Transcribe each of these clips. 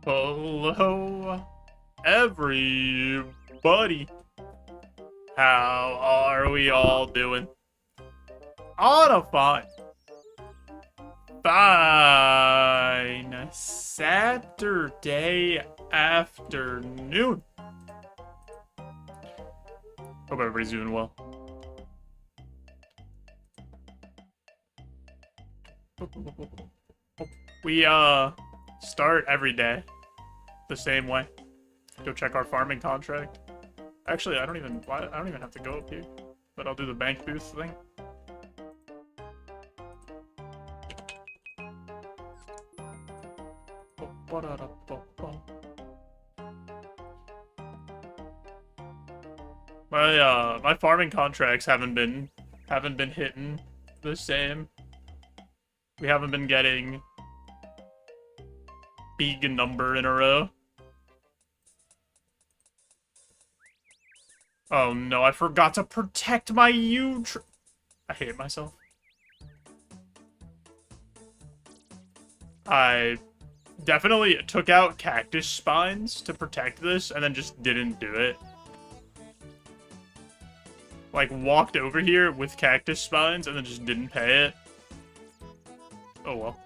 Hello, everybody. How are we all doing? On a fine Saturday afternoon. Hope everybody's doing well. We start every day the same way. Go check our farming contract. Actually, I don't even have to go up here, but I'll do the bank booth thing. My farming contracts haven't been hitting the same. We haven't been getting big number in a row. Oh no, I forgot to protect my I hate myself. I definitely took out cactus spines to protect this and then just didn't do it. Like, walked over here with cactus spines and then just didn't pay it. Oh well.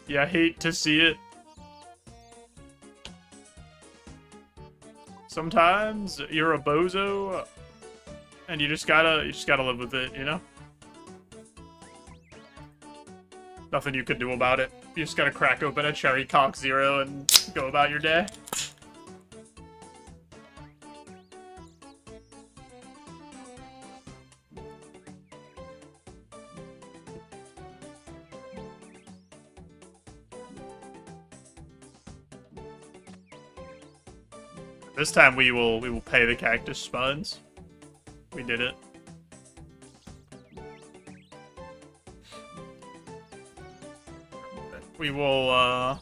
Yeah, I hate to see it. Sometimes you're a bozo and you just gotta live with it, you know? Nothing you could do about it. You just gotta crack open a cherry Coke Zero and go about your day. This time we will pay the cactus spines. We did it. We will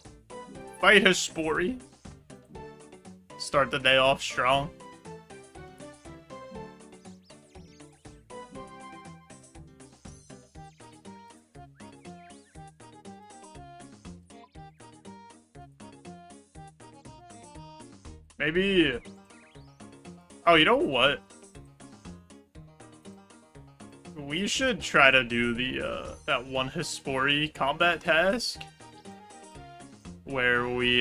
fight Hispori. Start the day off strong. Maybe... Oh, you know what? We should try to do the, that one Hispori combat task. Where we,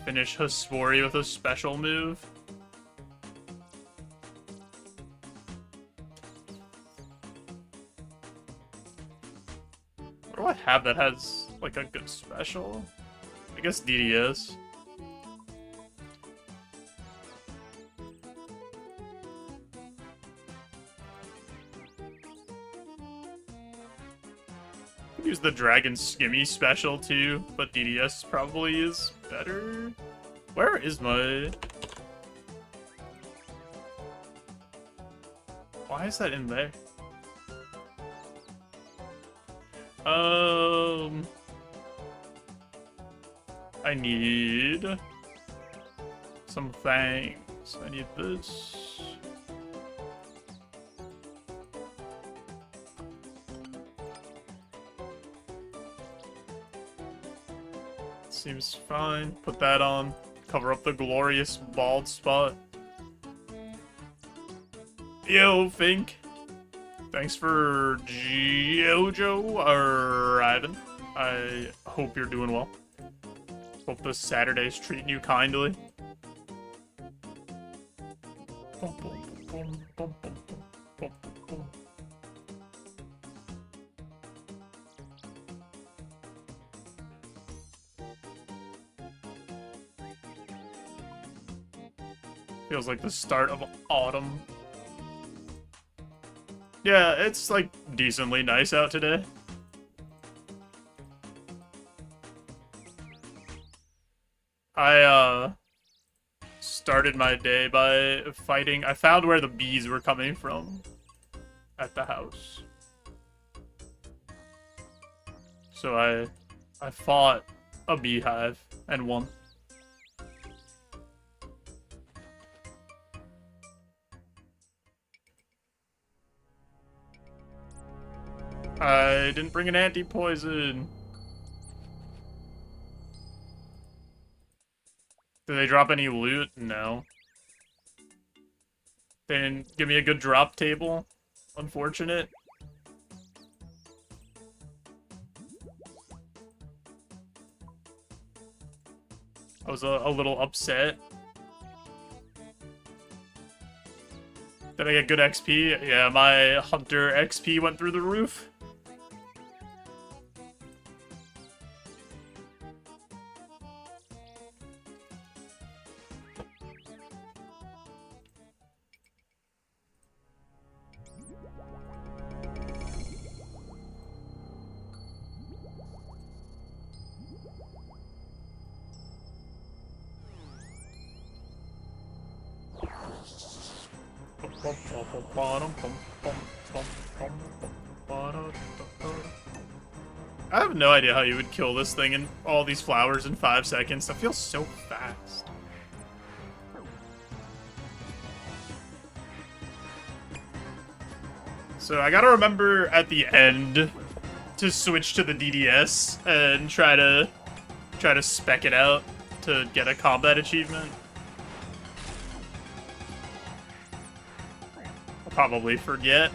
finish Hispori with a special move. What do I have that has, like, a good special? I guess DDS. Use the Dragon Skimmy special too, but DDS probably is better. Where is my... Why is that in there? I need some things. I need this. Seems fine. Put that on. Cover up the glorious bald spot. Yo, Fink. Thanks for JoeJoe arriving. I hope you're doing well. Hope this Saturday's treating you kindly. Boom, boom, boom, boom, boom, boom, boom. Feels like the start of autumn. Yeah, it's like decently nice out today. I started my day by fighting. I found where the bees were coming from at the house. So I fought a beehive and won. I didn't bring an anti-poison. Did they drop any loot? No. They didn't give me a good drop table. Unfortunate. I was a little upset. Did I get good XP? Yeah, my Hunter XP went through the roof. I have no idea how you would kill this thing and all these flowers in 5 seconds. That feels so fast. So I gotta remember at the end to switch to the DDS and try to spec it out to get a combat achievement. I'll probably forget.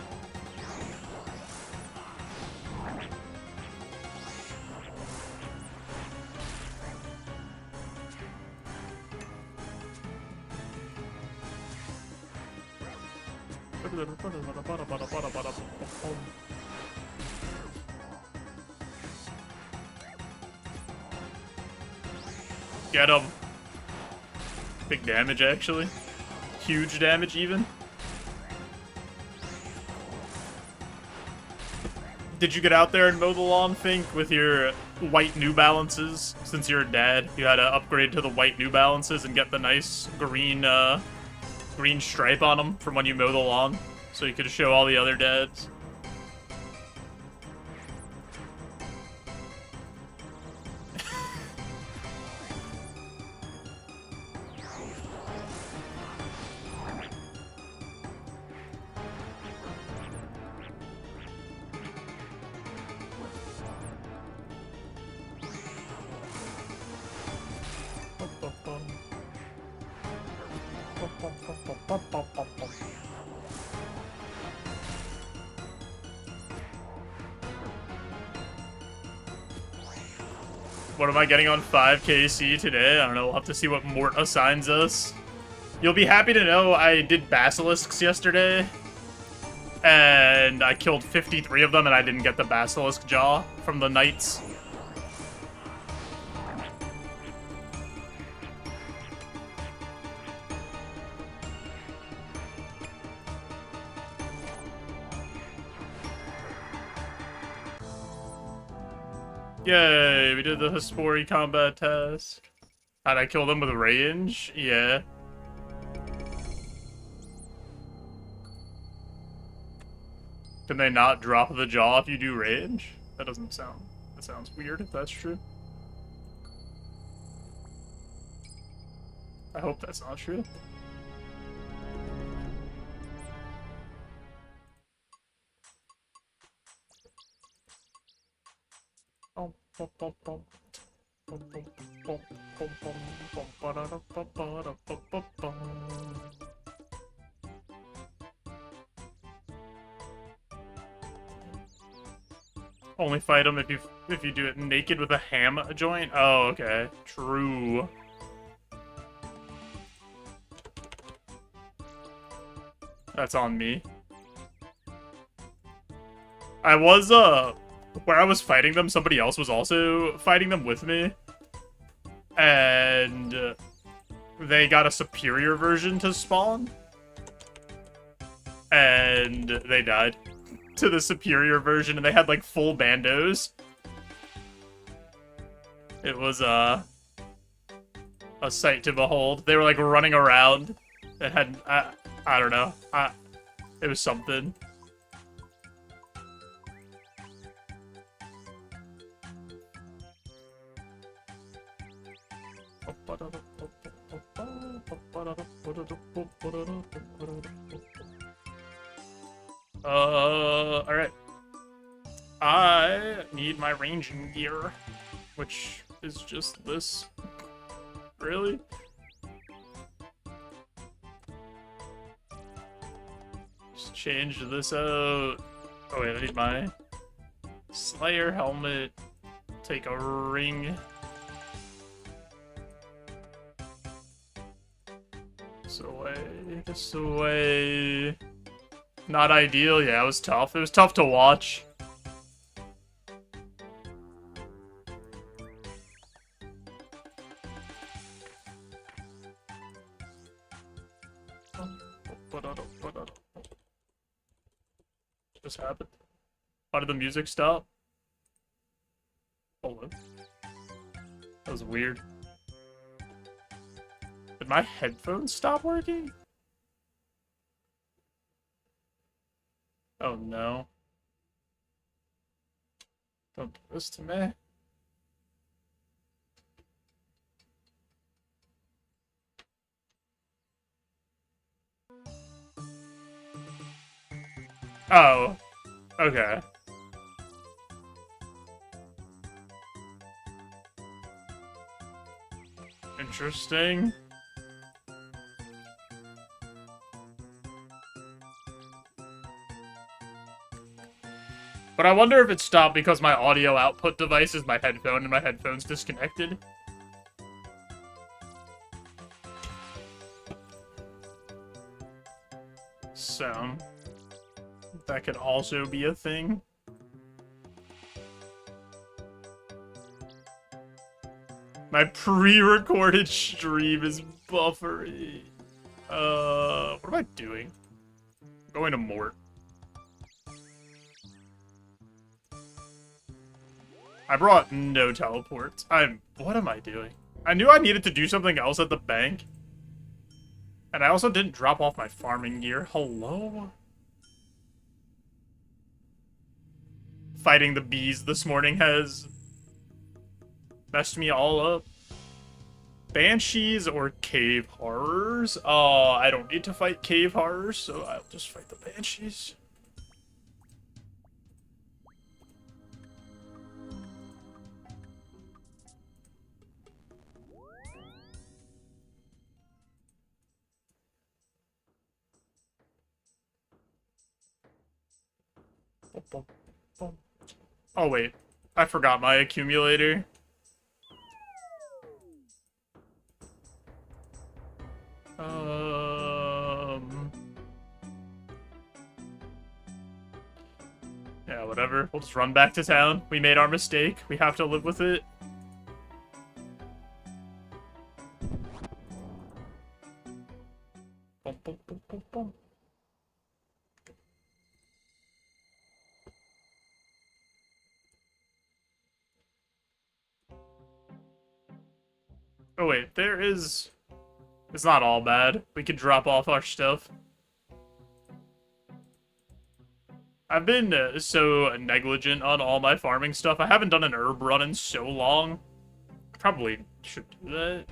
Get him. Big damage, actually. Huge damage, even. Did you get out there and mow the lawn, Fink, with your white New Balances? Since you're a dad, you had to upgrade to the white New Balances and get the nice green, green stripe on them from when you mow the lawn, so you could show all the other dads. What am I getting on 5KC today? I don't know. We'll have to see what Mort assigns us. You'll be happy to know I did basilisks yesterday, and I killed 53 of them, and I didn't get the basilisk jaw from the knights. Yay, we did the Hespori combat task. How'd I kill them with range? Yeah. Can they not drop the jaw if you do range? That doesn't sound... That sounds weird if that's true. I hope that's not true. Only fight him if you do it naked with a ham joint? Oh, okay. True. That's on me. I was, where I was fighting them, somebody else was also fighting them with me. And they got a superior version to spawn. And they died to the superior version, and they had, like, full bandos. It was, a sight to behold. They were, like, running around. It had, I don't know. It was something. Alright. I need my ranging gear, which is just this. Really? Just change this out. Oh wait, I need my Slayer helmet. Take a ring. This away. This away. Not ideal. Yeah, it was tough. It was tough to watch. Just happened. Why did the music stop? Hold on. That was weird. Did my headphones stop working? Oh no. Don't do this to me. Oh. Okay. Interesting. But I wonder if it stopped because my audio output device is my headphone and my headphone's disconnected. So, that could also be a thing. My pre-recorded stream is buffering. What am I doing? I'm going to Mort. I brought no teleports. What am I doing? I knew I needed to do something else at the bank. And I also didn't drop off my farming gear. Hello? Fighting the bees this morning has messed me all up. Banshees or cave horrors? Oh, I don't need to fight cave horrors, so I'll just fight the banshees. Oh wait, I forgot my accumulator. Yeah, whatever. We'll just run back to town. We made our mistake. We have to live with it. Boom, boom, boom, boom, boom. Oh wait, there is... It's not all bad. We could drop off our stuff. I've been so negligent on all my farming stuff. I haven't done an herb run in so long. Probably should do that.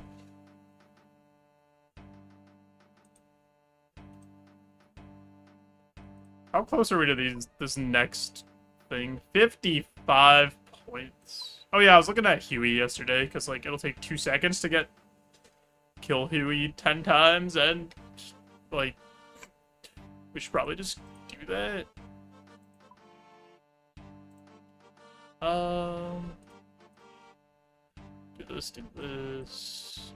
How close are we to this next thing? 55 points. Oh yeah, I was looking at Huey yesterday, because like it'll take 2 seconds to kill Huey 10 times, and like we should probably just do that. Do this.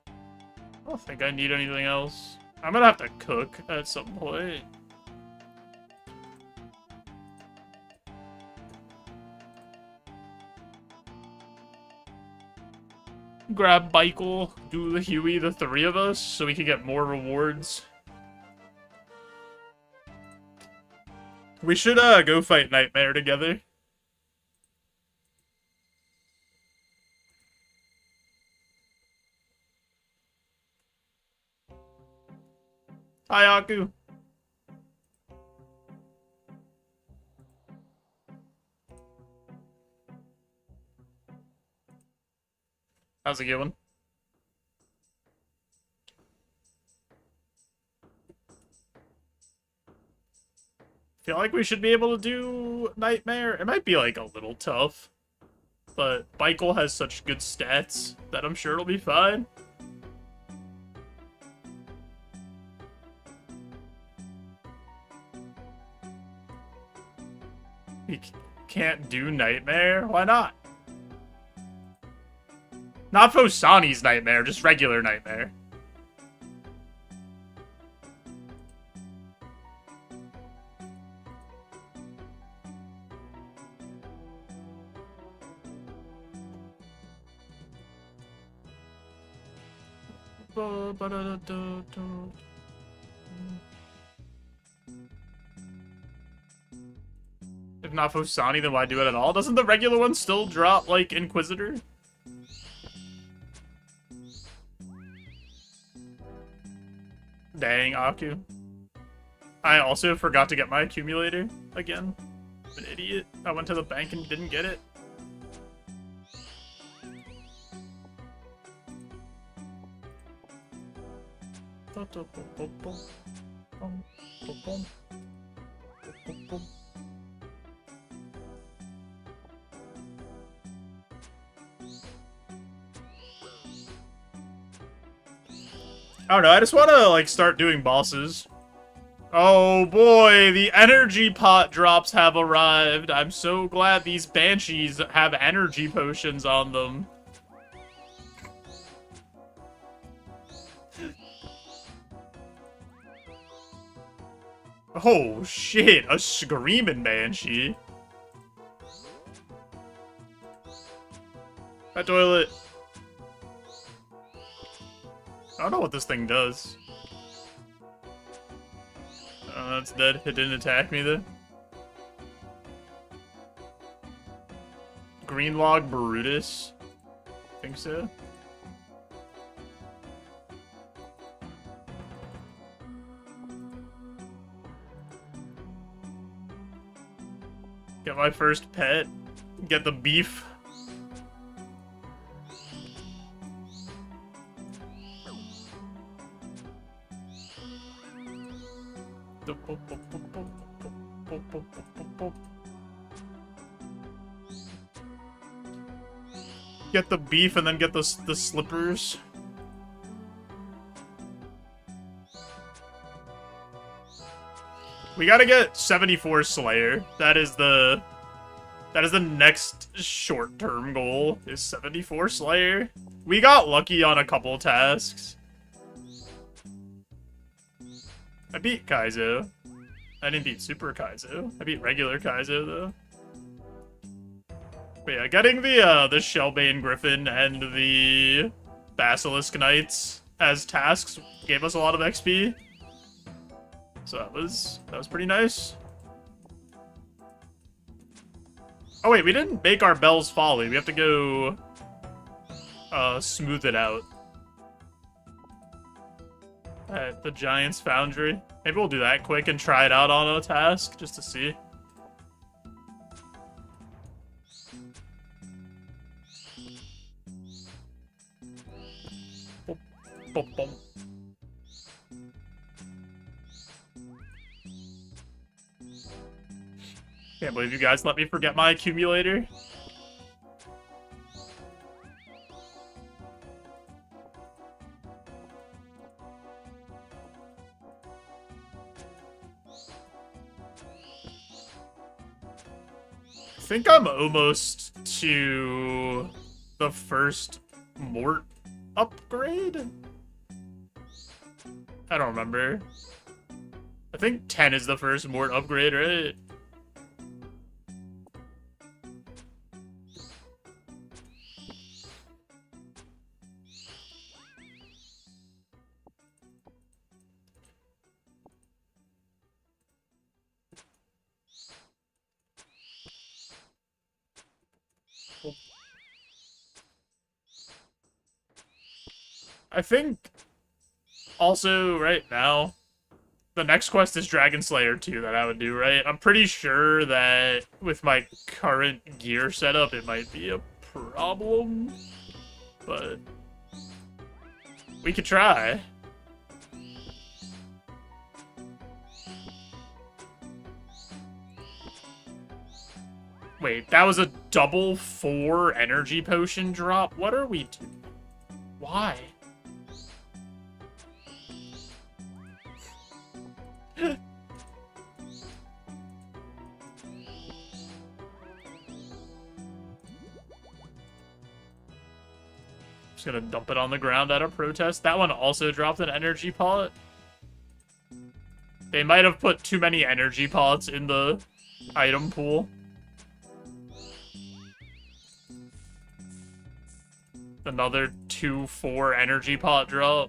I don't think I need anything else. I'm gonna have to cook at some point. Grab Michael, do the Huey, the 3 of us, so we can get more rewards. We should go fight Nightmare together. Hi, Aku. How's it going? Feel like we should be able to do Nightmare. It might be like a little tough, but Michael has such good stats that I'm sure it'll be fine. We can't do Nightmare? Why not? Not Fosani's Nightmare, just regular Nightmare. If not Fosani, then why do it at all? Doesn't the regular one still drop, like, Inquisitor? Dang, Aku. I also forgot to get my accumulator again. I'm an idiot. I went to the bank and didn't get it. I don't know, I just want to, like, start doing bosses. Oh boy, the energy pot drops have arrived. I'm so glad these banshees have energy potions on them. Oh shit, a screaming banshee. That toilet. I don't know what this thing does. Oh, that's dead. It didn't attack me though. Green log Brutus. Think so. Get my first pet. Get the beef. Get the beef and then get the slippers. We gotta get 74 Slayer. That is the next short-term goal, is 74 Slayer. We got lucky on a couple tasks. I beat Kaizo. I didn't beat Super Kaizo. I beat regular Kaizo, though. But yeah, getting the Shellbane Griffin and the Basilisk Knights as tasks gave us a lot of XP. So that was pretty nice. Oh wait, we didn't make our Bell's Folly. We have to go smooth it out at the Giant's Foundry. Maybe we'll do that quick and try it out on a task just to see. Boom, boom. Can't believe you guys let me forget my accumulator. I think I'm almost to the first Mort upgrade? I don't remember. I think 10 is the first Mort upgrade, right? I think also right now the next quest is Dragon Slayer 2 that I would do, right? I'm pretty sure that with my current gear setup it might be a problem, but we could try. Wait, that was a double 4 energy potion drop? What are we doing? Why? Just gonna dump it on the ground out of protest. That one also dropped an energy pot. They might have put too many energy pots in the item pool. Another 2-4 energy pot drop.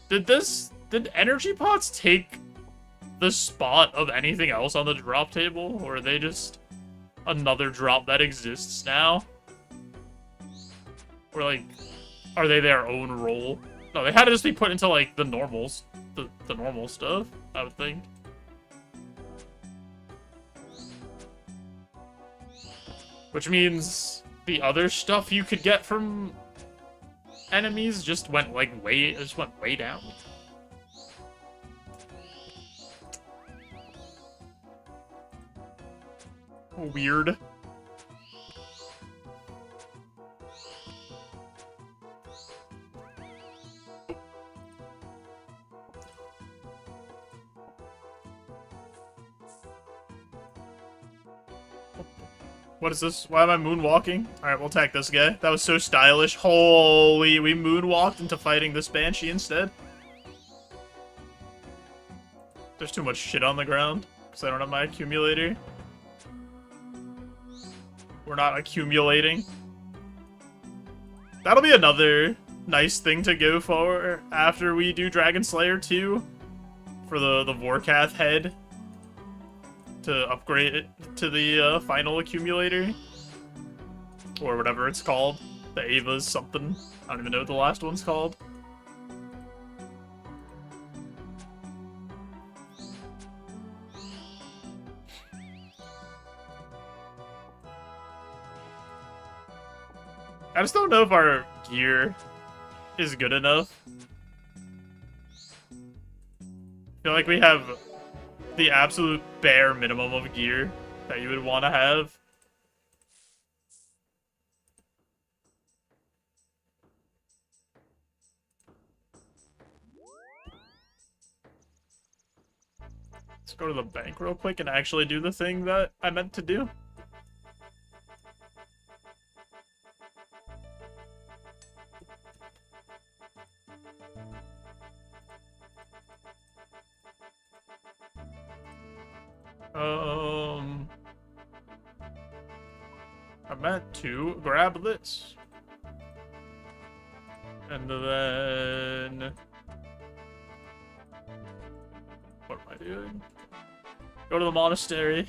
Did energy pots take the spot of anything else on the drop table? Or are they just another drop that exists now? Or, like, are they their own role? No, they had to just be put into, like, the normals. The normal stuff, I would think. Which means the other stuff you could get from enemies just went, like, way down. Weird. What is this? Why am I moonwalking? Alright, we'll attack this guy. That was so stylish. Holy, we moonwalked into fighting this Banshee instead. There's too much shit on the ground, because I don't have my accumulator. We're not accumulating. That'll be another nice thing to go for after we do Dragon Slayer 2. For the Vorkath head. To upgrade it to the final accumulator. Or whatever it's called. The Ava's something. I don't even know what the last one's called. I just don't know if our gear is good enough. I feel like we have the absolute bare minimum of gear that you would want to have. Let's go to the bank real quick and actually do the thing that I meant to do. I meant to grab this. And then... what am I doing? Go to the monastery.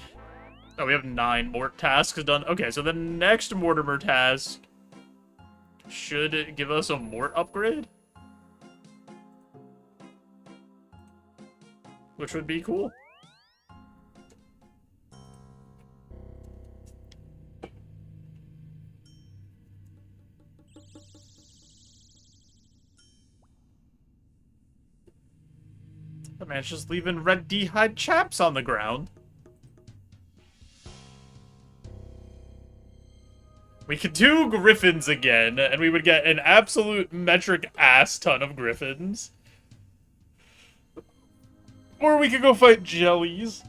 Oh, we have 9 more tasks done. Okay, so the next Mortimer task should give us a Mort upgrade. Which would be cool. The man's just leaving red d'hide chaps on the ground. We could do griffins again, and we would get an absolute metric ass ton of griffins. Or we could go fight jellies.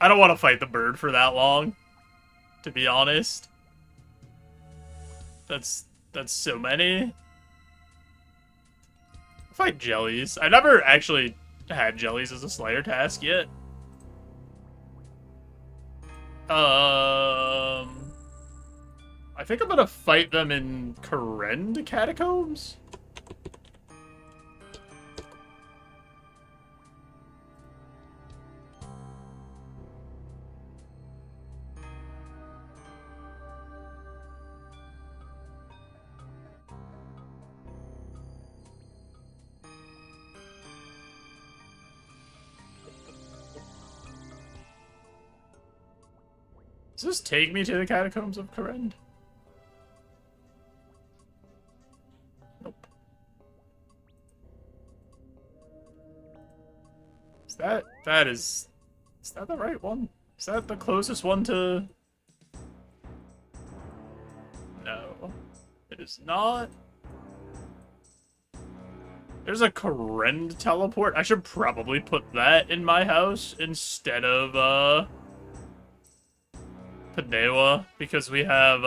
I don't want to fight the bird for that long, to be honest. That's so many. Fight jellies. I never actually had jellies as a Slayer task yet. I think I'm gonna fight them in Korend Catacombs? Does this take me to the Catacombs of Korend? Nope. Is that the right one? Is that the closest one to... No. It is not. There's a Karen teleport. I should probably put that in my house instead of, Panewa, because we have,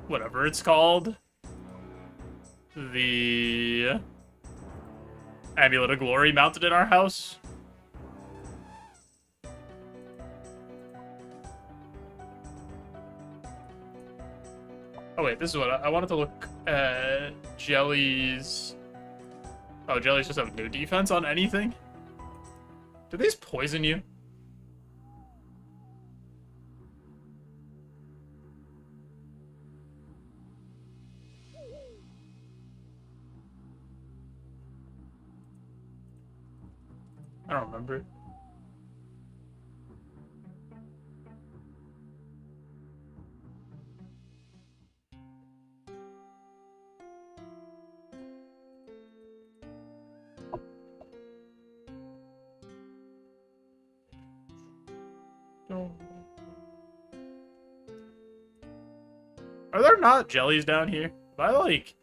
whatever it's called. The Amulet of Glory mounted in our house. Oh wait, this is what I wanted to look at. Jellies. Oh, jellies just have no defense on anything? Do these poison you? I don't remember. Are there not jellies down here? Am I, like,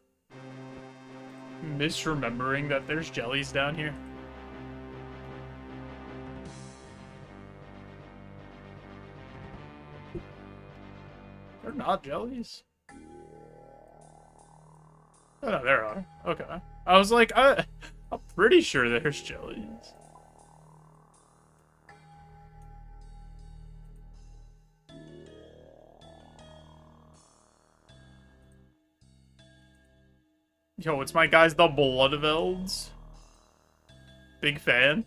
misremembering that there's jellies down here? They're not jellies? Oh, no, there are. Okay. I was like, I'm pretty sure there's jellies. Yo, it's my guys, the Blood of Elves. Big fan.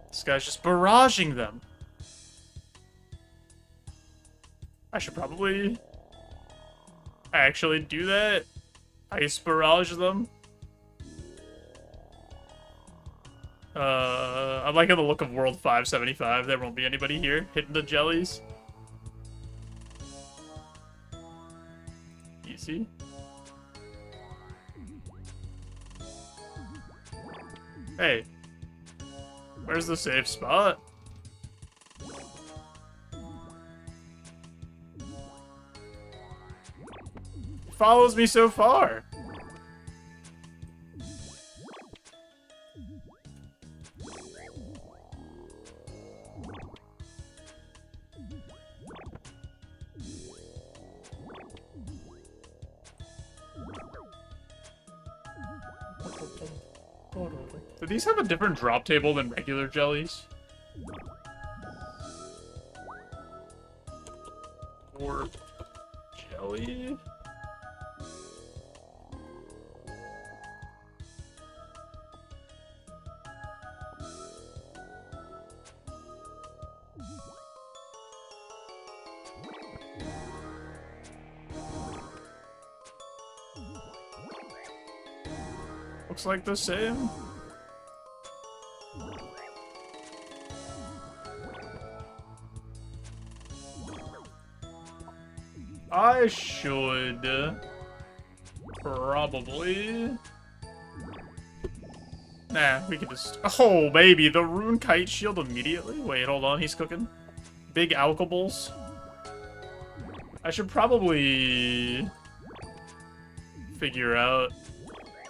This guy's just barraging them. I should probably actually do that. Ice barrage them. I'm liking the look of World 575. There won't be anybody here hitting the jellies. Easy. Hey. Where's the safe spot? He follows me so far. Do these have a different drop table than regular jellies? Or jelly? Looks like the same. I should probably... Nah, we could just... Oh, baby, the Rune Kite Shield immediately? Wait, hold on, he's cooking. Big alkables. I should probably figure out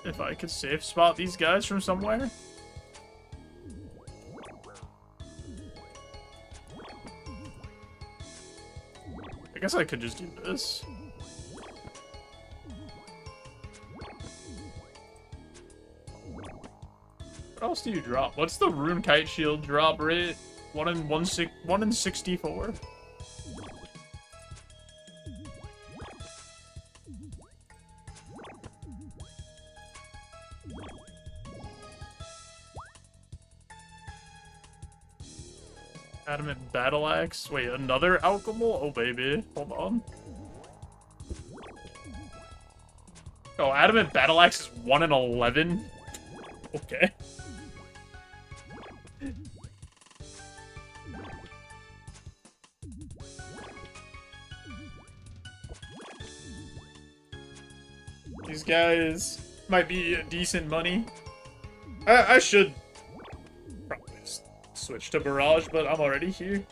if I could safe spot these guys from somewhere. I guess I could just do this. What else do you drop? What's the Rune Kite Shield drop rate? 1 in 64? Adamant Battle Axe. Wait, another alchemy? Oh, baby. Hold on. Oh, Adamant Battle Axe is 1 in 11? Okay. These guys might be decent money. I should probably switch to Barrage, but I'm already here.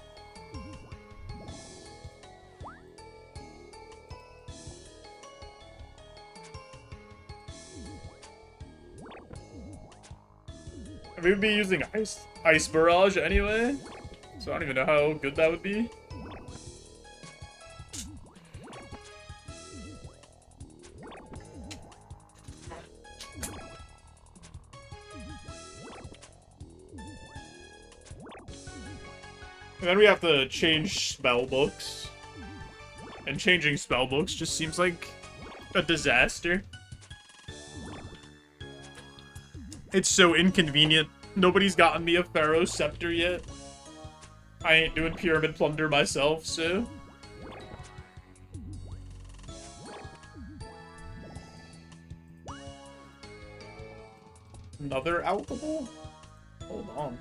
We would be using Ice Barrage anyway, so I don't even know how good that would be. And then we have to change spell books. And changing spell books just seems like a disaster. It's so inconvenient. Nobody's gotten me a Pharaoh Scepter yet. I ain't doing Pyramid Plunder myself, so... Another alcohol? Hold on.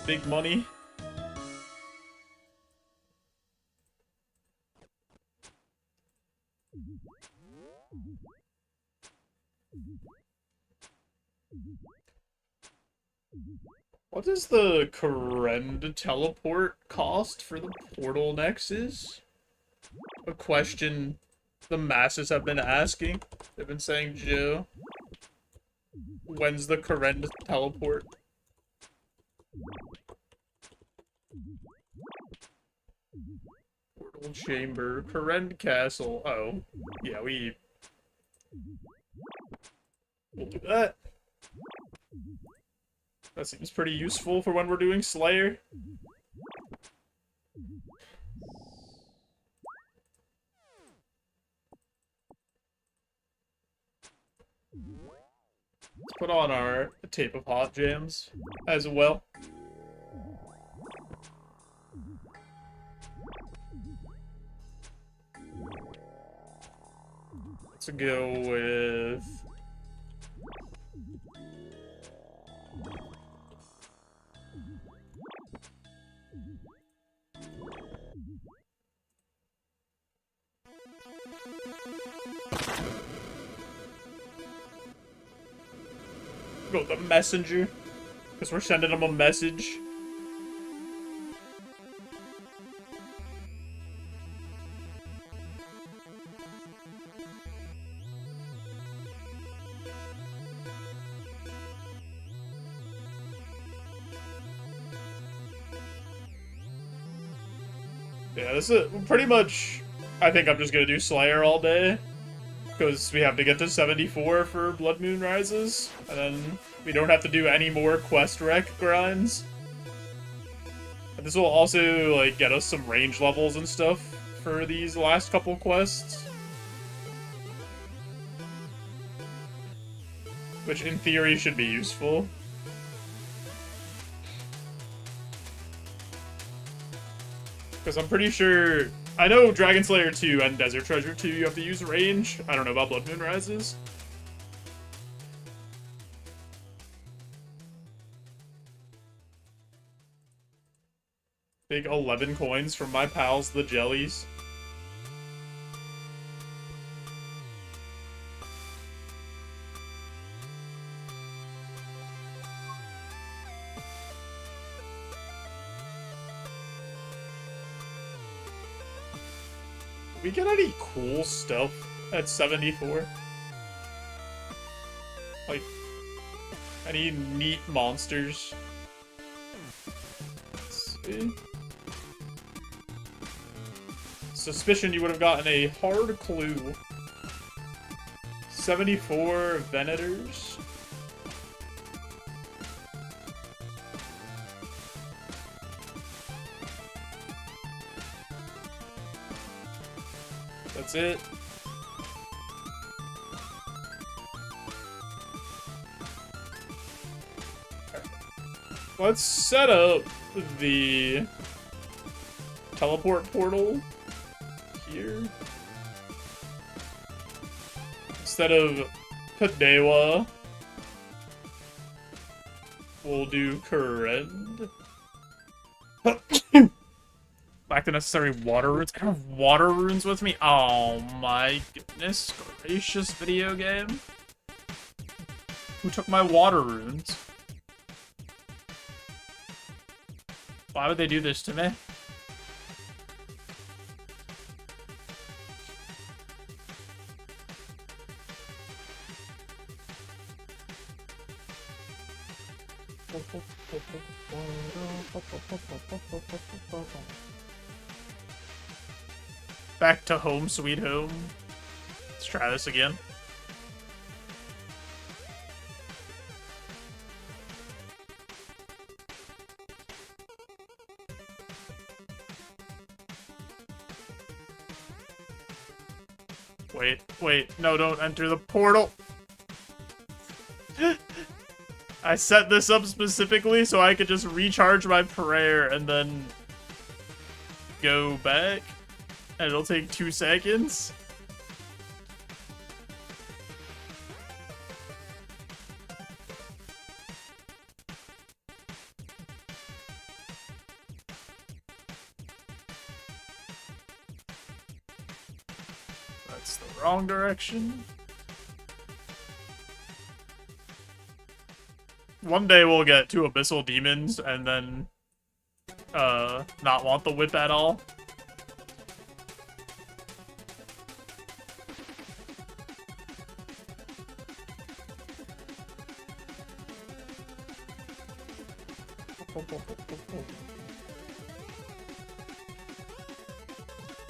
Big money. What does the Karen teleport cost for the portal nexus? A question the masses have been asking. They've been saying, Joe, when's the Karen teleport? Portal chamber, Karen castle. Oh, yeah, we'll do that. That seems pretty useful for when we're doing Slayer. Let's put on our tape of hot jams as well. Let's go with... Go the messenger, because we're sending him a message. Yeah, this is pretty much... I think I'm just gonna do Slayer all day. Because we have to get to 74 for Blood Moon Rises, and then we don't have to do any more quest rec grinds. And this will also, like, get us some range levels and stuff for these last couple quests. Which, in theory, should be useful. Because I'm pretty sure... I know Dragon Slayer 2 and Desert Treasure 2 you have to use range. I don't know about Blood Moon Rises. Big 11 coins from my pals, the Jellies. We get any cool stuff at 74? Like, any neat monsters? Let's see. Suspicion you would have gotten a hard clue. 74 Venators. That's it. Okay. Let's set up the teleport portal here. Instead of Kadewa, we'll do Karen. Lack the necessary water runes. I don't have water runes with me. Oh my goodness gracious, video game. Who took my water runes? Why would they do this to me? Back to home, sweet home. Let's try this again. Wait, no, don't enter the portal. I set this up specifically so I could just recharge my prayer and then go back. And it'll take 2 seconds. That's the wrong direction. One day we'll get 2 abyssal demons and then not want the whip at all.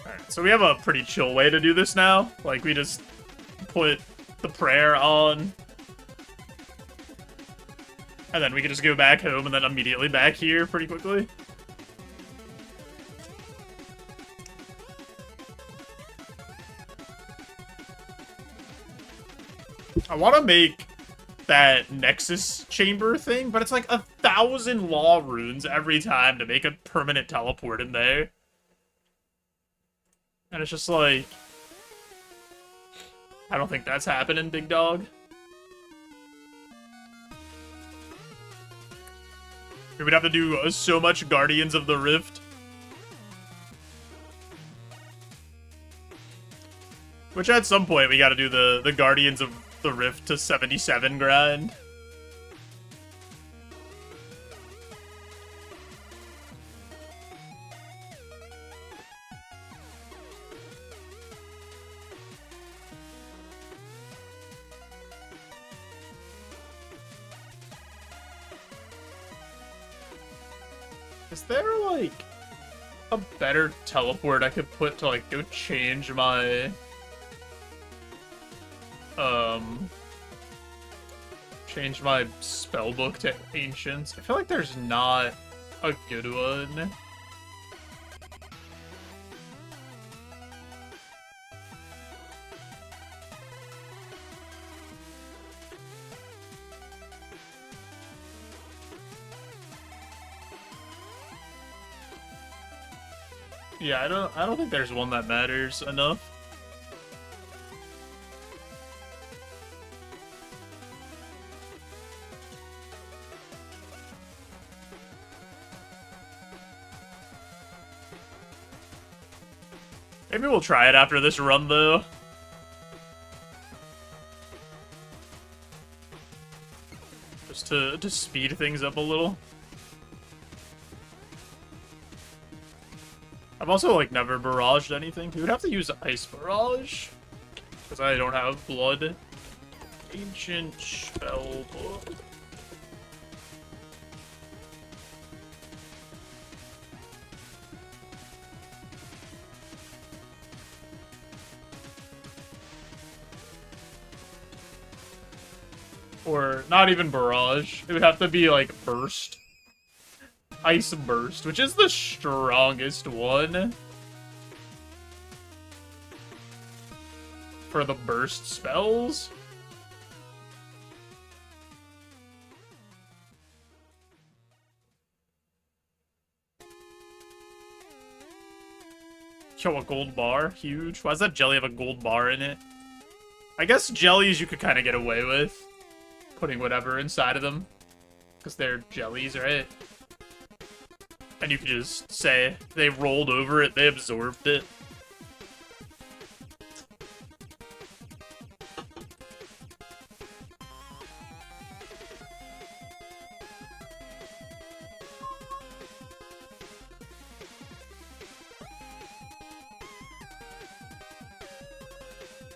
Alright, so we have a pretty chill way to do this now. Like, we just put the prayer on. And then we can just go back home and then immediately back here pretty quickly. I want to make that Nexus chamber thing, but it's like 1,000 law runes every time to make a permanent teleport in there. And it's just like, I don't think that's happening, big dog. We would have to do so much Guardians of the Rift. Which at some point we gotta do the Guardians of the Rift to 77 grind. Is there, like, a better teleport I could put to, like, go change my, change my spellbook to Ancients? I feel like there's not a good one. Yeah, I don't think there's one that matters enough. Maybe we'll try it after this run, though. Just to speed things up a little. I've also, like, never barraged anything. We would have to use Ice Barrage. Because I don't have Blood. Ancient Spellbook. Or not even Barrage. It would have to be, like, Burst. Ice Burst, which is the strongest one for the burst spells. Show a gold bar, huge. Why does that jelly have a gold bar in it? I guess jellies you could kind of get away with putting whatever inside of them because they're jellies, right? And you could just say they rolled over it, they absorbed it.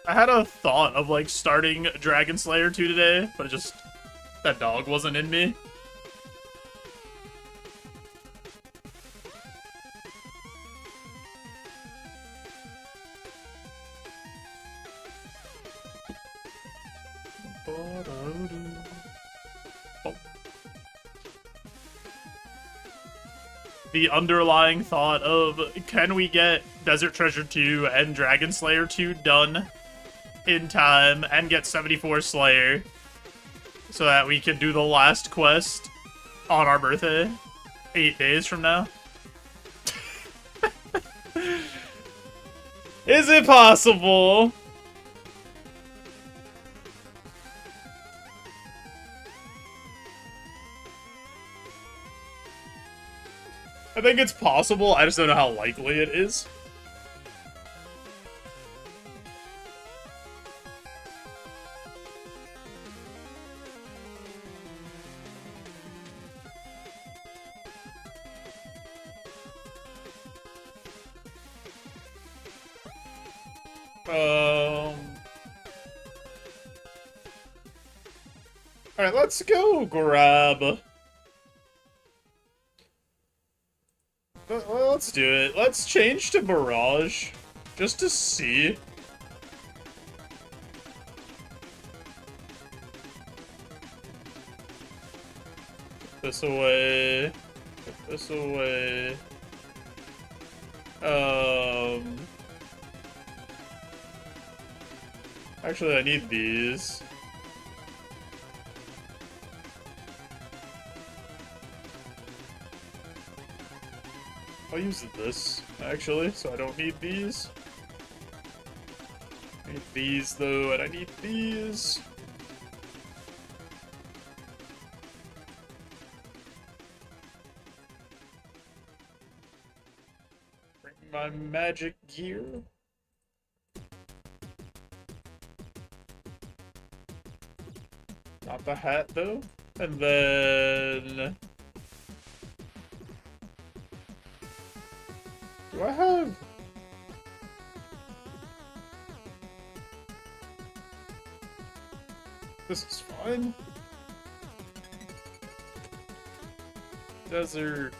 I had a thought of, like, starting Dragon Slayer 2 today, but it just... that dog wasn't in me. Oh. The underlying thought of, can we get Desert Treasure 2 and Dragon Slayer 2 done in time and get 74 Slayer so that we can do the last quest on our birthday 8 days from now? Is it possible? I think it's possible, I just don't know how likely it is. Alright, let's go grab... Let's do it. Let's change to Barrage. Just to see. Put this away. Put this away. Actually, I need these. I'll use this, actually, so I don't need these. I need these, though, and I need these. Bring my magic gear. Not the hat, though. And then... do I have... this is fine. Desert.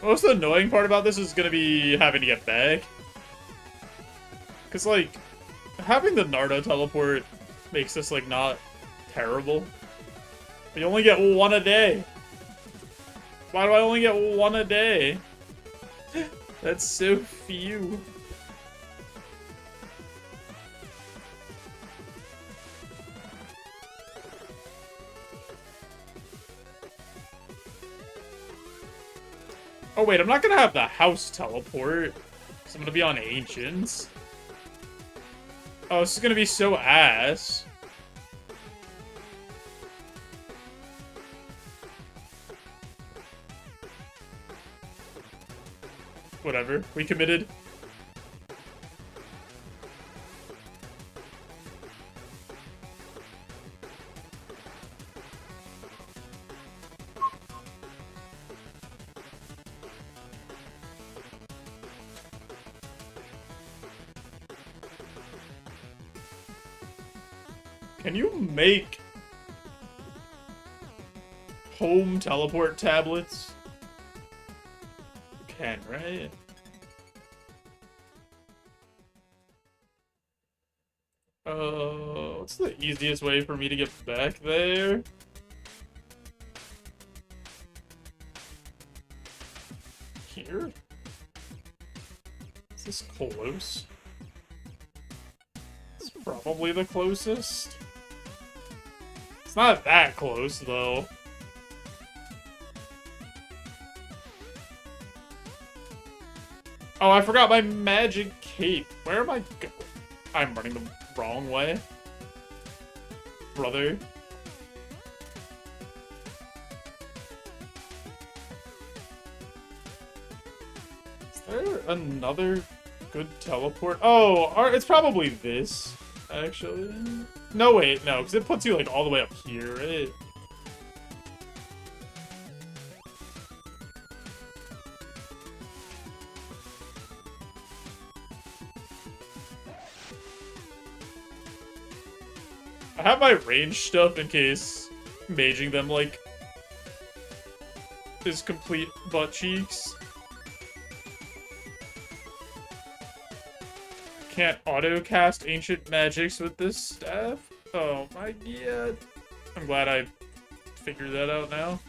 Most annoying part about this is gonna be having to get back. Cause, like, having the Naruto teleport makes this, like, not terrible. But you only get one a day. Why do I only get one a day? That's so few. Oh wait, I'm not gonna have the house teleport, because I'm gonna be on Ancients. Oh, this is gonna be so ass. Whatever, we committed. Can you make home teleport tablets? You can, right? What's the easiest way for me to get back there? Here? Is this close? It's probably the closest. It's not that close, though. Oh, I forgot my magic cape. Where am I going? I'm running the wrong way. Brother. Is there another good teleport? Oh, it's probably this, actually. No, wait, no, because it puts you, like, all the way up here, right? I have my range stuff in case maging them, like, is complete butt cheeks. Can't auto-cast ancient magics with this staff? Oh my god. I'm glad I figured that out now.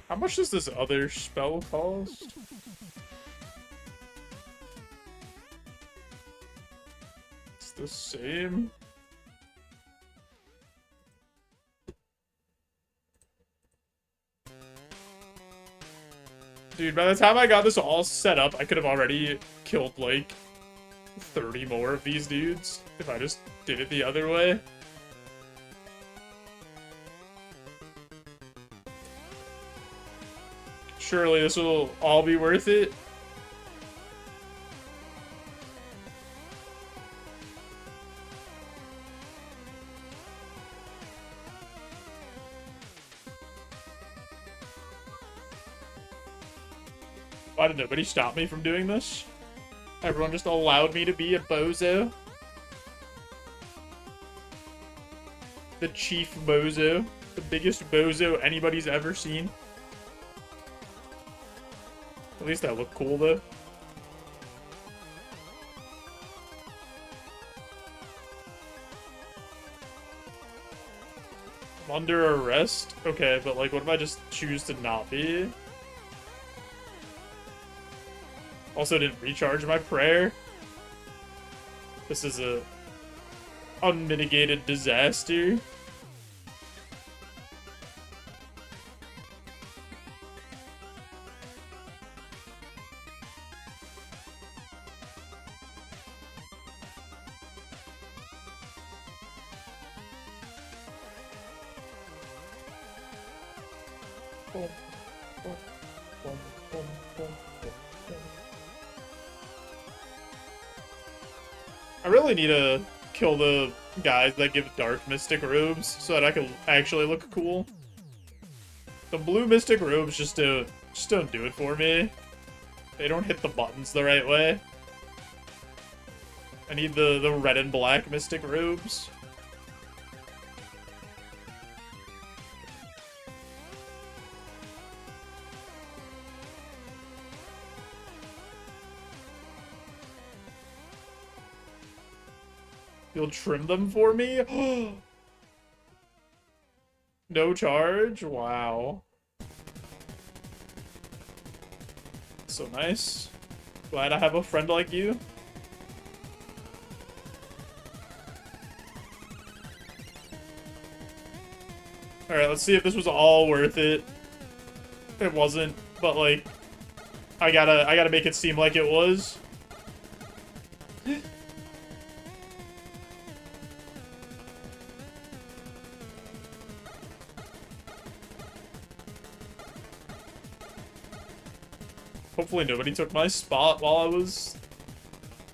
How much does this other spell cost? It's the same. Dude, by the time I got this all set up, I could have already killed, like, 30 more of these dudes if I just did it the other way. Surely this will all be worth it. Why did nobody stop me from doing this? Everyone just allowed me to be a bozo. The chief bozo. The biggest bozo anybody's ever seen. At least that looked cool, though. I'm under arrest? Okay, but, like, what if I just choose to not be? Also didn't recharge my prayer. This is a unmitigated disaster. I really need to kill the guys that give dark mystic robes so that I can actually look cool. The blue mystic robes just don't do it for me. They don't hit the buttons the right way. I need the red and black mystic robes. You'll trim them for me? No charge? Wow. So nice. Glad I have a friend like you. Alright, let's see if this was all worth it. It wasn't, but like, I gotta make it seem like it was. Hopefully nobody took my spot while I was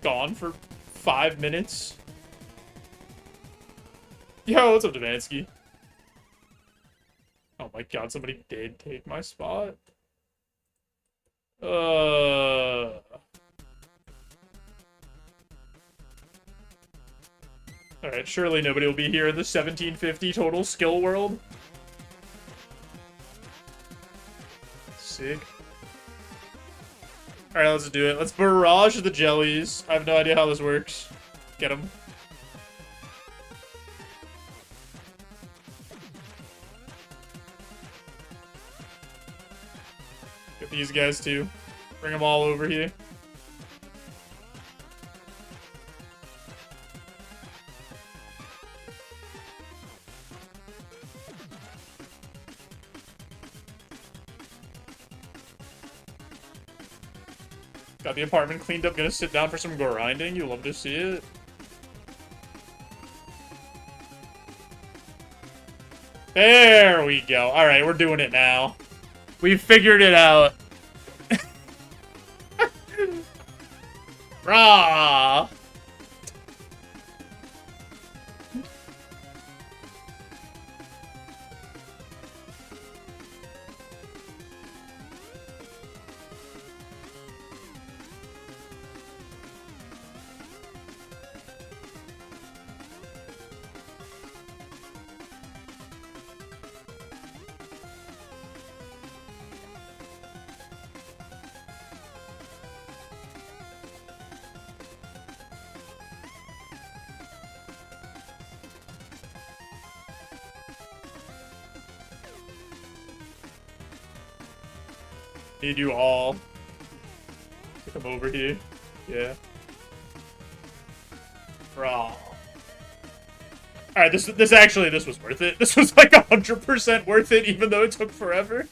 gone for 5 minutes. Yo, what's up, Demansky? Oh my god, somebody did take my spot. Alright, surely nobody will be here in the 1750 total skill world. Sick. Alright, let's do it. Let's barrage the jellies. I have no idea how this works. Get them. Get Get these guys too. Bring them all over here. Got the apartment cleaned up. Gonna sit down for some grinding. You love to see it. There we go. Alright, we're doing it now. We figured it out. Rah! Need you all to come over here. Yeah. Raw. Alright, this was worth it. This was like 100% worth it, even though it took forever.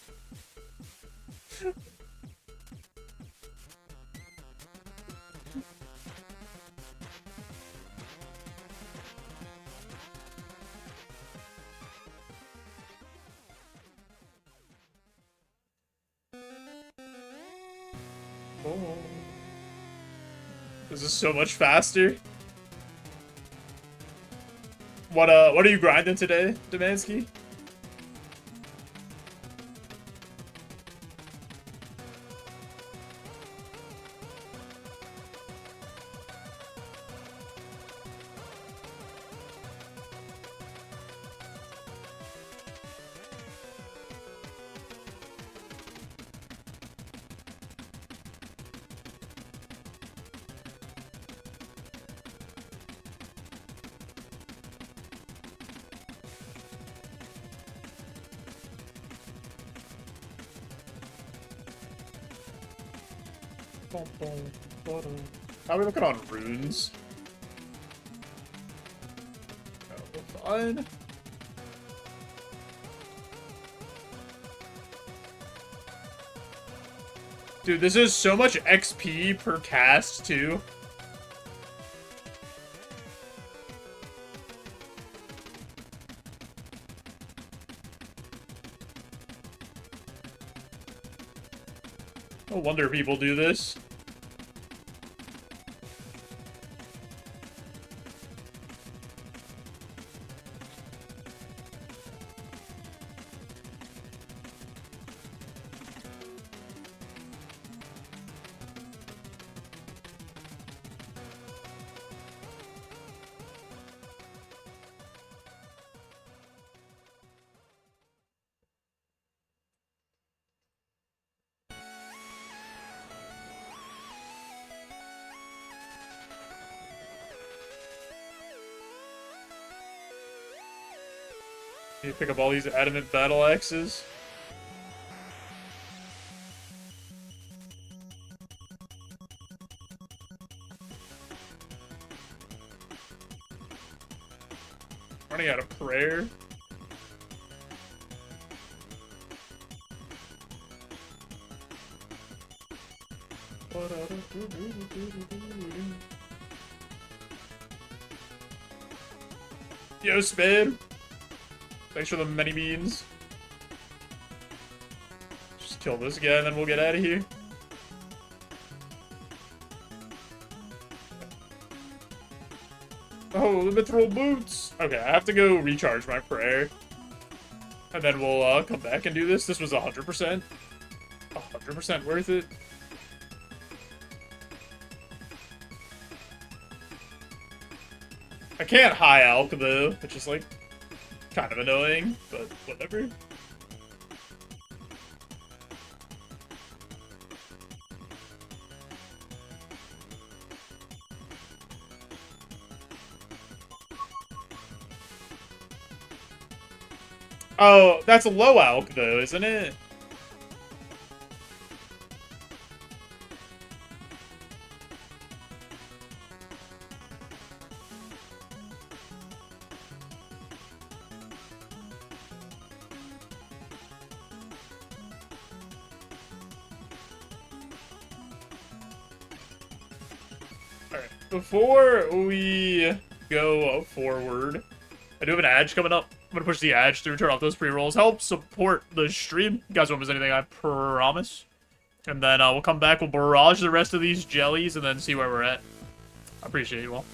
Oh. This is so much faster. What are you grinding today, Demansky? How are we looking on runes? Oh, fine. Dude, this is so much XP per cast, too. No wonder people do this. You pick up all these adamant battle axes. Running out of prayer. Yo, Spade. Thanks for the many beans. Just kill this guy and then we'll get out of here. Oh, the mithril boots! Okay, I have to go recharge my prayer. And then we'll come back and do this. This was 100%. 100% worth it. I can't high alch though, which is like kind of annoying, but whatever. Oh, that's a low alch though, isn't it? Alright, before we go forward, I do have an Edge coming up. I'm gonna push the Edge through, turn off those pre-rolls, help support the stream. You guys won't miss anything, I promise. And then we'll come back, we'll barrage the rest of these jellies, and then see where we're at. I appreciate you all.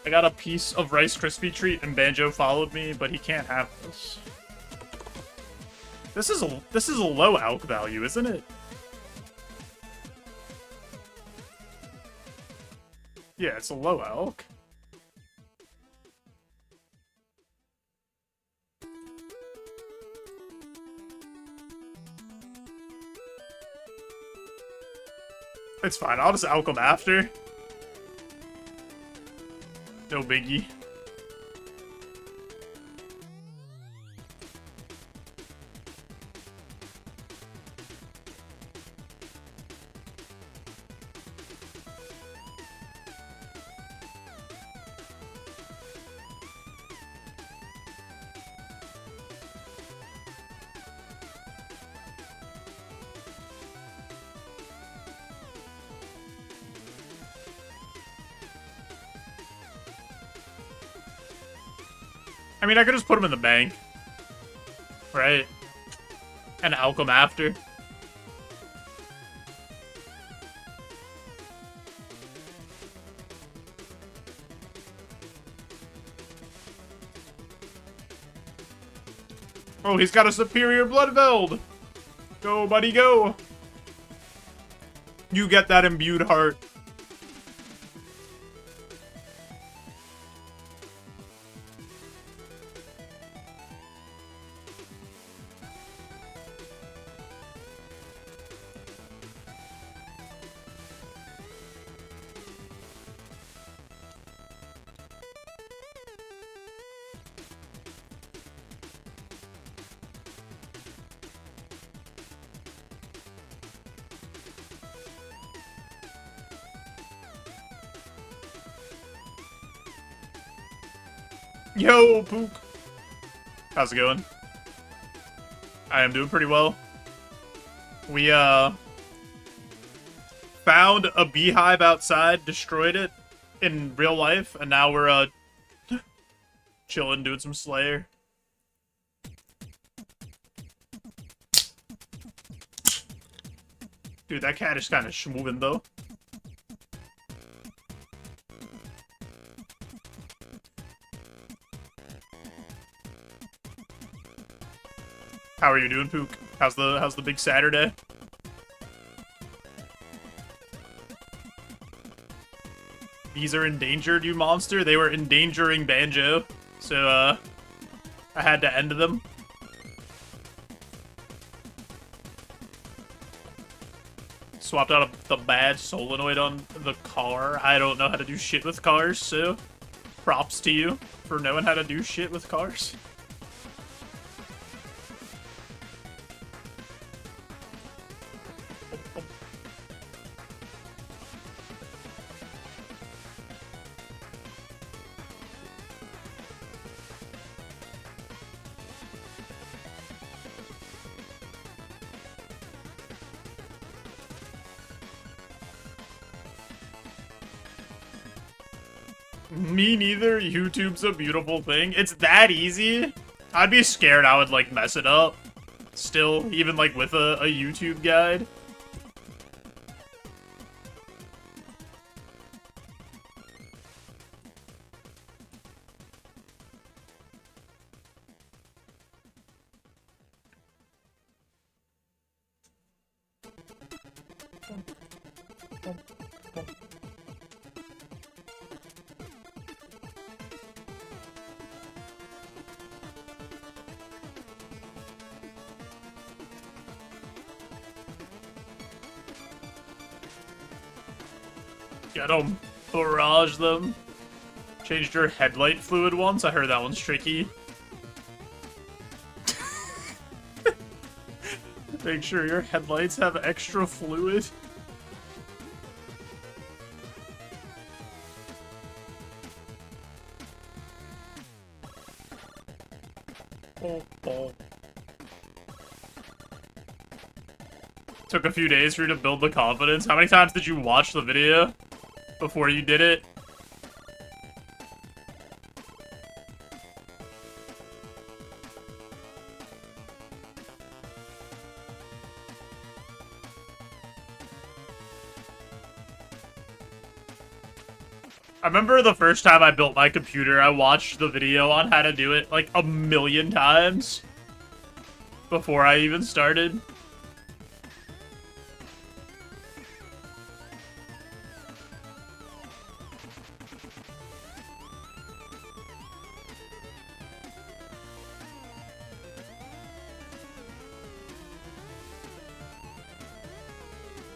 I got a piece of Rice Krispie treat and Banjo followed me, but he can't have this. This is a low alk value, isn't it? Yeah, it's a low alk. It's fine, I'll just alk him after. No biggie. I mean, I could just put him in the bank. Right? And alk him after. Oh, he's got a superior blood veld! Go, buddy, go! You get that imbued heart. Yo, Pook! How's it going? I am doing pretty well. We, found a beehive outside, destroyed it in real life, and now we're, chilling, doing some Slayer. Dude, that cat is kind of schmoving, though. How are you doing, Pook? How's the big Saturday? These are endangered, you monster. They were endangering Banjo, so I had to end them. Swapped out the bad solenoid on the car. I don't know how to do shit with cars, so props to you for knowing how to do shit with cars. Me neither. YouTube's a beautiful thing. It's that easy. I'd be scared I would, like, mess it up. Still, even, like, with a YouTube guide. Get them. Barrage them. Changed your headlight fluid once? I heard that one's tricky. Make sure your headlights have extra fluid. Oh. Took a few days for you to build the confidence. How many times did you watch the video before you did it? I remember the first time I built my computer, I watched the video on how to do it like a million times before I even started.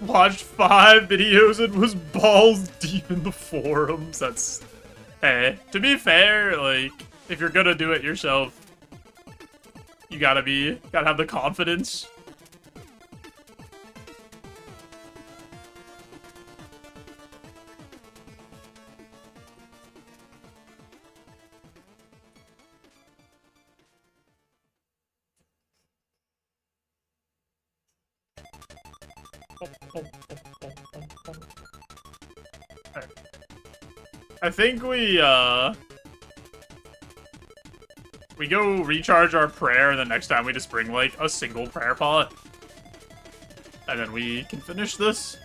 Watched 5 videos and was balls deep in the forums. That's... Hey, to be fair, like, if you're gonna do it yourself, you gotta have the confidence. I think we go recharge our prayer, and the next time we just bring, like, a single prayer pot. And then we can finish this.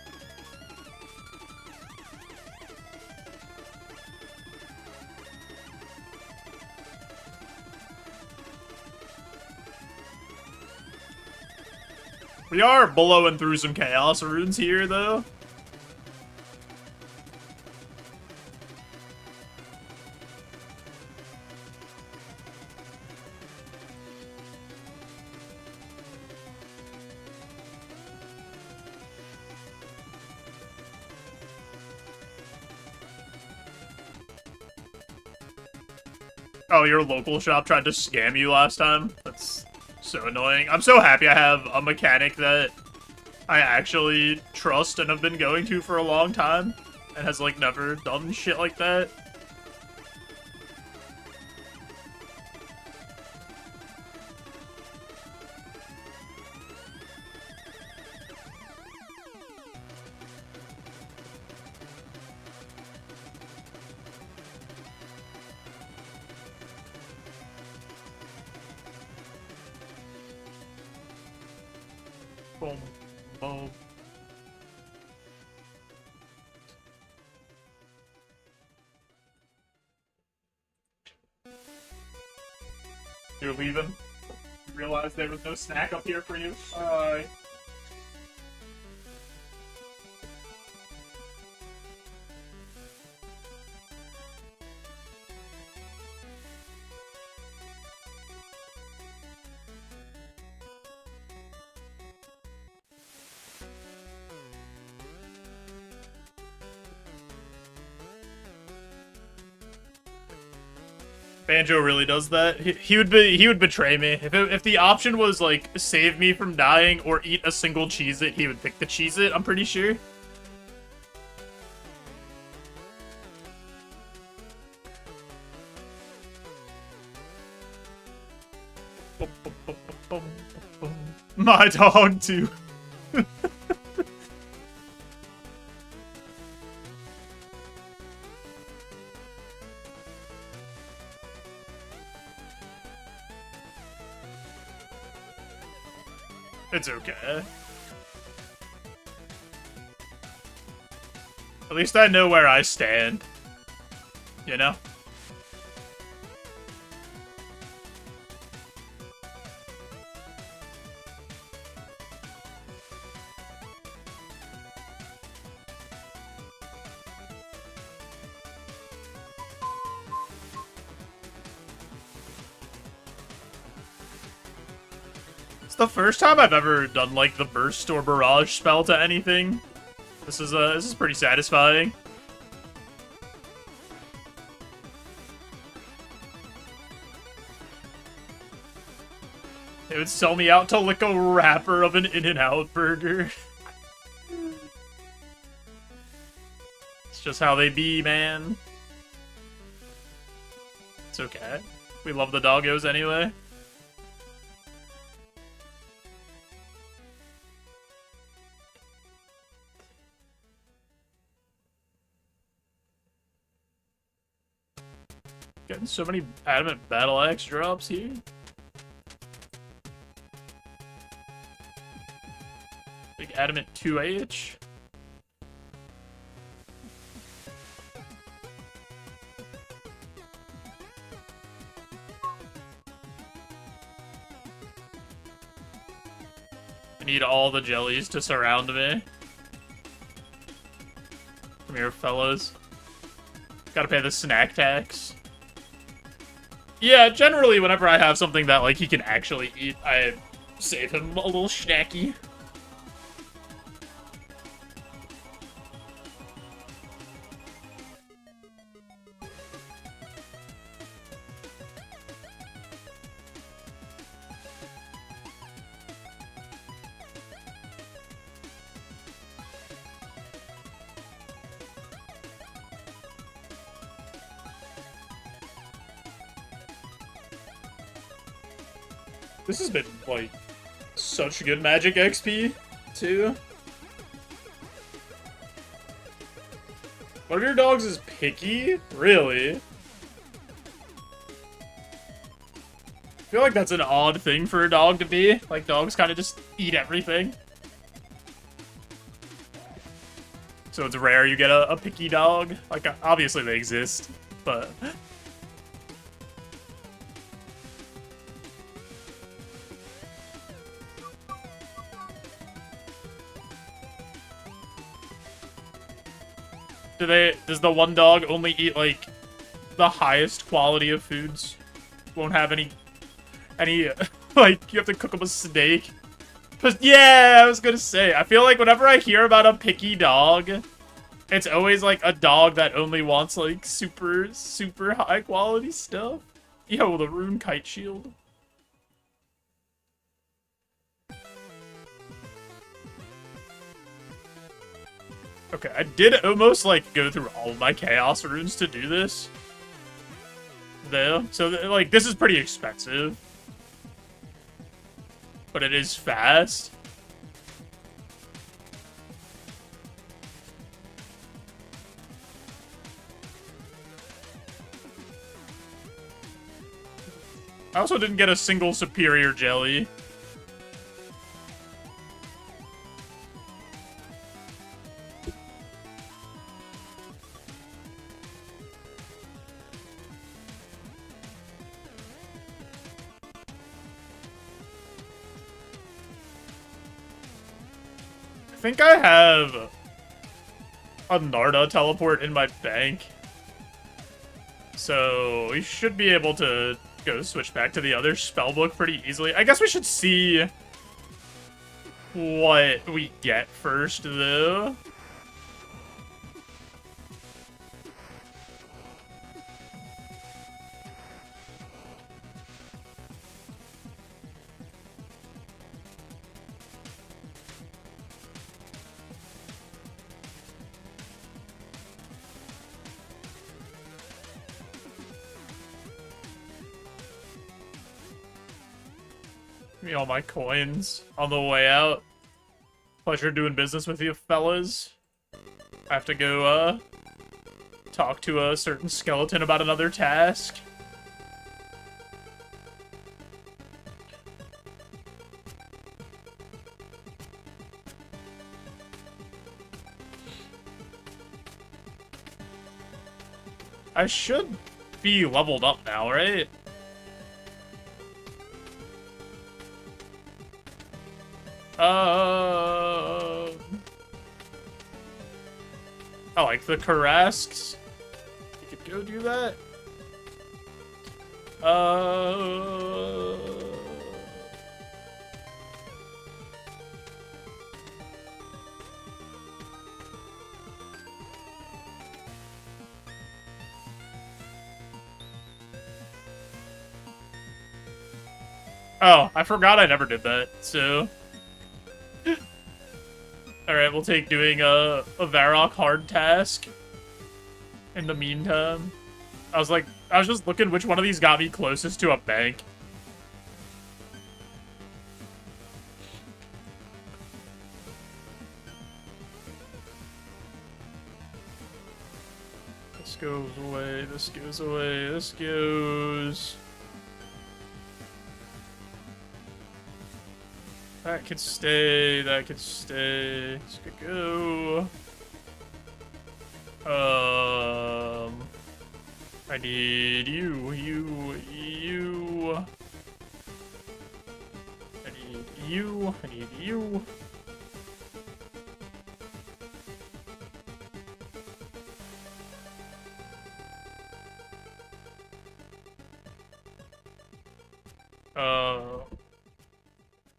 We are blowing through some chaos runes here, though. Oh, your local shop tried to scam you last time? That's so annoying. I'm so happy I have a mechanic that I actually trust and have been going to for a long time and has, like, never done shit like that. Boom. Boom. You're leaving? You realized there was no snack up here for you? Banjo really does that. He would betray me. If the option was, like, save me from dying or eat a single Cheez-It, he would pick the Cheez-It, I'm pretty sure. My dog, too. It's okay. At least I know where I stand. You know? It's the first time I've ever done, like, the burst or barrage spell to anything. This is pretty satisfying. It would sell me out to lick a wrapper of an In-N-Out burger. It's just how they be, man. It's okay. We love the doggos anyway. Getting so many adamant battle axe drops here. Big adamant 2H. need all the jellies to surround me. Come here, fellas. Gotta pay the snack tax. Yeah, generally, whenever I have something that, like, he can actually eat, I save him a little snacky. This has been, like, such good Magic XP, too. One of your dogs is picky? Really? I feel like that's an odd thing for a dog to be. Like, dogs kind of just eat everything. So it's rare you get a picky dog. Like, obviously they exist, but... Does the one dog only eat, like, the highest quality of foods? Won't have any, like, you have to cook them a steak? But, yeah, I was gonna say, I feel like whenever I hear about a picky dog, it's always, like, a dog that only wants, like, super, super high quality stuff. Yo, the rune kite shield. Okay, I did almost, like, go through all of my Chaos runes to do this. Though. So, like, this is pretty expensive. But it is fast. I also didn't get a single superior jelly. I think I have a Narda teleport in my bank. So we should be able to go switch back to the other spellbook pretty easily. I guess we should see what we get first, though. Me all my coins on the way out. Pleasure doing business with you, fellas. I have to go, talk to a certain skeleton about another task. I should be leveled up now, right? I like the Carrasks. You could go do that. Oh, I forgot I never did that, so... Alright, we'll take doing a Varrock hard task. In the meantime. I was just looking which one of these got me closest to a bank. This goes away, this goes away, this goes... That could stay, that could stay. This could go. I need you. I need you. I need you.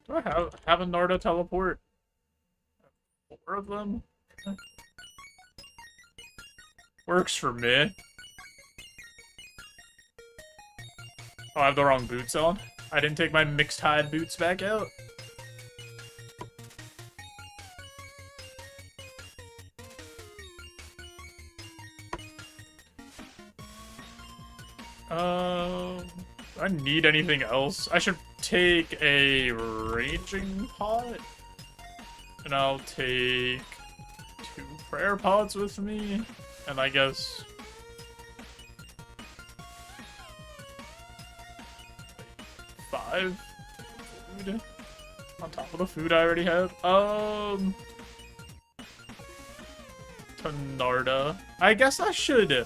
Do I have a Narda teleport? 4 of them? Works for me. Oh, I have the wrong boots on. I didn't take my mixed hide boots back out. Do I need anything else? I should take a raging pot. And I'll take 2 prayer pots with me. And I guess 5 food on top of the food I already have. Tenarda. I guess I should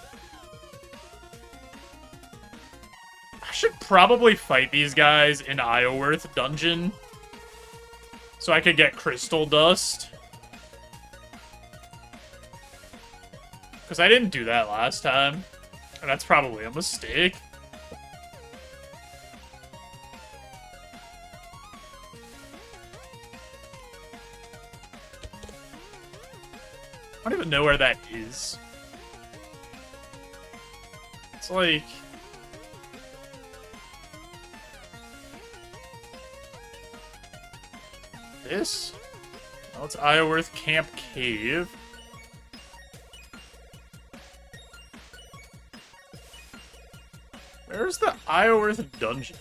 probably fight these guys in Ioworth dungeon so I could get crystal dust. Because I didn't do that last time, and that's probably a mistake. I don't even know where that is. It's like... this? Oh, it's Ioworth Camp Cave. Where's the Ioworth dungeon?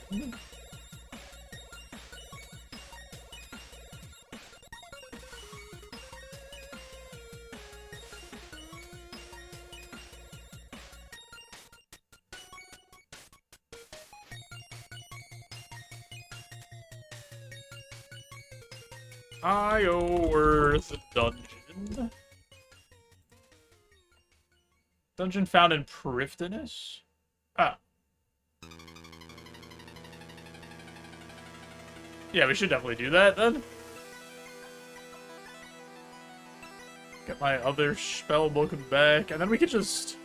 Ioworth dungeon. Dungeon found in Prifdinus? Ah. Yeah, we should definitely do that then. Get my other spell book back, and then we could just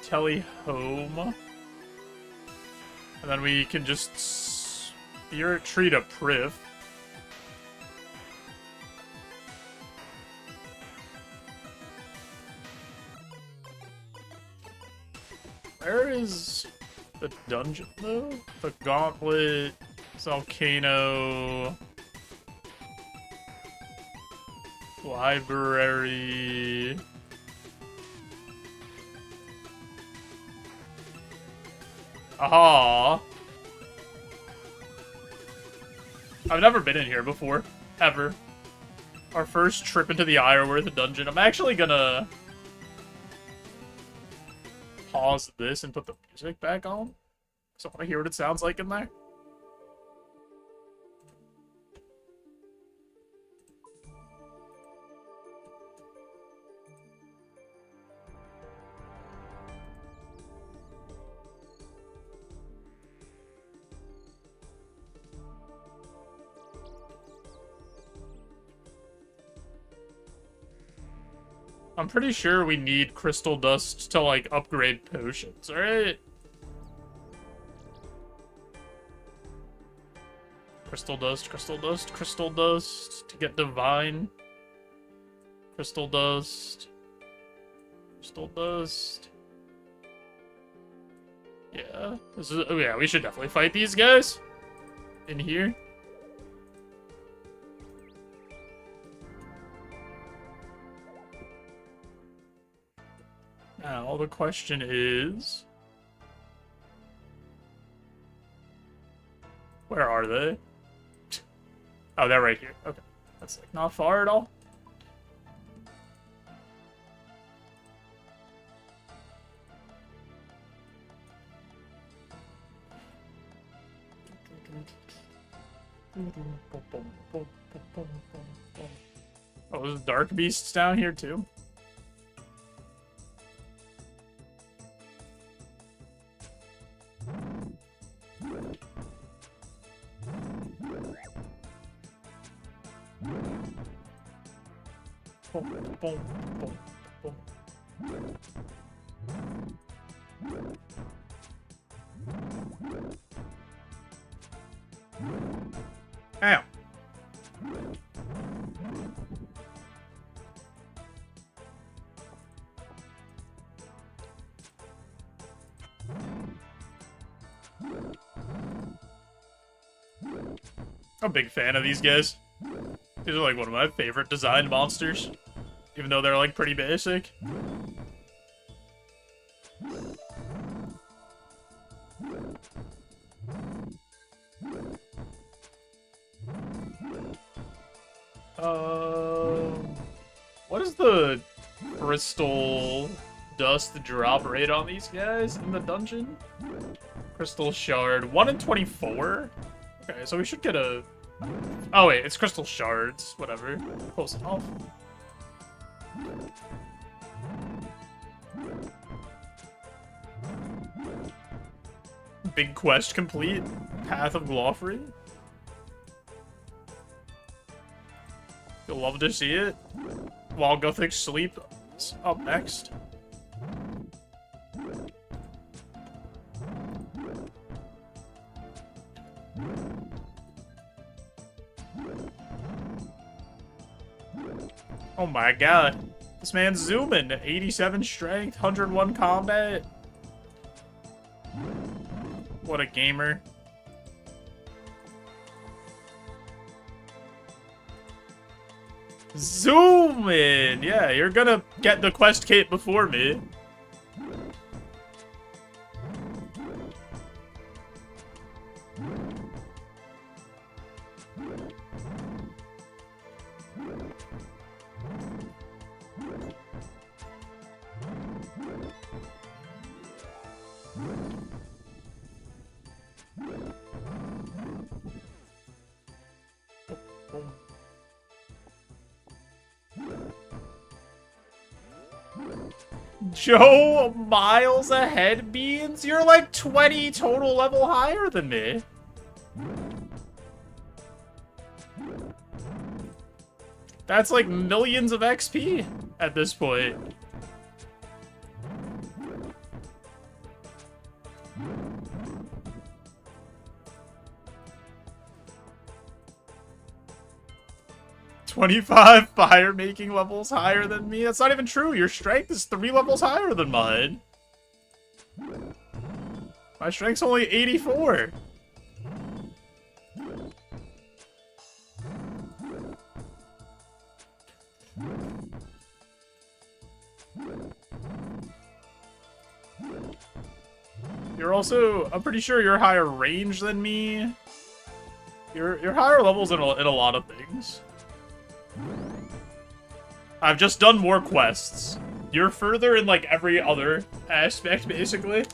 tele home. And then we can just spirit treat a Priv. Where is the dungeon, though? The Gauntlet, Volcano, Library. Aha! I've never been in here before, ever. Our first trip into the Ioworth dungeon. I'm actually gonna pause this and put the music back on. So I want to hear what it sounds like in there. I'm pretty sure we need crystal dust to, like, upgrade potions, right? Crystal dust, crystal dust, crystal dust to get divine. Crystal dust. Crystal dust. Yeah. This is, oh yeah, we should definitely fight these guys in here. Now, the question is... where are they? Oh, they're right here. Okay. That's, like, not far at all. Oh, there's dark beasts down here, too? Boom, boom, boom, boom. Ow. I'm a big fan of these guys. These are like one of my favorite design monsters. Even though they're like pretty basic. What is the crystal dust drop rate on these guys in the dungeon? Crystal shard, 1 in 24? Okay, so we should get a... Oh wait, it's crystal shards, whatever. Close enough. Big quest complete. Path of Glawfrey. You'll love to see it. While Gothic Sleep up next. Oh my god. This man's zooming. 87 strength, 101 combat. What a gamer. Zoom in! Yeah, you're gonna get the quest cape before me. Joe miles ahead, Beans? You're like 20 total level higher than me. That's like millions of XP at this point. "25 fire making levels higher than me." That's not even true. Your strength is 3 levels higher than mine. My strength's only 84. You're also, I'm pretty sure you're higher range than me. You're higher levels in a lot of things. I've just done more quests. You're further in, like, every other aspect, basically.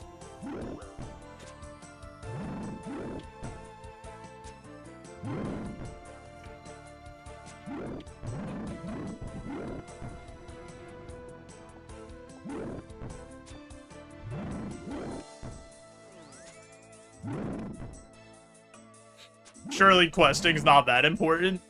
Surely questing's not that important.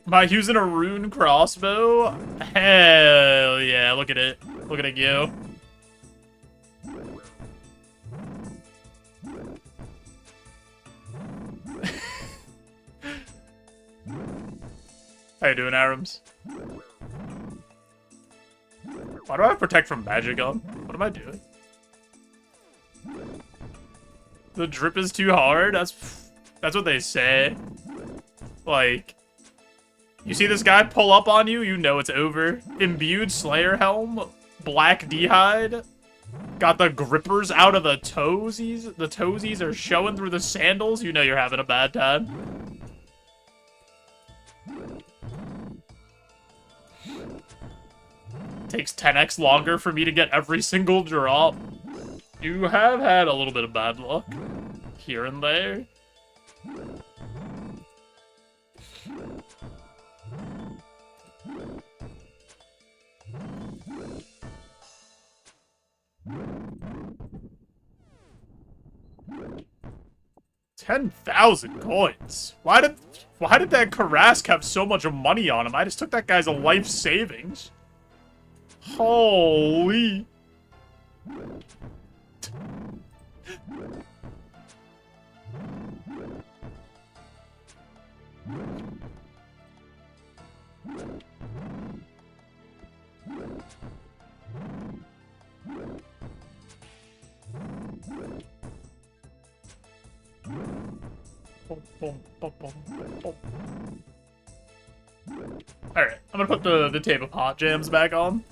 Am I using a rune crossbow? Hell yeah, look at it. Look at it go. How you doing, Arams? Why do I have protect from magic on? What am I doing? The drip is too hard? That's what they say. Like, you see this guy pull up on you, you know it's over. Imbued Slayer Helm, Black D'hide. Got the grippers out of the toesies. The toesies are showing through the sandals. You know you're having a bad time. Takes 10x longer for me to get every single drop. You have had a little bit of bad luck here and there. 10,000 coins. Why did that Karask have so much money on him? I just took that guy's life savings. Holy. Alright, I'm gonna put the tape of hot jams back on.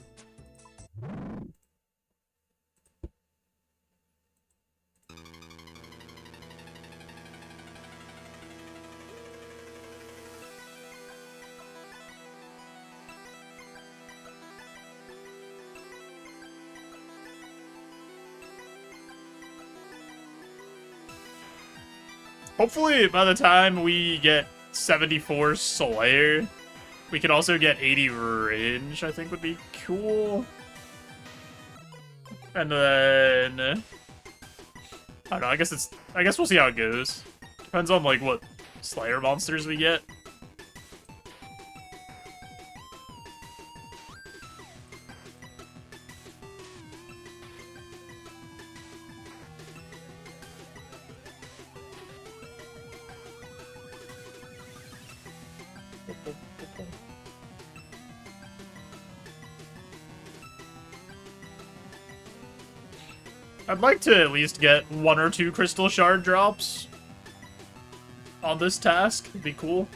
Hopefully, by the time we get 74 Slayer, we can also get 80 range, I think would be cool. And then... I don't know, I guess we'll see how it goes. Depends on, like, what Slayer monsters we get. I'd like to at least get 1 or 2 crystal shard drops on this task. It'd be cool.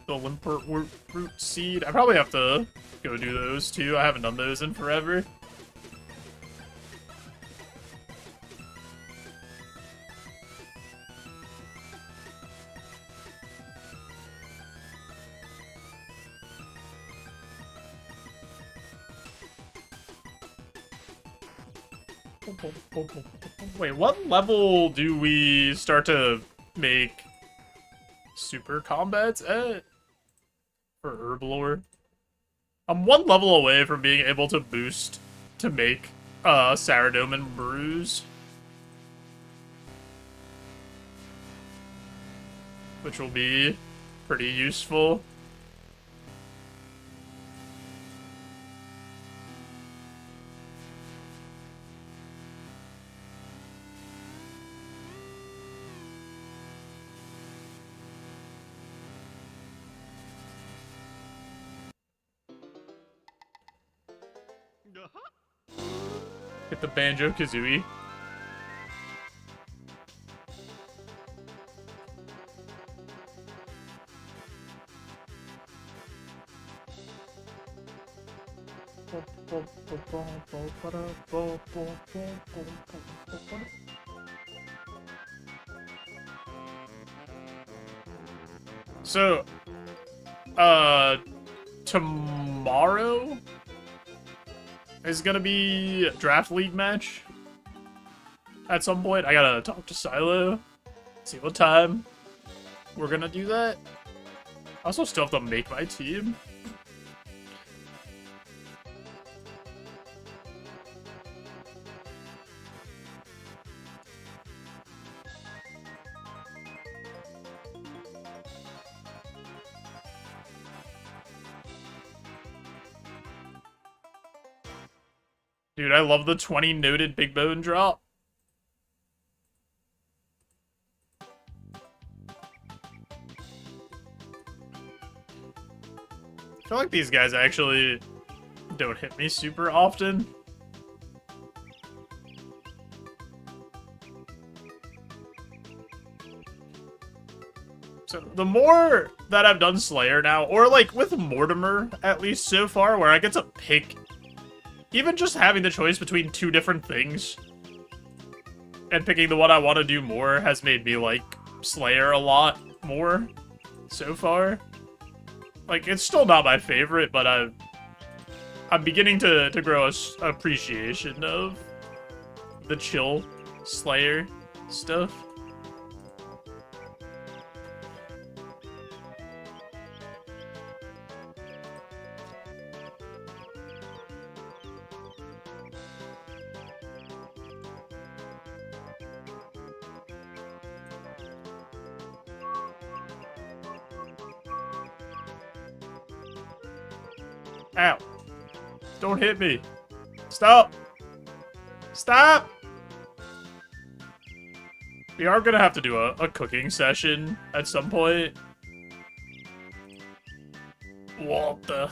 The Limpert root seed. I probably have to go do those too. I haven't done those in forever. Wait, what level do we start to make super combats at? For Herblore? I'm 1 level away from being able to boost to make Saradome and Bruise. Which will be pretty useful. Get the Banjo-Kazooie. So, tomorrow is gonna be a draft league match at some point. I gotta talk to Silo, see what time we're gonna do that. I also still have to make my team. Dude, I love the 20 noted big bone drop. I feel like these guys actually don't hit me super often. So the more that I've done Slayer now, or like with Mortimer, at least so far, where I get to pick, even just having the choice between 2 different things and picking the one I want to do more has made me like Slayer a lot more so far. Like, it's still not my favorite, but I'm beginning to grow a appreciation of the chill Slayer stuff. Ow. Don't hit me. Stop. Stop. We are gonna have to do a cooking session at some point. What the...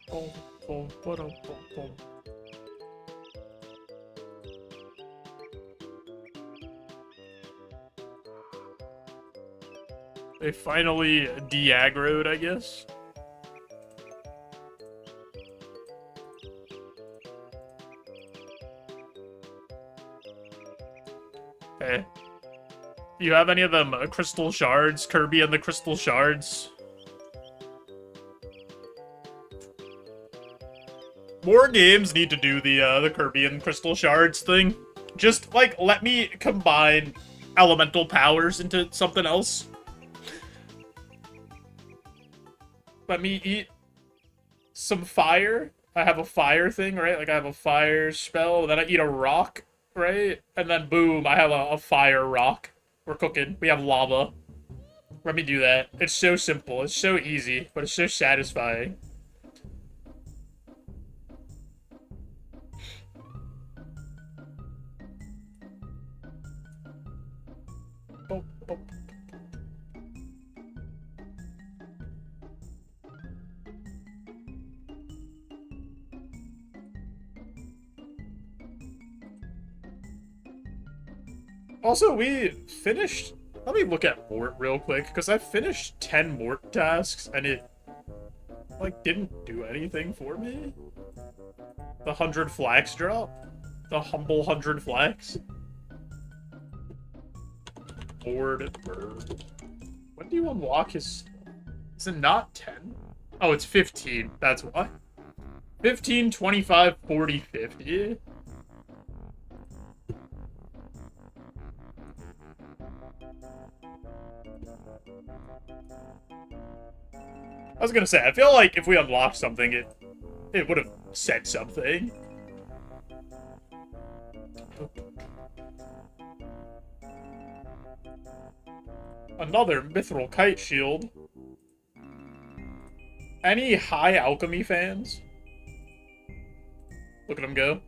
Boom, boom, boom, boom, boom. They finally de-aggroed, I guess. Hey. Do you have any of them crystal shards? Kirby and the crystal shards? More games need to do the Kirby and crystal shards thing. Just, like, let me combine elemental powers into something else. Let me eat some fire. I have a fire thing, right? Like, I have a fire spell. Then I eat a rock, right? And then, boom, I have a fire rock. We're cooking. We have lava. Let me do that. It's so simple. It's so easy, but it's so satisfying. Boom, boom. Also, we finished... Let me look at Mort real quick, because I finished 10 Mort tasks, and it, like, didn't do anything for me. The 100 flax drop. The humble 100 flax. Bored bird. When do you unlock his... Is it not 10? Oh, it's 15. That's why. 15, 25, 40, 50. I was gonna say, I feel like if we unlocked something, it would have said something. Another mithril kite shield. Any high alchemy fans? Look at him go.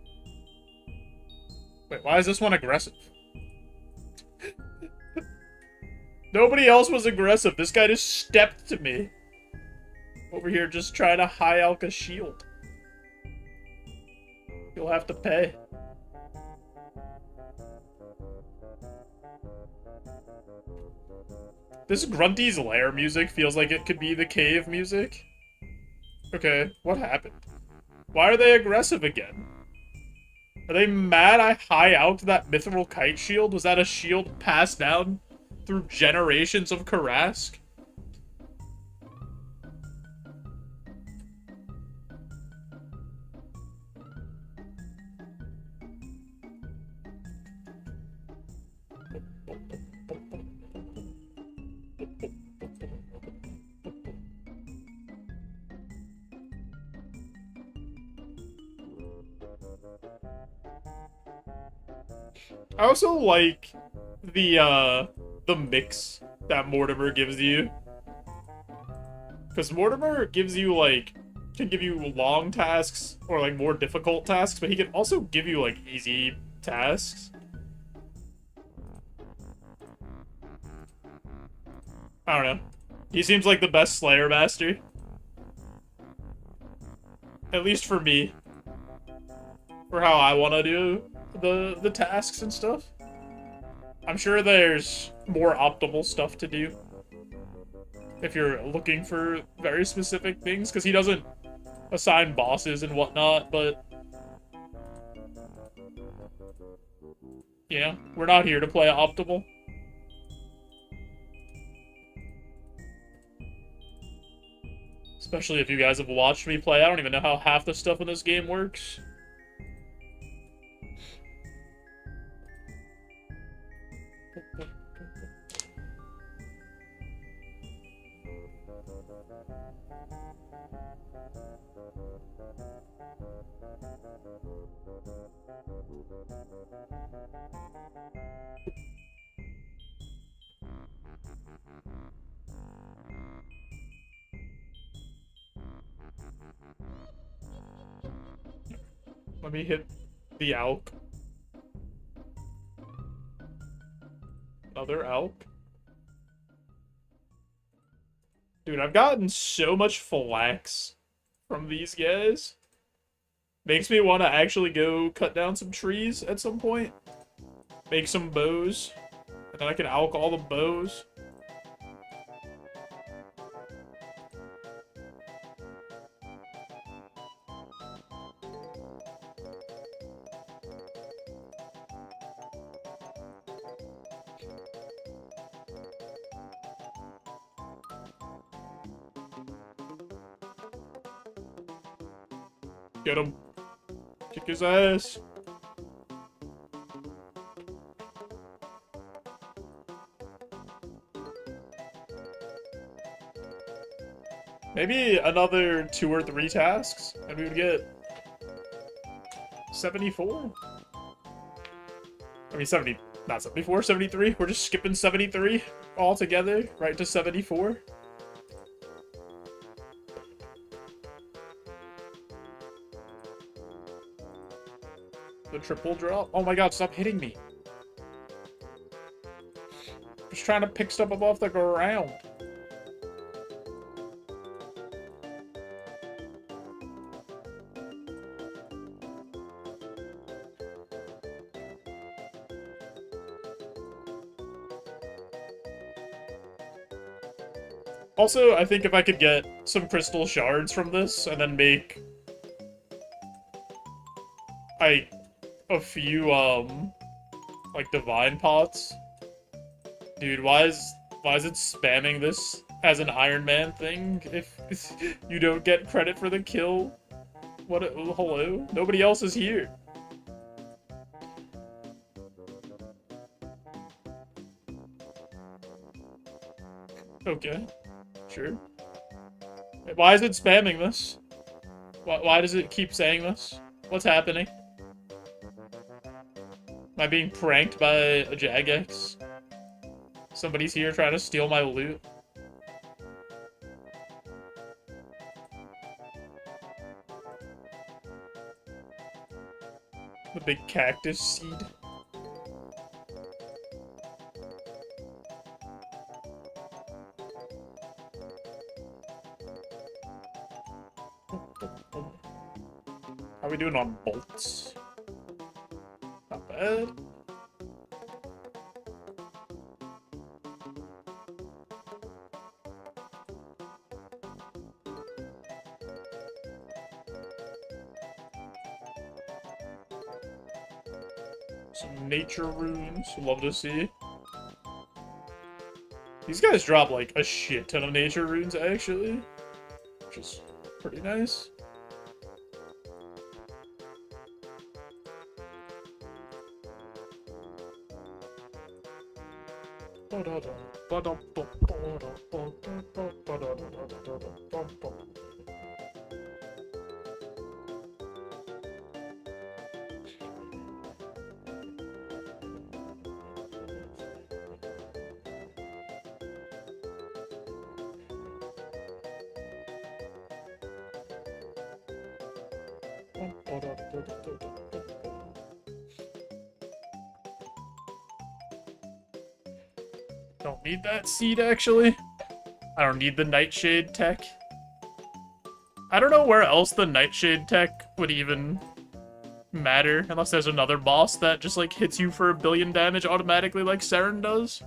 Wait, why is this one aggressive? Nobody else was aggressive. This guy just stepped to me. Over here just trying to high alka shield. You'll have to pay. This Grunty's Lair music feels like it could be the cave music. Okay, what happened? Why are they aggressive again? Are they mad I high out that mithril kite shield? Was that a shield passed down through generations of Karask? I also like the mix that Mortimer gives you. Because Mortimer gives you, like, can give you long tasks or, like, more difficult tasks, but he can also give you, like, easy tasks. I don't know. He seems like the best Slayer master. At least for me. For how I want to do the tasks and stuff. I'm sure there's more optimal stuff to do if you're looking for very specific things, because he doesn't assign bosses and whatnot, but yeah, we're not here to play optimal. Especially if you guys have watched me play. I don't even know how half the stuff in this game works. Let me hit the elk. Another elk. Dude, I've gotten so much flax from these guys. Makes me want to actually go cut down some trees at some point. Make some bows. And then I can elk all the bows. Get him. Kick his ass. Maybe another 2 or 3 tasks, and we would get 74? I mean, 70, not 74, 73? We're just skipping 73 altogether, right to 74? The triple drop? Oh my god, stop hitting me. Just trying to pick stuff up off the ground. Also, I think if I could get some crystal shards from this and then make a few like divine pots. Dude, why is it spamming this as an Ironman thing if you don't get credit for the kill? What hello? Nobody else is here. Okay. Sure. Why is it spamming this? Why does it keep saying this? What's happening? Am I being pranked by a Jagex? Somebody's here trying to steal my loot. The big cactus seed. How are we doing on bolts? Not bad. Some nature runes. Love to see. These guys drop like a shit ton of nature runes actually, which is pretty nice. Don't need that seed, actually. I don't need the Nightshade tech. I don't know where else the Nightshade tech would even matter, unless there's another boss that just, like, hits you for 1 billion damage automatically like Saren does.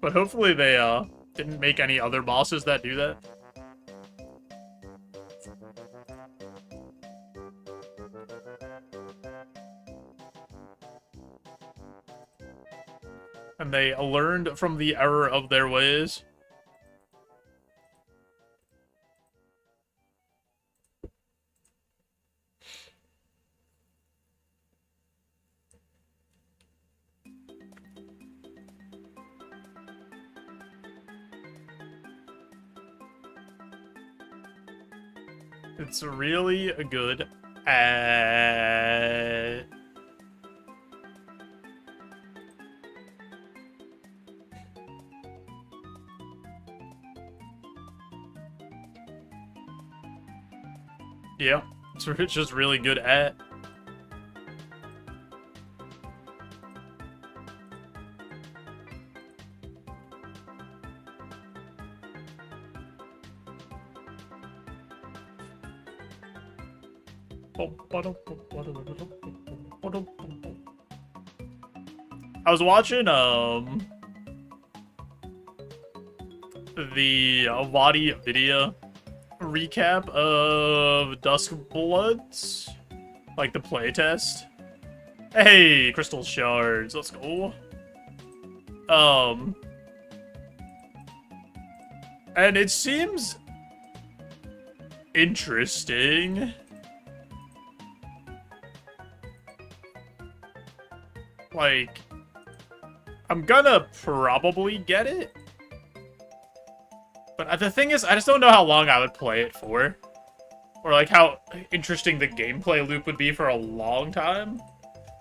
But hopefully they, didn't make any other bosses that do that. And they learned from the error of their ways. It's really good at... Yeah, it's just really good at... I was watching, the Wadi video recap of Dusk Bloods, like the playtest. Hey, Crystal Shards, let's go. And it seems interesting. Like, I'm gonna probably get it. But the thing is, I just don't know how long I would play it for. Or, like, how interesting the gameplay loop would be for a long time.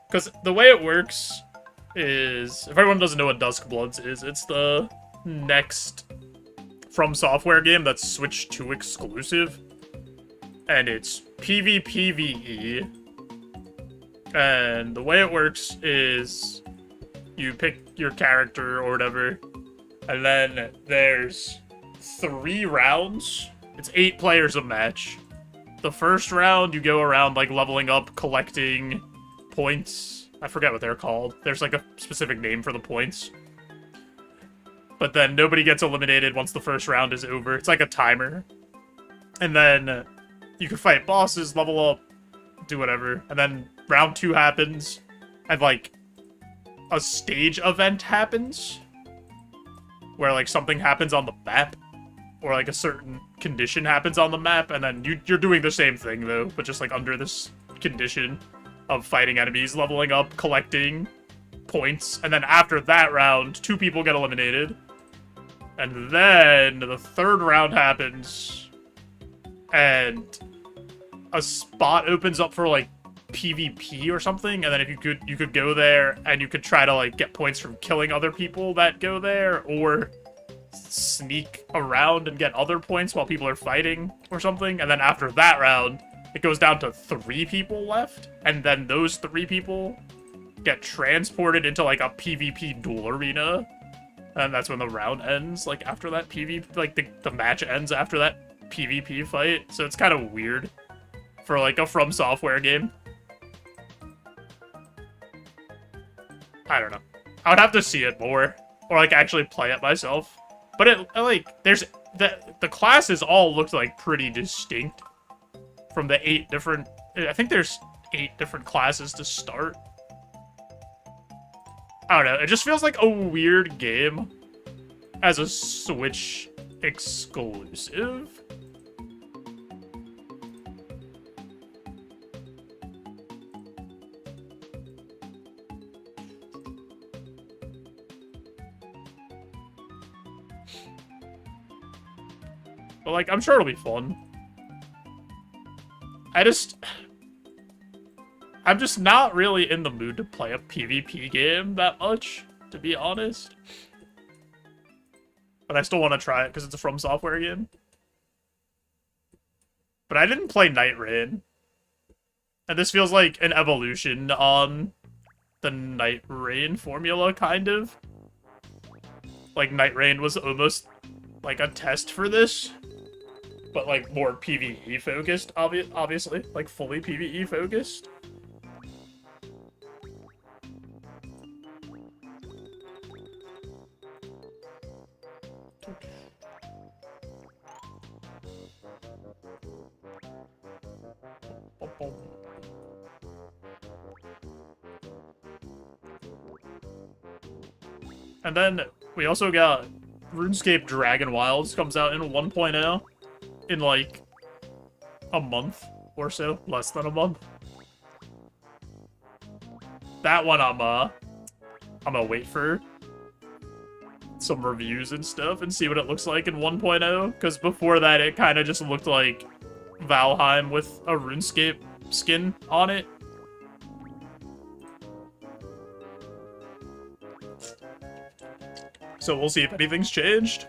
Because the way it works is... If everyone doesn't know what Dusk Bloods is, it's the next From Software game that's Switch 2 exclusive. And it's PvPvE. And the way it works is you pick your character or whatever, and then there's 3 rounds. It's 8 players a match. The first round, you go around, like, leveling up, collecting points. I forget what they're called. There's, like, a specific name for the points. But then nobody gets eliminated once the first round is over. It's like a timer. And then you can fight bosses, level up, do whatever. And then round 2 happens, and, like, a stage event happens, where, like, something happens on the map, or, like, a certain condition happens on the map, and then you're doing the same thing, though, but just, like, under this condition of fighting enemies, leveling up, collecting points, and then after that round, 2 people get eliminated, and then the third round happens, and a spot opens up for, like, PvP or something, and then if you could go there and you could try to, like, get points from killing other people that go there, or sneak around and get other points while people are fighting or something. And then after that round, it goes down to 3 people left, and then those 3 people get transported into, like, a PvP duel arena, and that's when the round ends, like, after that PvP, like, the match ends after that PvP fight. So it's kind of weird for, like, a From Software game. I don't know. I would have to see it more, or, like, actually play it myself. But it, like, there's... The classes all looked, like, pretty distinct from the 8 different... I think there's 8 different classes to start. I don't know. It just feels like a weird game as a Switch exclusive. But, like, I'm sure it'll be fun. I'm just not really in the mood to play a PvP game that much, to be honest. But I still want to try it because it's a From Software game. But I didn't play Night Rain. And this feels like an evolution on the Night Rain formula, kind of. Like, Night Rain was almost like a test for this. But, like, more PvE focused, obviously. Like, fully PvE focused. And then we also got RuneScape Dragon Wilds comes out in 1.0 in like a month or so, less than a month. That one I'm gonna wait for some reviews and stuff and see what it looks like in 1.0, because before that it kind of just looked like Valheim with a RuneScape skin on it. So we'll see if anything's changed.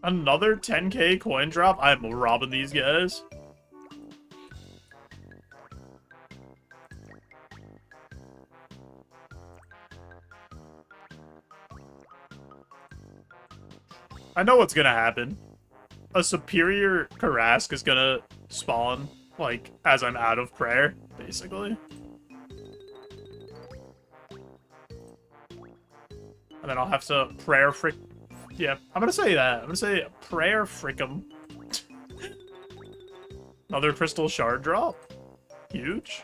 Another 10k coin drop? I'm robbing these guys. I know what's gonna happen. A superior Karask is gonna spawn, like, as I'm out of prayer, basically. And then I'll have to prayer frick... Yeah, I'm gonna say that. I'm gonna say prayer frickum. Another crystal shard drop. Huge.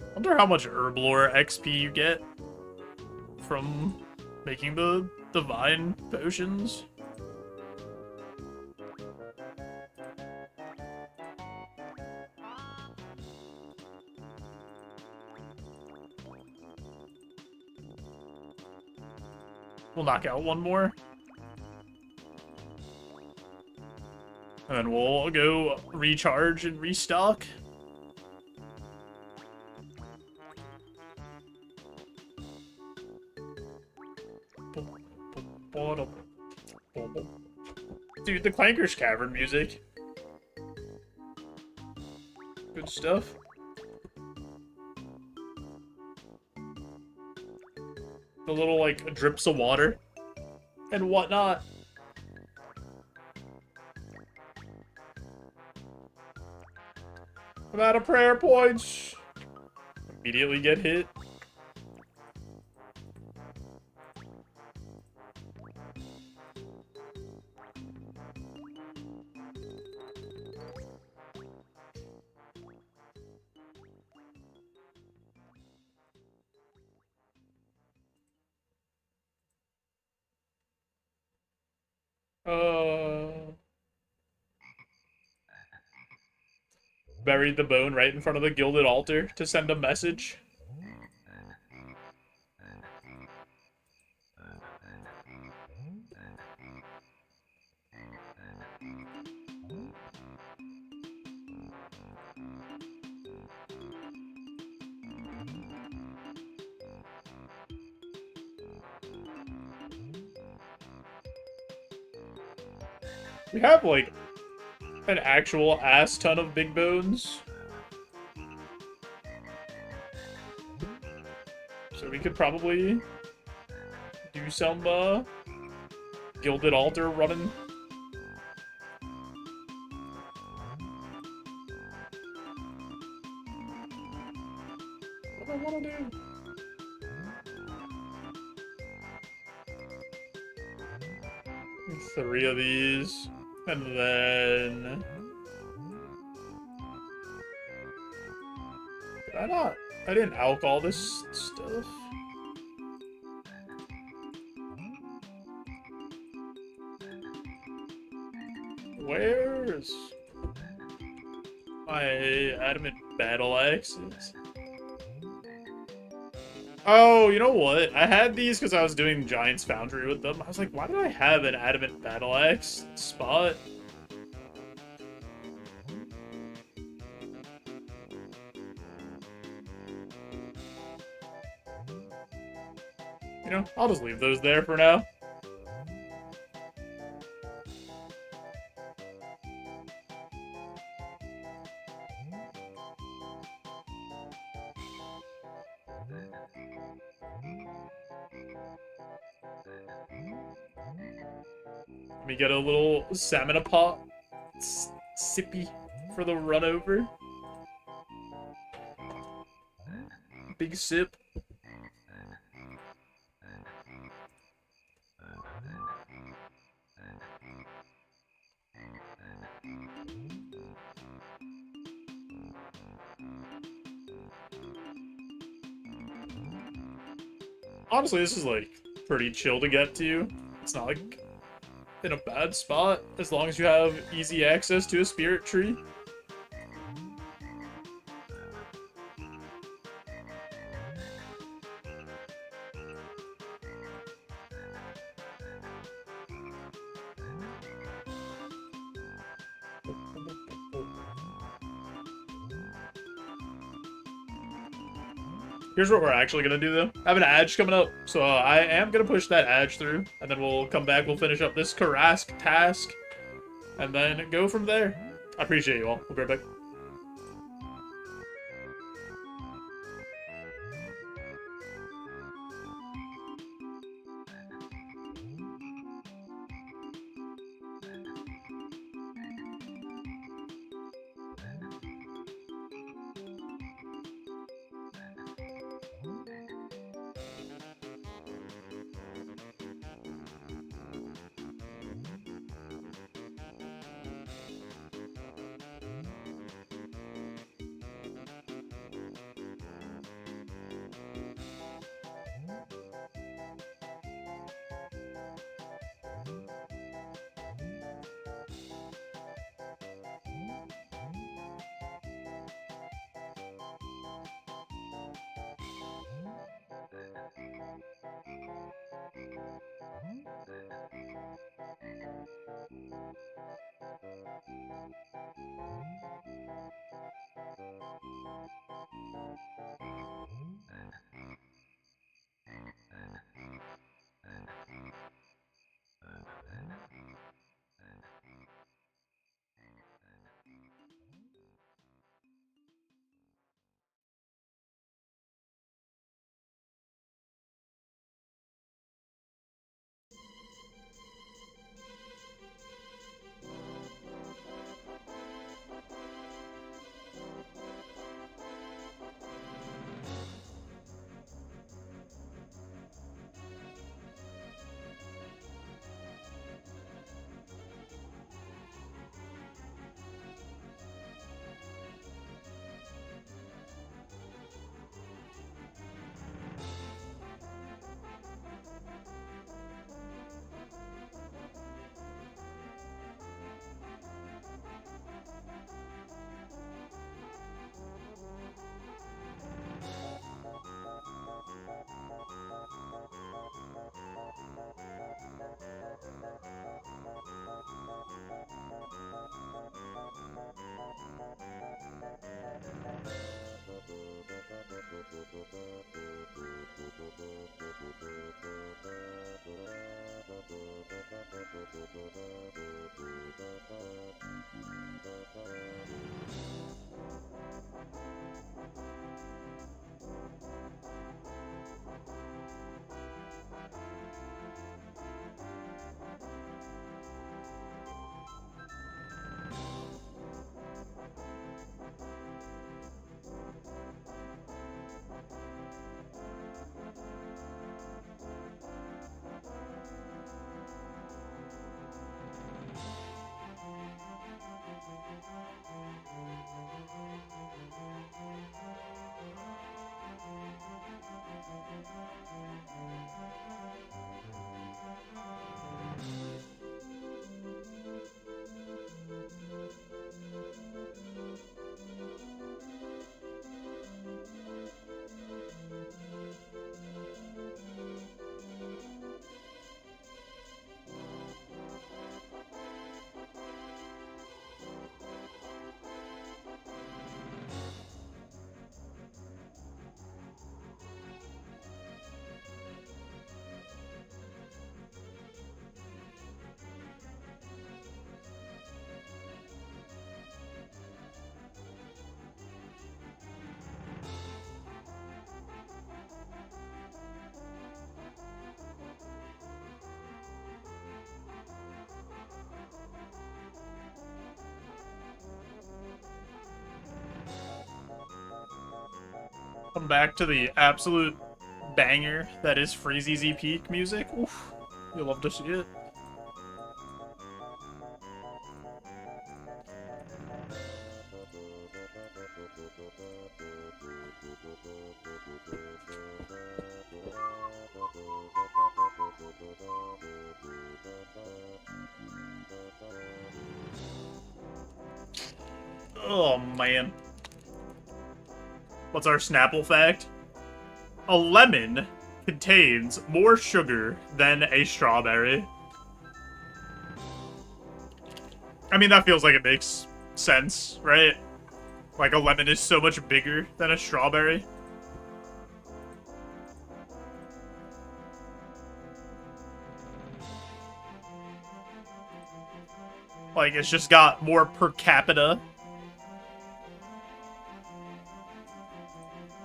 I wonder how much Herblore XP you get from making the divine potions. We'll knock out one more. And then we'll go recharge and restock. Dude, the Clanker's Cavern music. Good stuff. The little, like, drips of water and whatnot. I'm out of prayer points. Immediately get hit. Buried the bone right in front of the gilded altar to send a message. We have, like, an actual ass ton of big bones. So we could probably do some, gilded altar running. What do I want to do? Three of these. And then... Did I not? I didn't alch all this stuff. Where's my adamant battle axes? Oh, you know what? I had these because I was doing Giant's Foundry with them. I was like, why do I have an Adamant Battle Axe spot? You know, I'll just leave those there for now. Let me get a little salmon pot. Sippy for the run over. Big sip. Honestly, this is like pretty chill to get to. It's not like in a bad spot as long as you have easy access to a spirit tree. Here's what we're actually gonna do though. I have an edge coming up, so I am gonna push that edge through, and then we'll come back, we'll finish up this Karask task, and then go from there. I appreciate you all. We'll be right back. Come back to the absolute banger that is Freezy Peak music. Oof. You'll love to see it. Oh, man. What's our Snapple fact? A lemon contains more sugar than a strawberry. I mean, that feels like it makes sense, right? Like, a lemon is so much bigger than a strawberry. Like, it's just got more per capita.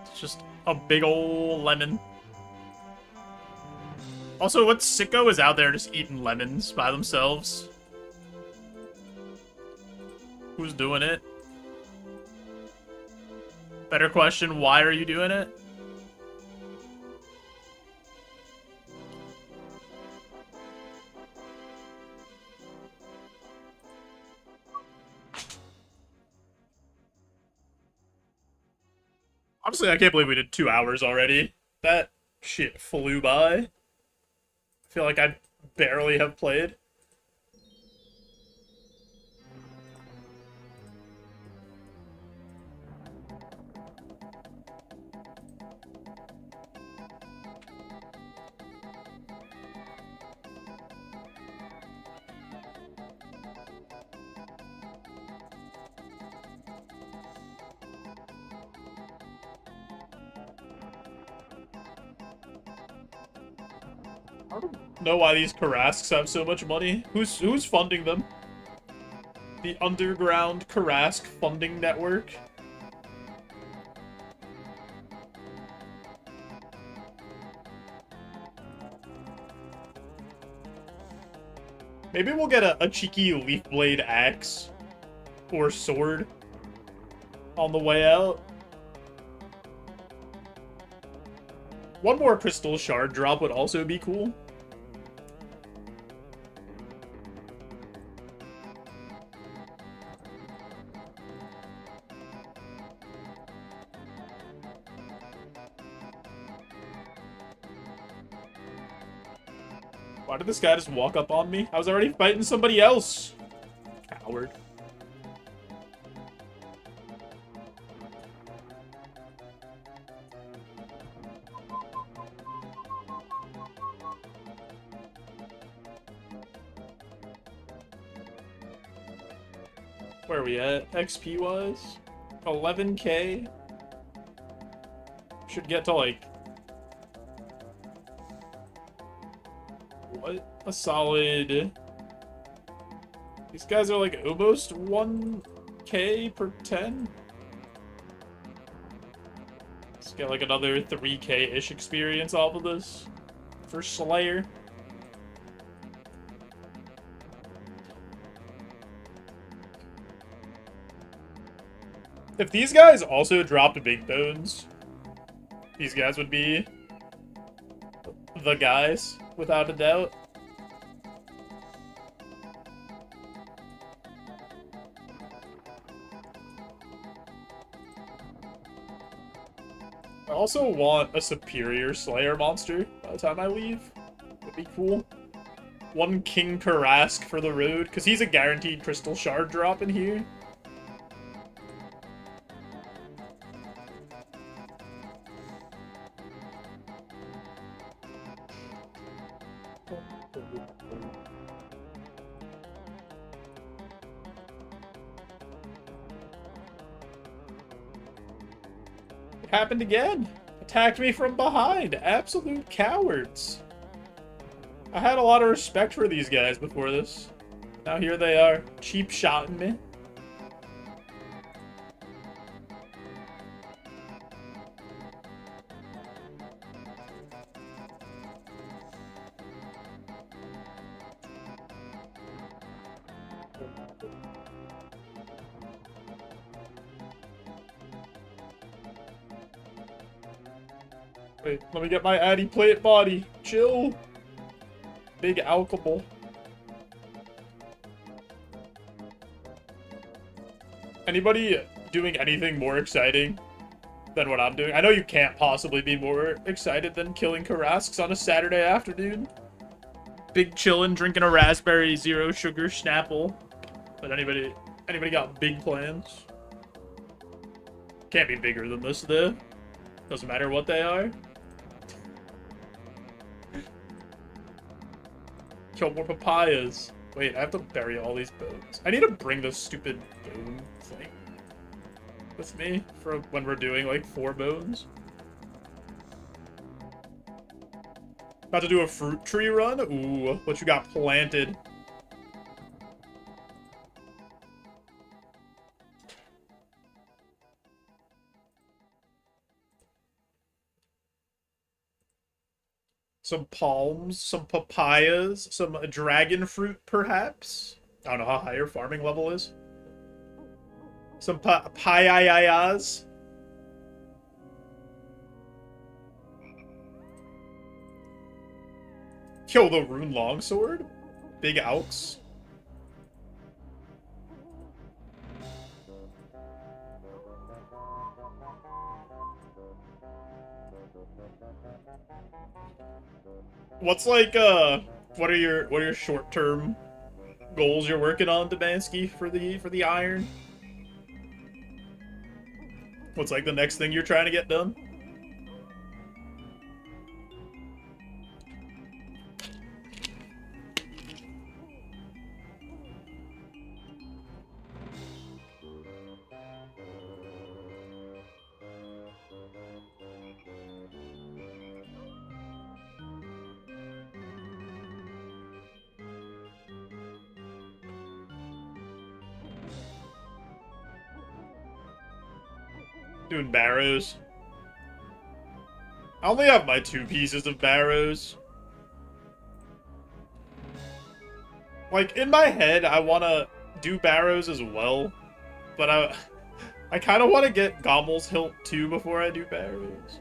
It's just a big ol' lemon. Also, what sicko is out there just eating lemons by themselves? Who's doing it? Better question, why are you doing it? Honestly, I can't believe we did 2 hours already. That shit flew by. I feel like I barely have played. I don't know why these Karasks have so much money. Who's funding them? The underground Karask funding network? Maybe we'll get a cheeky leaf blade axe or sword on the way out. One more crystal shard drop would also be cool. Why did this guy just walk up on me? I was already fighting somebody else. Coward. Where are we at? XP wise? 11k? Should get to like... What? A solid... These guys are like almost 1k per 10? Let's get like another 3k-ish experience off of this for Slayer. If these guys also dropped big bones, these guys would be the guys, without a doubt. I also want a superior Slayer monster by the time I leave. Would be cool. One King Karask for the road, because he's a guaranteed crystal shard drop in here. It happened again. Attacked me from behind. Absolute cowards. I had a lot of respect for these guys before this. Now here they are, cheap shotting me. Wait, let me get my Addy plate body. Chill. Big alcohol. Anybody doing anything more exciting than what I'm doing? I know you can't possibly be more excited than killing Karasks on a Saturday afternoon. Big chillin', drinking a raspberry zero sugar Snapple. But anybody got big plans? Can't be bigger than this, though. Doesn't matter what they are. Kill more papayas. Wait, I have to bury all these bones. I need to bring this stupid bone thing with me for when we're doing, like, 4 bones. About to do a fruit tree run? Ooh, what you got planted? Some palms, some papayas, some dragon fruit, perhaps? I don't know how high your farming level is. Some papayas. Yo, the rune longsword? Big Alks. What's like what are your short-term goals you're working on, Dabansky, for the iron? What's like the next thing you're trying to get done? Doing barrows. I only have my 2 pieces of barrows. Like, in my head, I want to do barrows as well. But I kind of want to get Gommel's Hilt too before I do barrows.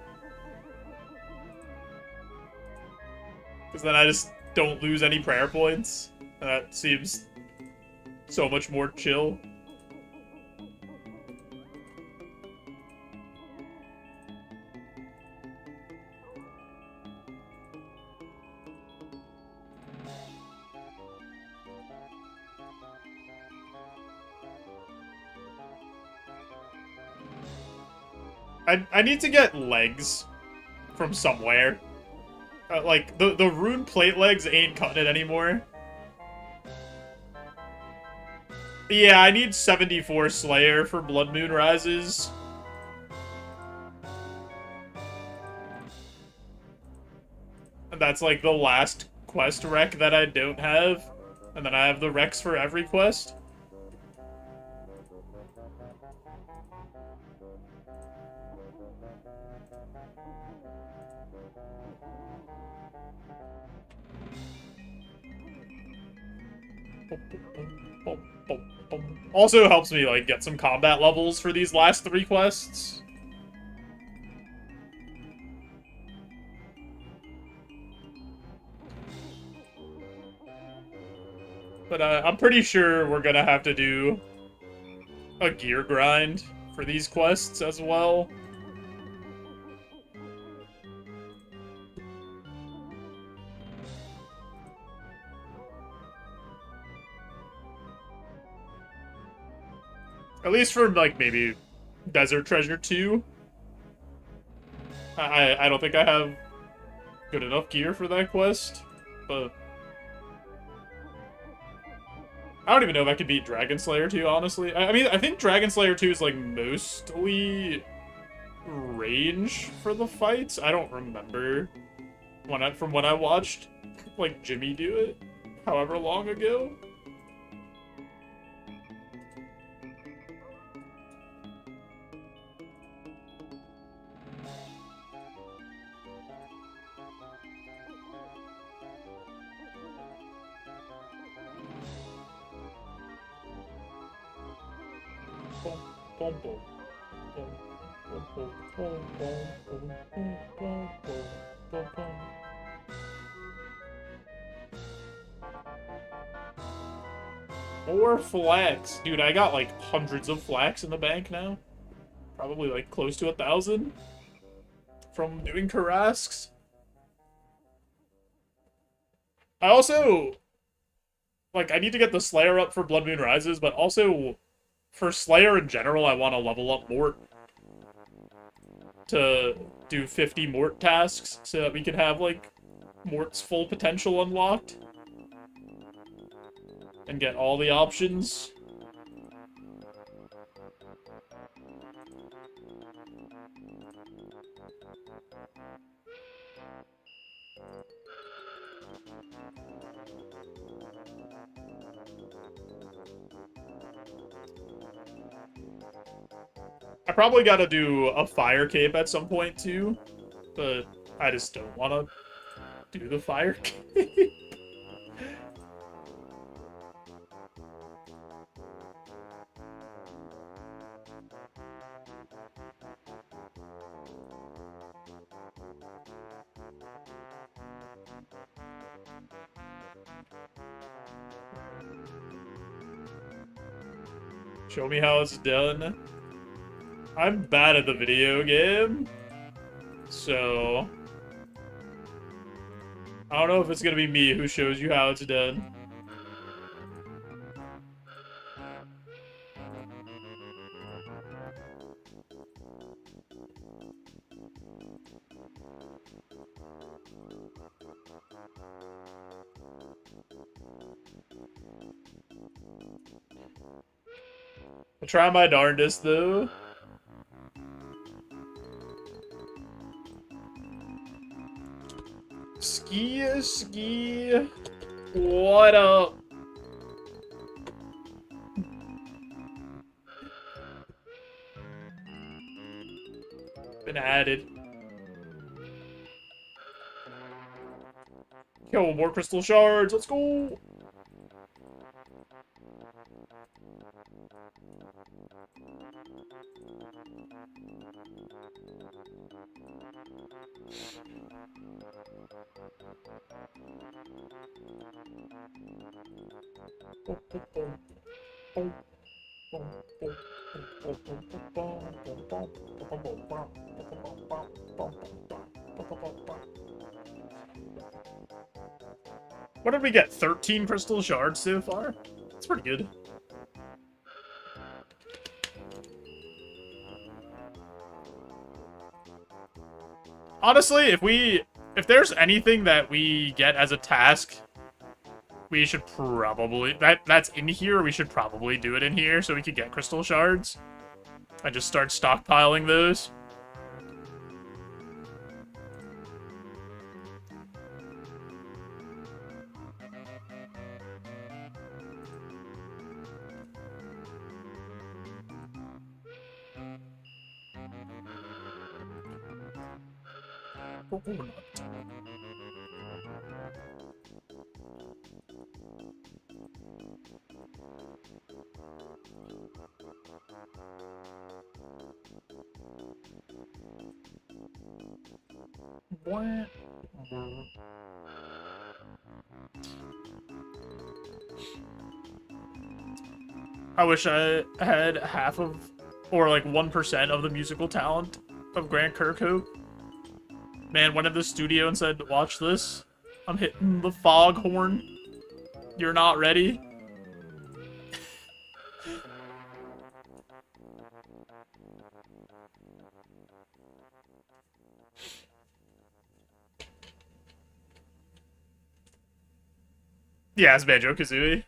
Because then I just don't lose any prayer points. And that seems so much more chill. I need to get legs from somewhere. Like, the rune plate legs ain't cutting it anymore. Yeah, I need 74 Slayer for Blood Moon Rises. And that's like the last quest rec that I don't have. And then I have the recs for every quest. Also helps me, like, get some combat levels for these last 3 quests. But I'm pretty sure we're gonna have to do a gear grind for these quests as well. At least for, like, maybe Desert Treasure 2. I don't think I have good enough gear for that quest, but I don't even know if I could beat Dragon Slayer 2, honestly. I mean, I think Dragon Slayer 2 is, like, mostly range for the fights. I don't remember from when I watched, like, Jimmy do it however long ago. Boom, boom, boom, boom. More flax. Dude, I got like hundreds of flax in the bank now. Probably like close to 1,000 from doing Karasks. I also, like, I need to get the Slayer up for Blood Moon Rises, but also for Slayer in general, I want to level up Mort to do 50 Mort tasks so that we can have, like, Mort's full potential unlocked and get all the options. I probably gotta do a fire cape at some point too, but I just don't want to do the fire cape. Show me how it's done. I'm bad at the video game, so I don't know if it's gonna be me who shows you how it's done. I'll try my darndest, though. Ski. What up? Been added. Yo, more crystal shards. Let's go. What did we get? 13 crystal shards so far? That's pretty good. Honestly, if there's anything that we get as a task, we should probably that's in here, we should probably do it in here so we could get crystal shards. And just start stockpiling those. Coconut. I wish I had half of, or like 1% of the musical talent of Grant Kirkhope. Man, went to the studio and said, watch this. I'm hitting the foghorn. You're not ready. Yeah, it's Banjo-Kazooie.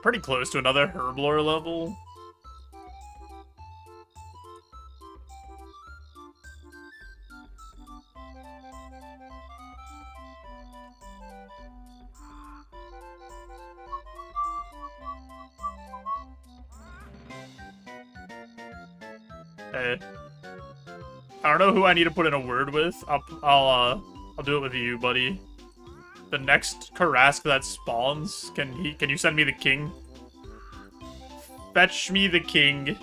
Pretty close to another Herblore level. Hey. I don't know who I need to put in a word with. I'll do it with you, buddy. The next Karask that spawns, can you send me the king? Fetch me the king.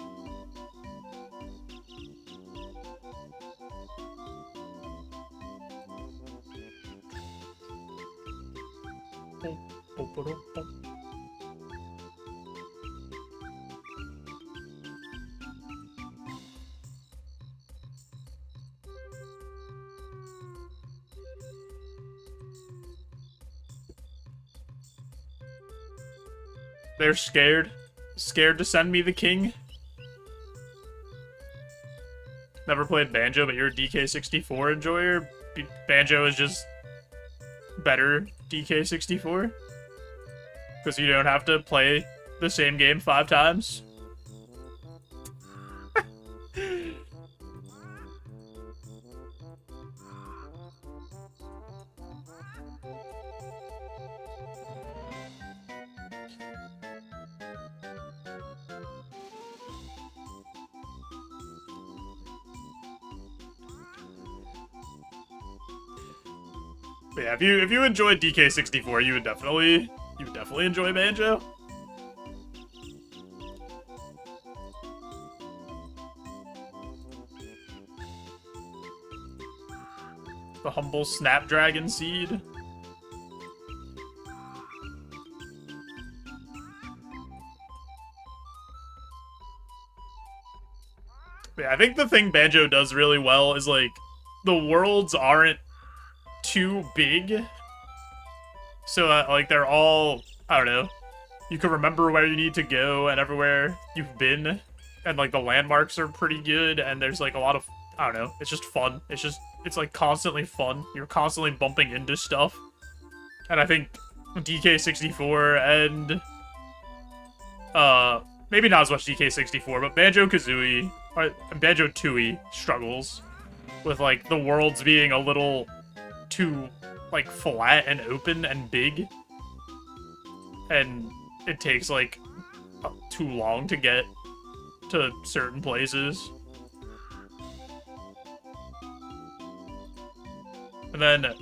They're scared. Scared to send me the king. Never played Banjo, but you're a DK64 enjoyer. Banjo is just better DK64. Because you don't have to play the same game 5 times. But yeah, if you enjoyed DK64, you would definitely enjoy Banjo. The humble Snapdragon seed. But yeah, I think the thing Banjo does really well is like the worlds aren't too big, so that, like, they're all, I don't know, you can remember where you need to go and everywhere you've been, and like the landmarks are pretty good, and there's like a lot of, I don't know, it's just fun. It's like constantly fun. You're constantly bumping into stuff, and I think DK64 and maybe not as much DK64, but Banjo-Kazooie or Banjo-Tooie struggles with like the worlds being a little too like flat and open and big, and it takes like too long to get to certain places. And then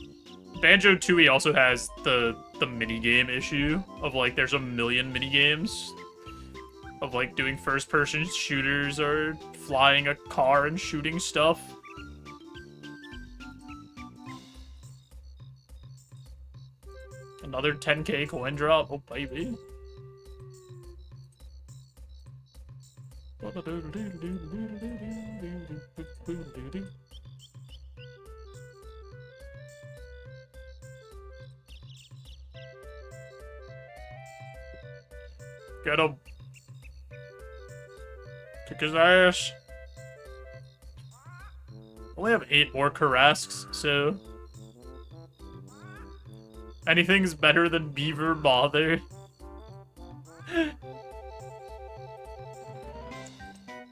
Banjo-Tooie also has the minigame issue of like there's a million minigames of like doing first-person shooters or flying a car and shooting stuff. Another 10k coin drop. Oh, baby. Get him. Kick his ass. Only have 8 more Karasks, so anything's better than Beaver Bother.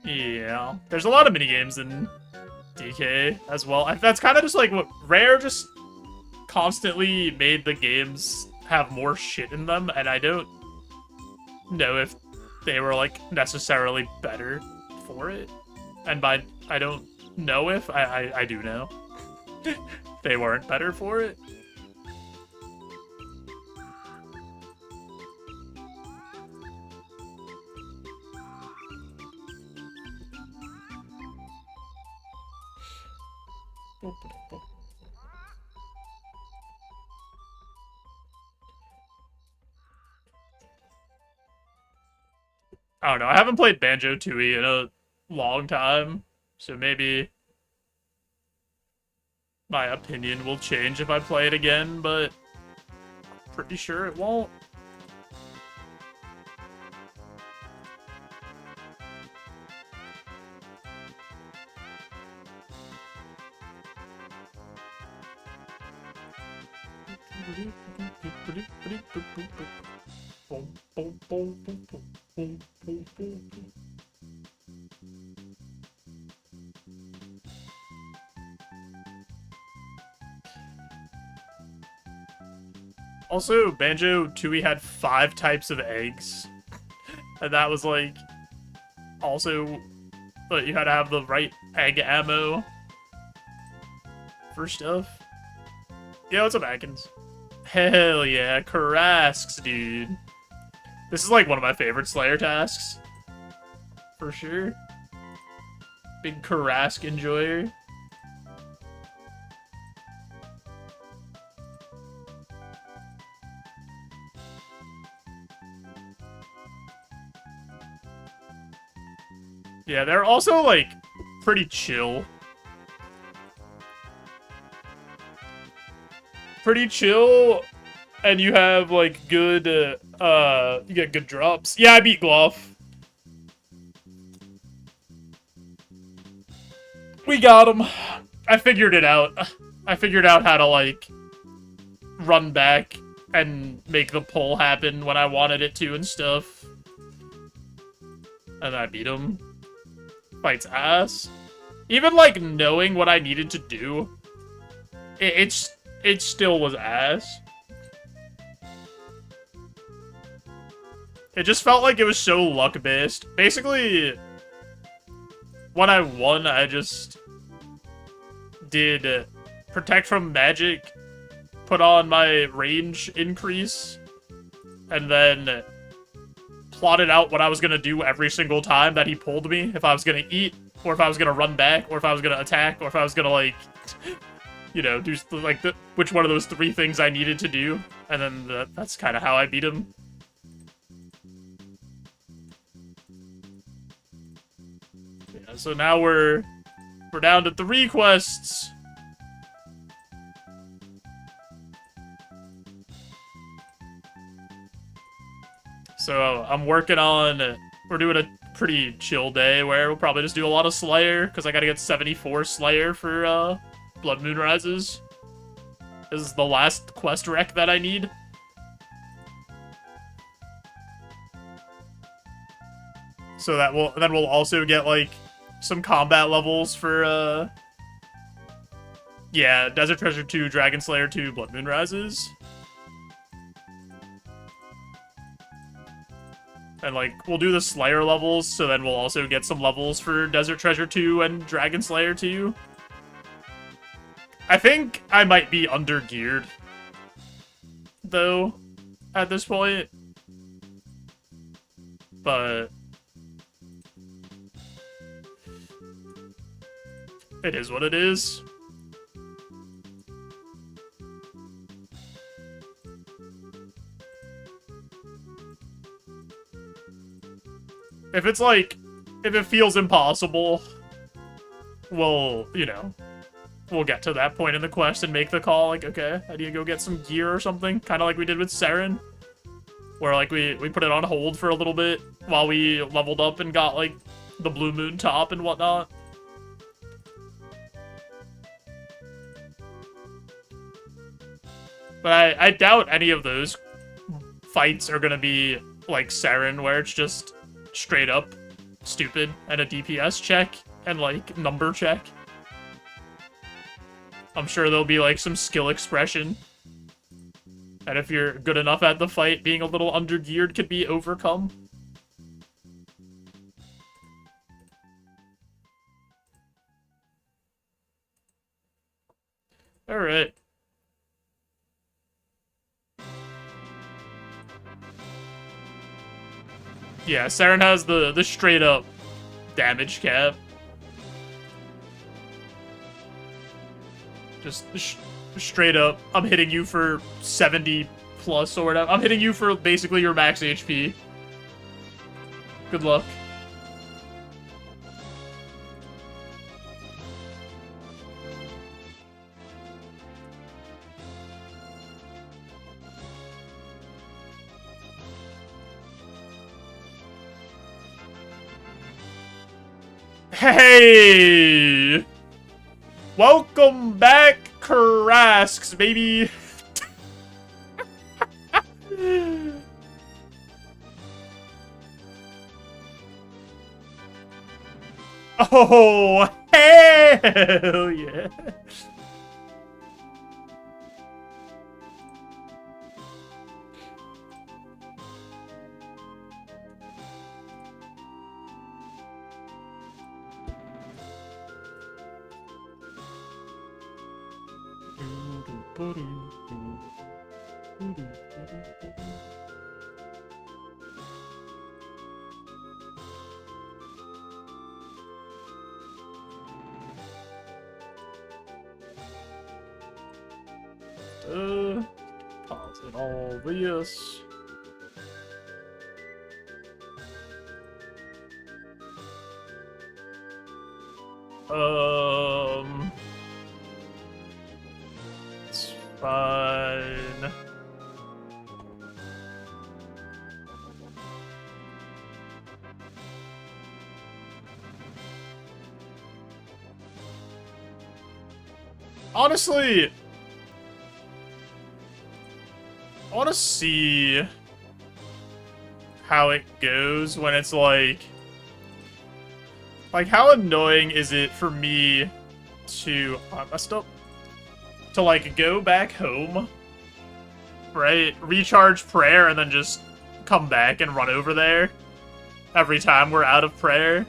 Yeah. There's a lot of minigames in DK as well. That's kind of just like what Rare just constantly made the games have more shit in them, and I don't know if they were like necessarily better for it. And by I don't know if, I do know. They weren't better for it. I don't know. I haven't played Banjo-Tooie in a long time, so maybe my opinion will change if I play it again, but I'm pretty sure it won't. Also, Banjo-Tooie had 5 types of eggs. And that was, like, also but you gotta have the right egg ammo for stuff. Yo, what's up, Atkins? Hell yeah, Karasks, dude. This is like one of my favorite Slayer tasks. For sure. Big Karask enjoyer. Yeah, they're also, like, pretty chill. Pretty chill, and you have, like, good, you get good drops. Yeah, I beat Gloff. We got him. I figured it out. I figured out how to, like, run back and make the pull happen when I wanted it to and stuff. And I beat him. Fights ass. Even, like, knowing what I needed to do, it still was ass. It just felt like it was so luck-based. Basically, when I won, I just did Protect from Magic, put on my range increase, and then plotted out what I was gonna do every single time that he pulled me. If I was gonna eat, or if I was gonna run back, or if I was gonna attack, or if I was gonna, like, you know, do, like, which one of those 3 things I needed to do. And then that's kind of how I beat him. Yeah, so now we're down to 3 quests. So I'm working on, we're doing a pretty chill day where we'll probably just do a lot of Slayer, because I gotta get 74 Slayer for Blood Moon Rises. This is the last quest rec that I need. So that then we'll also get, like, some combat levels for, yeah, Desert Treasure 2, Dragon Slayer 2, Blood Moon Rises. And, like, we'll do the Slayer levels, so then we'll also get some levels for Desert Treasure 2 and Dragon Slayer 2. I think I might be under-geared, though, at this point. But it is what it is. If it's like, if it feels impossible, we'll, you know, we'll get to that point in the quest and make the call, like, okay, I need to go get some gear or something, kind of like we did with Saren, where, like, we put it on hold for a little bit while we leveled up and got, like, the Blue Moon top and whatnot. But I doubt any of those fights are gonna be like Saren, where it's just straight up stupid and a DPS check and, like, number check. I'm sure there'll be, like, some skill expression. And if you're good enough at the fight, being a little under-geared could be overcome. Alright. Yeah, Saren has the straight-up damage cap. Just straight up, I'm hitting you for 70 plus or whatever. I'm hitting you for basically your max HP. Good luck. Hey! Welcome back, Karasks, baby! Oh, hell yeah! Pause in all this. It's fine. Honestly, I want to see how it goes when it's like, how annoying is it for me to, I messed up, to, like, go back home, right, recharge prayer, and then just come back and run over there every time we're out of prayer,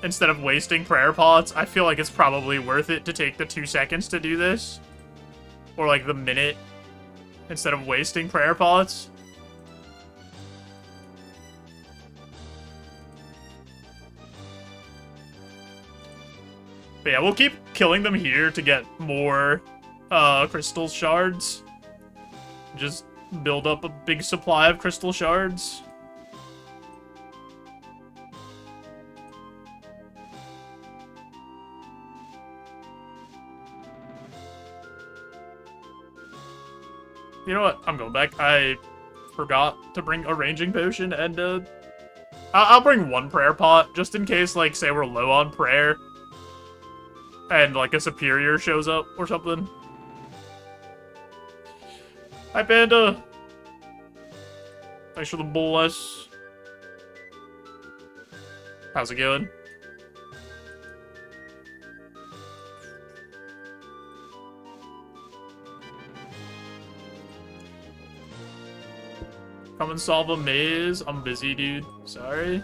instead of wasting prayer pots. I feel like it's probably worth it to take the 2 seconds to do this, or, like, the minute, instead of wasting prayer pots. But yeah, we'll keep killing them here to get more crystal shards. Just build up a big supply of crystal shards. You know what? I'm going back. I forgot to bring a ranging potion, and I'll bring one prayer pot, just in case, like, say we're low on prayer, and, like, a superior shows up or something. Hi, Panda! Thanks for the bless. How's it going? Come and solve a maze. I'm busy, dude. Sorry.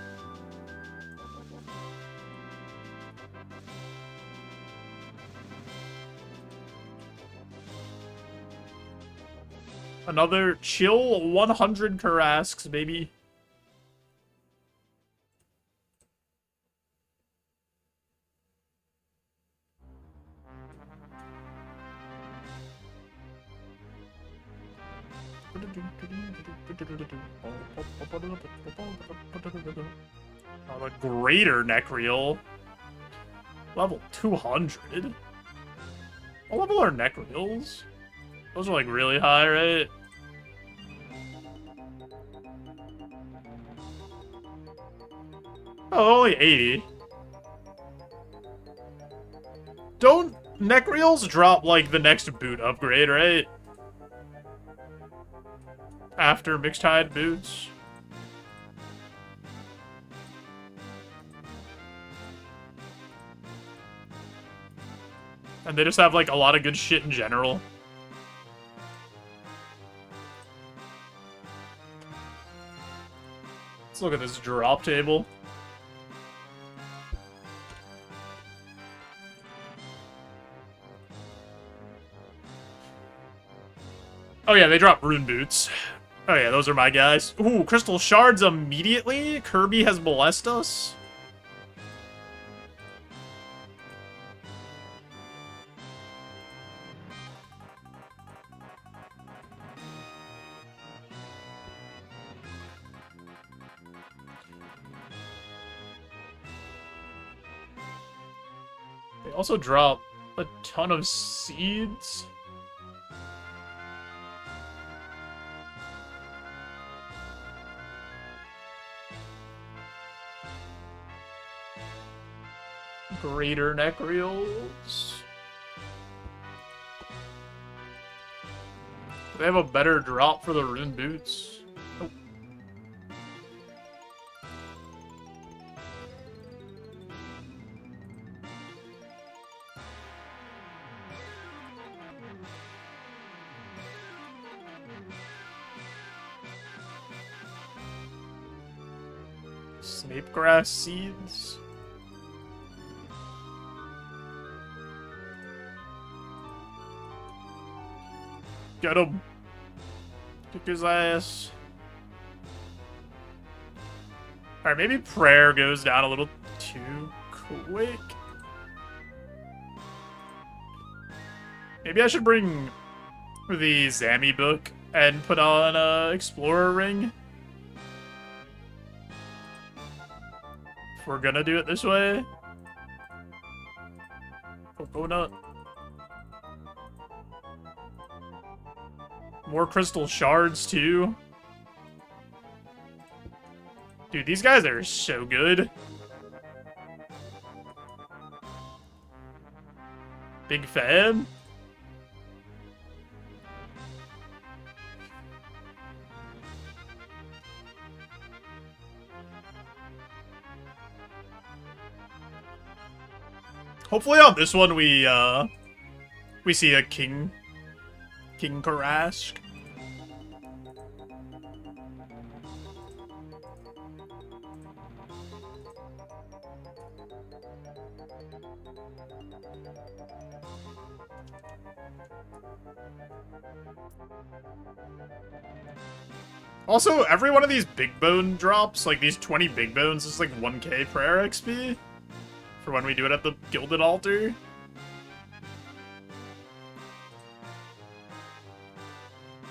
Another chill 100 Karasks, baby. A greater neck reel. Level 200? What level are neck reels? Those are, like, really high, right? Oh, only 80. Don't neck reels drop, like, the next boot upgrade, right? After mixed hide boots. And they just have, like, a lot of good shit in general. Let's look at this drop table. Oh yeah, they drop rune boots. Oh yeah, those are my guys. Ooh, crystal shards immediately? Kirby has blessed us? They also drop a ton of seeds. Greater neck reels. They have a better drop for the rune boots. Oh. Snape grass seeds. Get him. Kick his ass. Alright, maybe prayer goes down a little too quick. Maybe I should bring the Zammy book and put on Explorer Ring. If we're gonna do it this way. Coconut. More crystal shards, too. Dude, these guys are so good. Big fan. Hopefully on this one we see a King Karask. Also, every one of these big bone drops, like these 20 big bones, is like 1k prayer XP for when we do it at the Gilded Altar.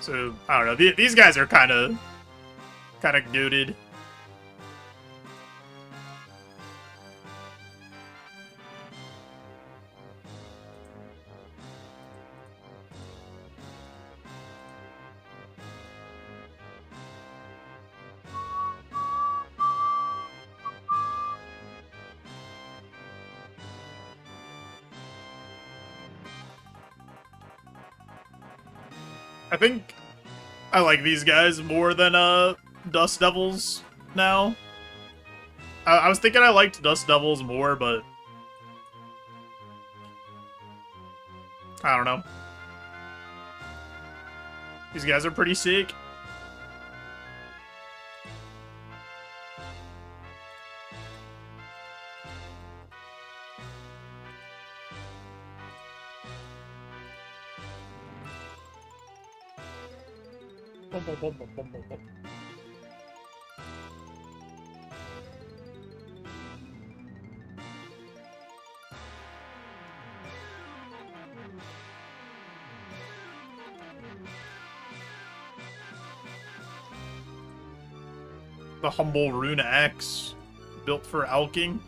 So, I don't know, these guys are kind of goated. I think I like these guys more than Dust Devils now. I was thinking I liked Dust Devils more, but I don't know. These guys are pretty sick. The humble rune axe built for alking.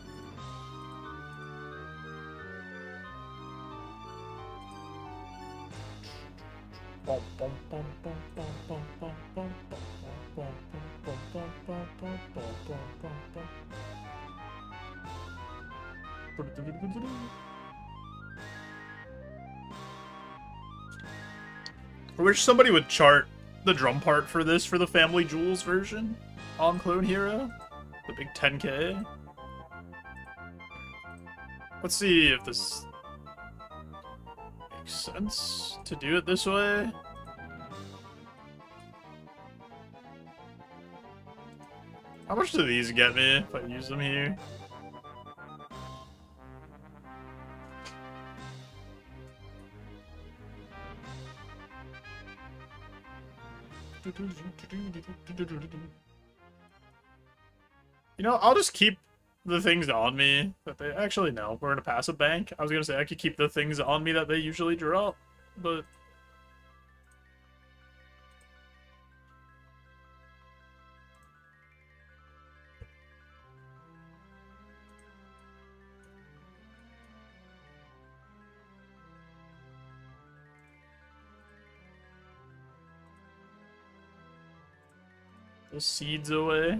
I wish somebody would chart the drum part for this for the Family Jewels version on Clone Hero. The big 10k. Let's see if this makes sense to do it this way. How much do these get me if I use them here? You know, I'll just keep the things on me that they... Actually, no. We're gonna pass a bank. I was gonna say I could keep the things on me that they usually drop, but... the seeds away.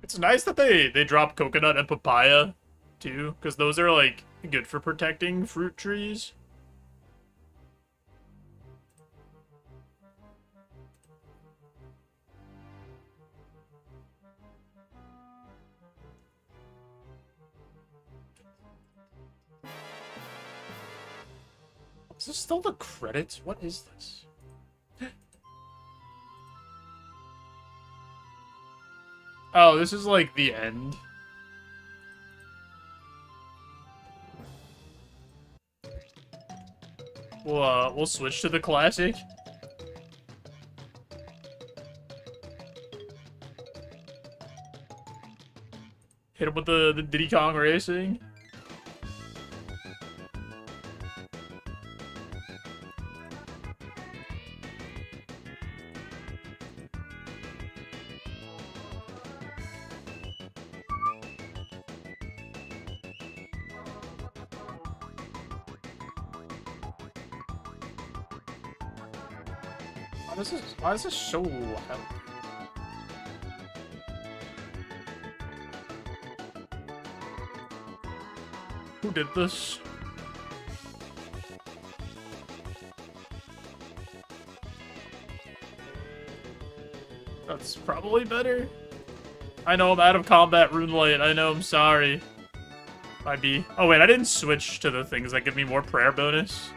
It's nice that they drop coconut and papaya, too, because those are, like, good for protecting fruit trees. Is this still the credits? What is this? Oh, this is like the end. We'll switch to the classic. Hit him with the Diddy Kong Racing. Why is this so loud? Who did this? That's probably better. I know I'm out of combat rune light. I know, I'm sorry. Might be. Oh wait, I didn't switch to the things that give me more prayer bonus.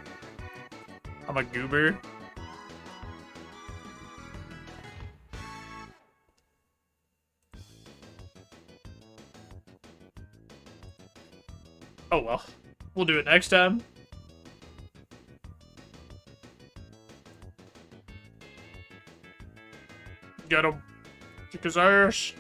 I'm a goober. Oh well. We'll do it next time. Get him. Kick his ass.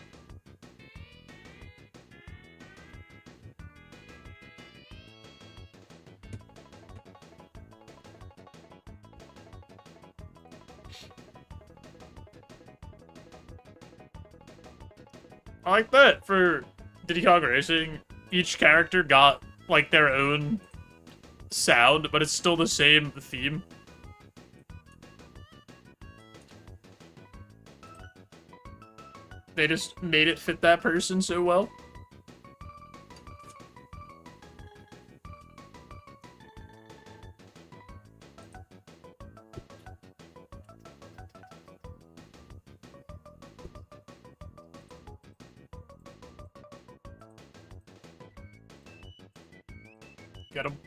I like that for Diddy Kong Racing. Each character got like their own sound, but it's still the same theme. They just made it fit that person so well. Get him.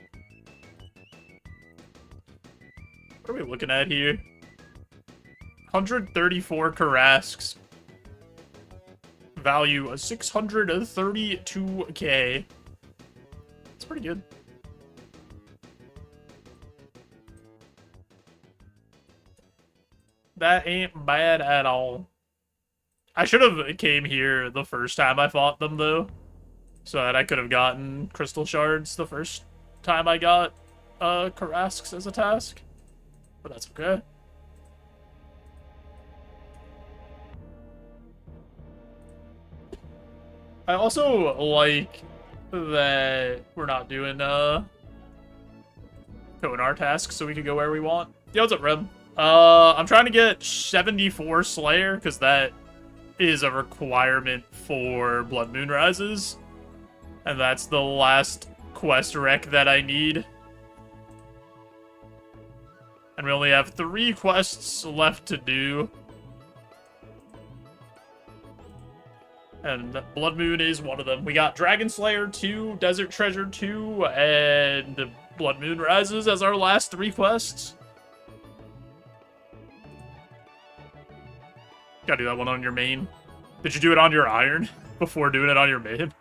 What are we looking at here? 134 Karasks. Value of 632k. It's pretty good. That ain't bad at all. I should have came here the first time I fought them, though. So that I could have gotten crystal shards the first time I got Karasks as a task. But that's okay. I also like that we're not doing Konar tasks, so we can go where we want. Yo, what's up, Reb? I'm trying to get 74 Slayer, because that is a requirement for Blood Moon Rises. And that's the last quest rec that I need. And we only have 3 quests left to do. And Blood Moon is one of them. We got Dragon Slayer 2, Desert Treasure 2, and Blood Moon Rises as our last 3 quests. Gotta do that one on your main. Did you do it on your iron before doing it on your main?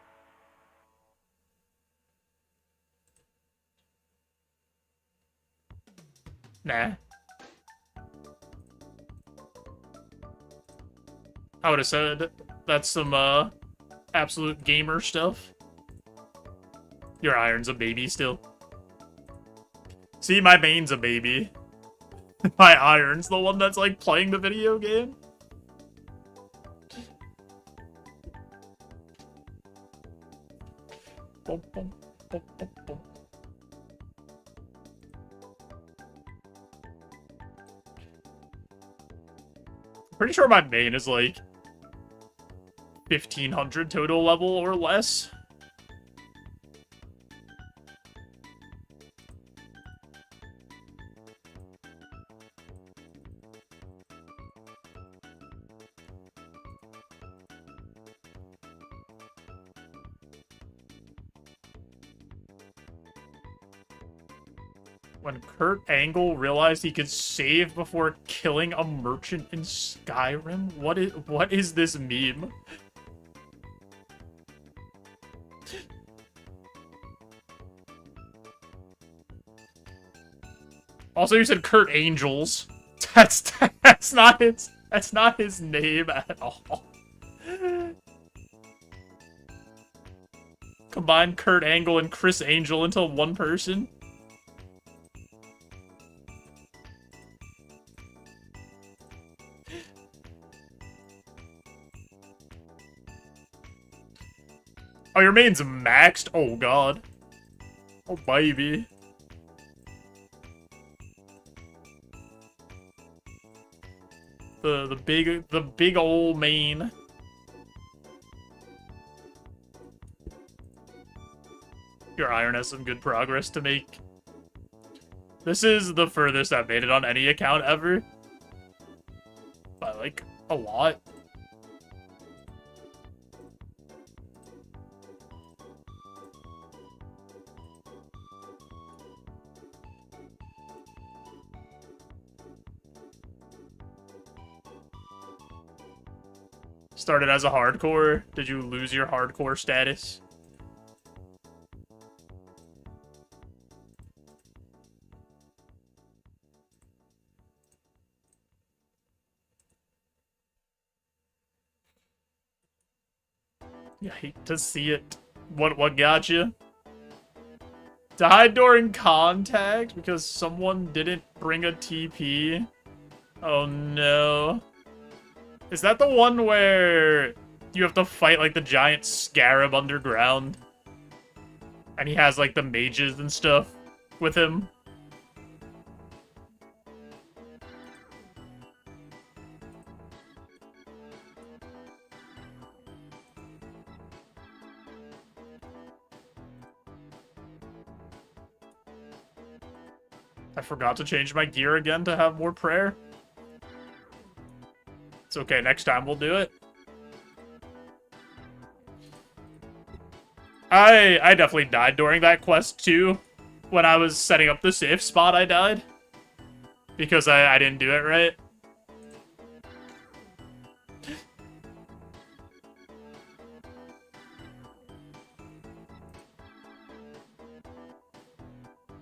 Nah. I would have said that's some absolute gamer stuff. Your iron's a baby still. See, my main's a baby. My iron's the one that's like playing the video game. Boom, boom, boom, boom, boom. Pretty sure my main is like 1500 total level or less. When Kurt Angle realized he could save before killing a merchant in Skyrim? What is this meme? Also, you said Kurt Angels. That's not his name at all. Combine Kurt Angle and Chris Angel into one person. Oh, your main's maxed? Oh, God. Oh, baby. The big old main. Your Iron has some good progress to make. This is the furthest I've made it on any account ever. By, like, a lot. Started as a hardcore. Did you lose your hardcore status? You hate to see it. What got you? Died during contact because someone didn't bring a TP? Oh no. Is that the one where you have to fight, like, the giant scarab underground? And he has, like, the mages and stuff with him? I forgot to change my gear again to have more prayer. It's okay, next time we'll do it. I definitely died during that quest too. When I was setting up the safe spot, I died. Because I didn't do it right.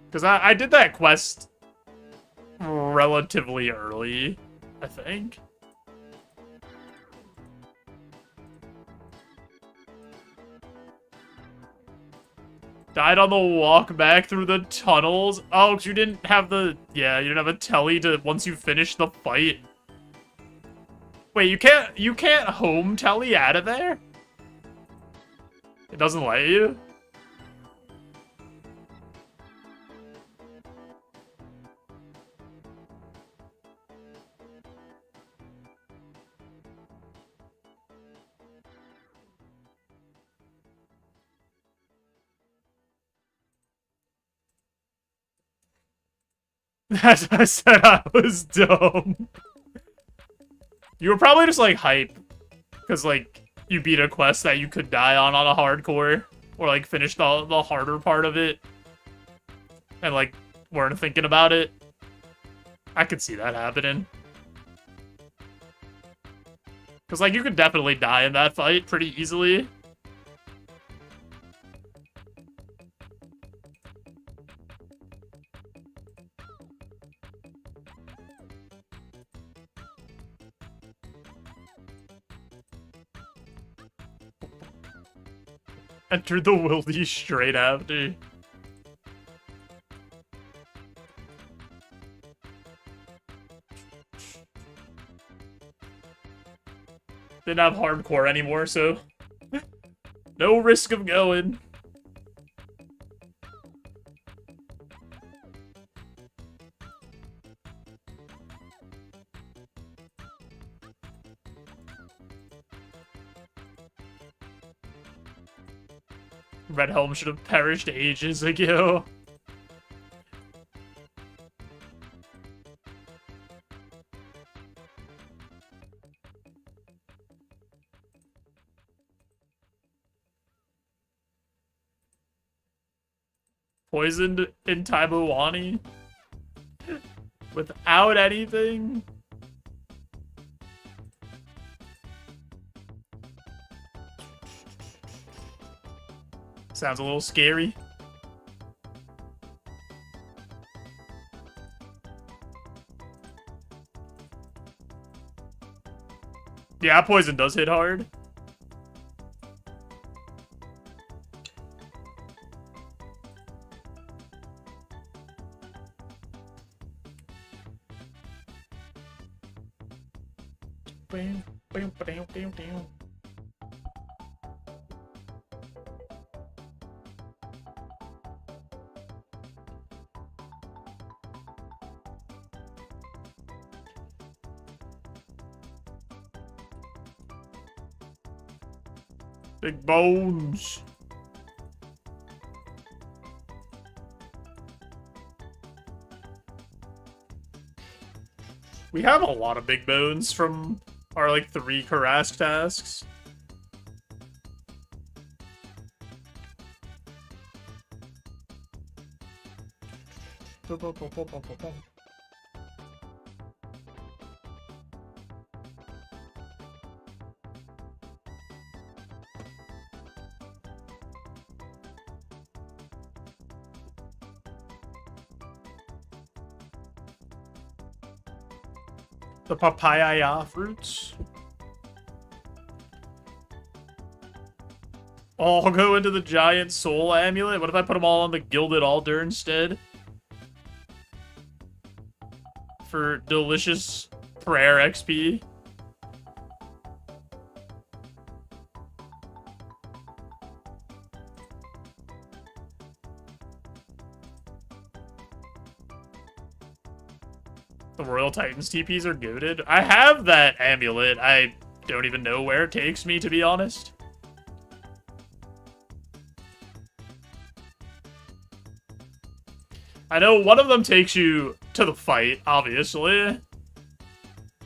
Because I did that quest relatively early, I think. Died on the walk back through the tunnels. Oh, because you didn't have the... Yeah, you didn't have a telly to once you finish the fight. Wait, you can't home telly out of there? It doesn't let you? As I said, I was dumb. You were probably just, like, hype. Because, like, you beat a quest that you could die on a hardcore. Or, like, finish the harder part of it. And, like, weren't thinking about it. I could see that happening. Because, like, you could definitely die in that fight pretty easily. Entered the wildy straight after. Didn't have hardcore anymore, so no risk of going. Red Helm should have perished ages ago. Poisoned in Taibawani? Without anything? Sounds a little scary. Yeah, poison does hit hard. Big bones. We have a lot of big bones from our, like, 3 Karask tasks. The papaya fruits. Oh, I'll go into the giant soul amulet. What if I put them all on the gilded altar instead? For delicious prayer XP. The Royal Titans TPs are goated. I have that amulet. I don't even know where it takes me, to be honest. I know one of them takes you to the fight, obviously.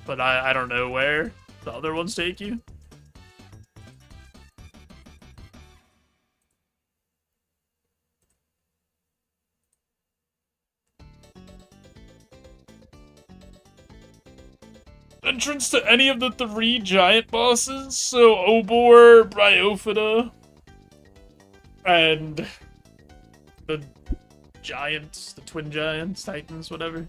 But I don't know where the other ones take you. Entrance to any of the 3 giant bosses, so Obor, Bryophyta, and the giants, the twin giants, titans, whatever.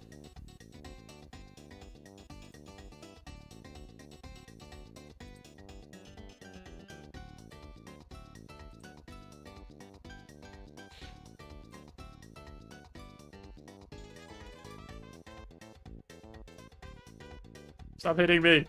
Stop hitting me.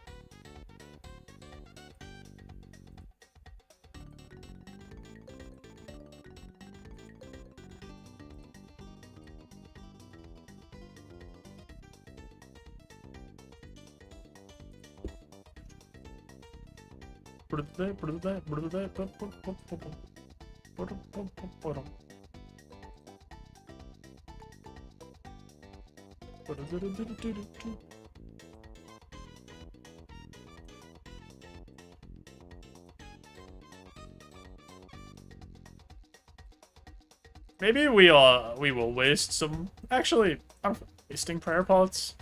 Maybe we will waste some. Actually, I'm wasting prayer pots.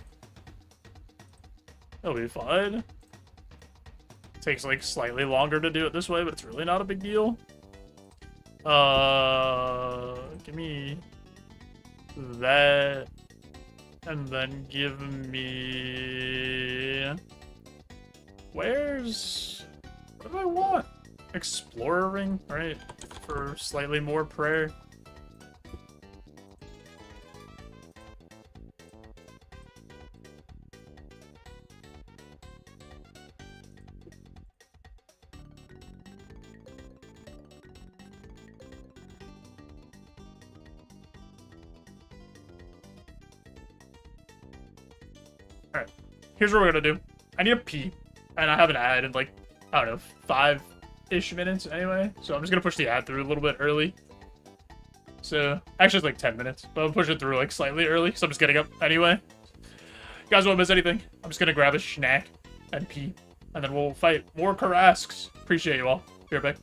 It'll be fine. Takes like slightly longer to do it this way, but it's really not a big deal. Give me that, and then give me. What do I want? Explorer ring, right? For slightly more prayer. Alright, here's what we're gonna do. I need a pee, and I have an ad in like, I don't know, 5-ish minutes anyway, so I'm just gonna push the ad through a little bit early. So, actually it's like 10 minutes, but I'll push it through like slightly early, so I'm just getting up anyway. You guys won't miss anything. I'm just gonna grab a snack and pee, and then we'll fight more Karasks. Appreciate you all. Be right back.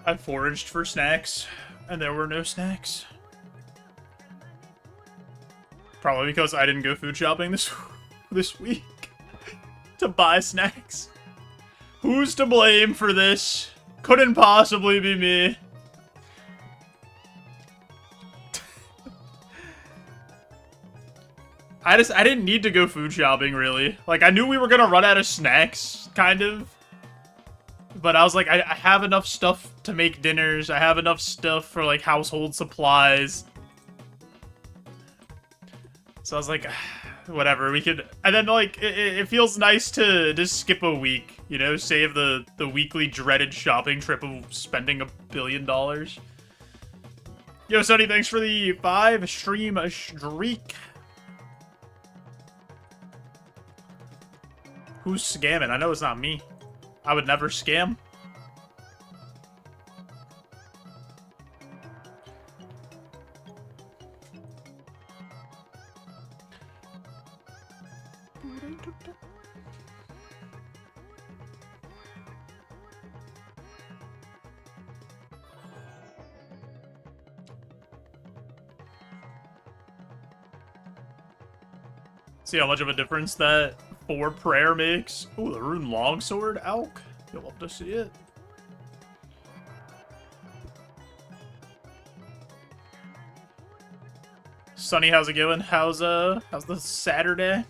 I foraged for snacks, and there were no snacks. Probably because I didn't go food shopping this week to buy snacks. Who's to blame for this? Couldn't possibly be me. I didn't need to go food shopping, really. Like, I knew we were gonna run out of snacks, kind of. But I was like, I have enough stuff to make dinners. I have enough stuff for, like, household supplies. So I was like, whatever, we could... And then, like, it feels nice to just skip a week, you know? Save the weekly dreaded shopping trip of spending $1 billion. Yo, Sonny, thanks for the 5 stream streak. Who's scamming? I know it's not me. I would never scam. See how much of a difference that 4 prayer makes. Ooh, the rune longsword elk. You'll love to see it. Sonny, how's it going? How's the Saturday?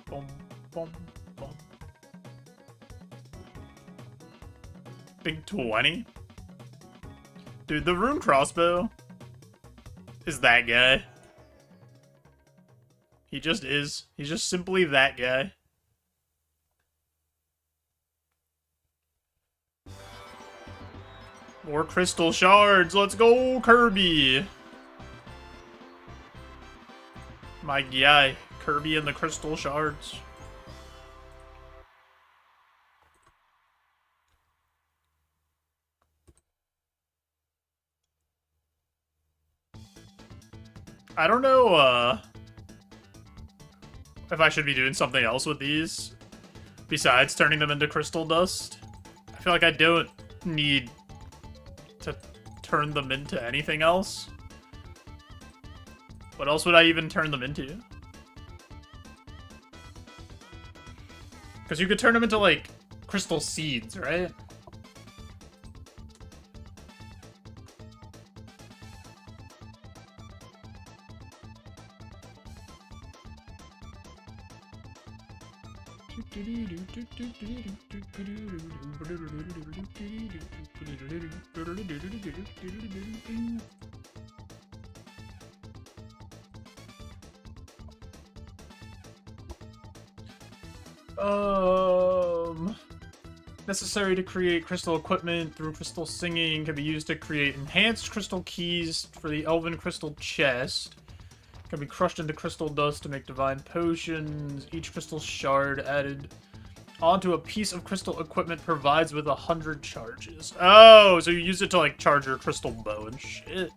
Boom, boom, boom. Big 20? Dude, the rune crossbow is that guy. He just is. He's just simply that guy. More crystal shards. Let's go, Kirby. My guy. Kirby and the crystal shards. I don't know, if I should be doing something else with these besides turning them into crystal dust. I feel like I don't need to turn them into anything else. What else would I even turn them into? Because you could turn them into, like, crystal seeds, right? Necessary to create crystal equipment through crystal singing can be used to create enhanced crystal keys for the elven crystal chest. Can be crushed into crystal dust to make divine potions. Each crystal shard added onto a piece of crystal equipment provides with 100 charges. Oh, so you use it to, like, charge your crystal bow and shit.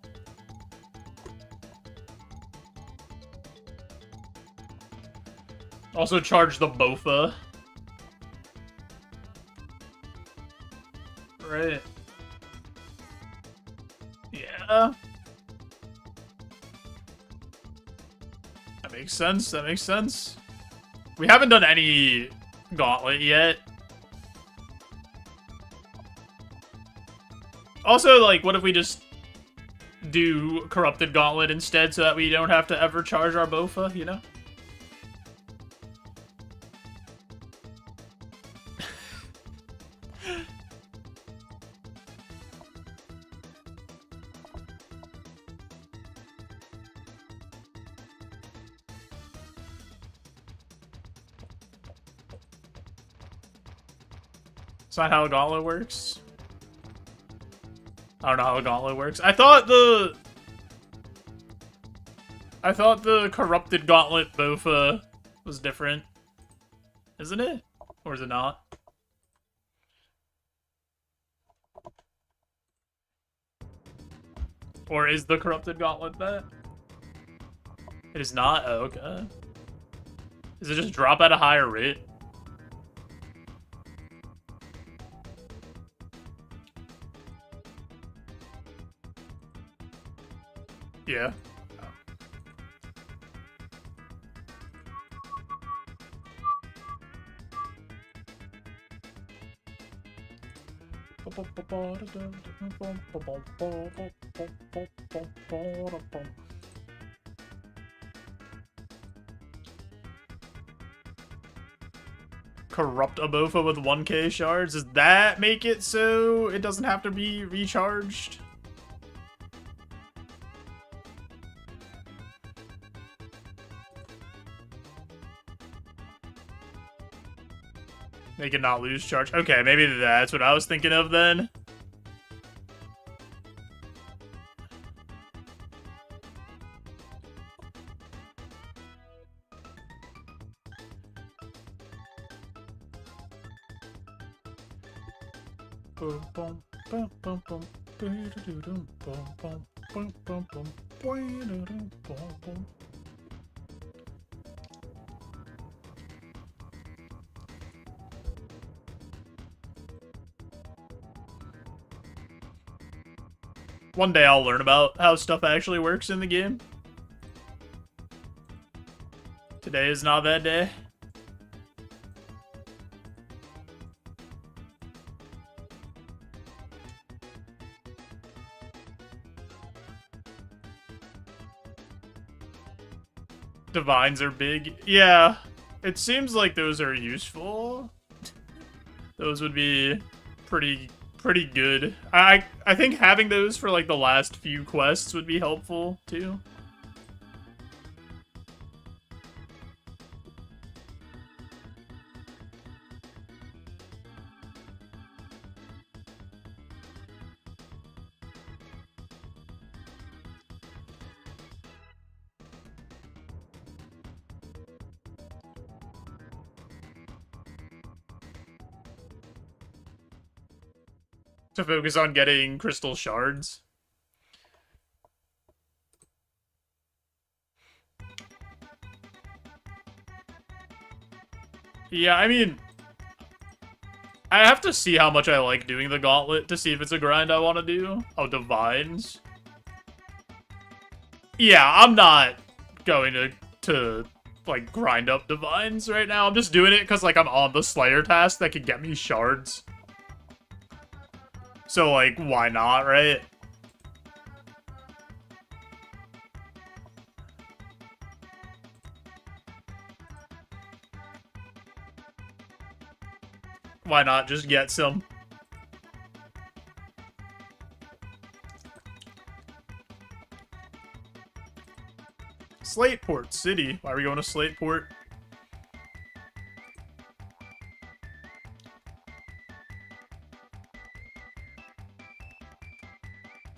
Also charge the bofa. Right. Yeah. That makes sense. That makes sense. We haven't done any gauntlet yet. Also, like, what if we just do corrupted gauntlet instead so that we don't have to ever charge our bofa, you know? It's not how a gauntlet works. I don't know how a gauntlet works. I thought the corrupted gauntlet Bofa was different. Isn't it? Or is it not? Or is the corrupted gauntlet that? It is not? Oh, okay. Does it just drop at a higher rate? Yeah. Corrupt a Bofa with 1k shards? Does that make it so it doesn't have to be recharged? Make it not lose charge. Okay, maybe that's what I was thinking of then. One day I'll learn about how stuff actually works in the game. Today is not that day. Divines are big. Yeah, it seems like those are useful. Those would be pretty good. I think having those for like the last few quests would be helpful too. To focus on getting crystal shards. Yeah, I mean, I have to see how much I like doing the gauntlet to see if it's a grind I want to do. Oh, divines. Yeah, I'm not going to like grind up divines right now. I'm just doing it because like I'm on the Slayer task that could get me shards. So, like, why not, right? Why not just get some? Slateport City. Why are we going to Slateport?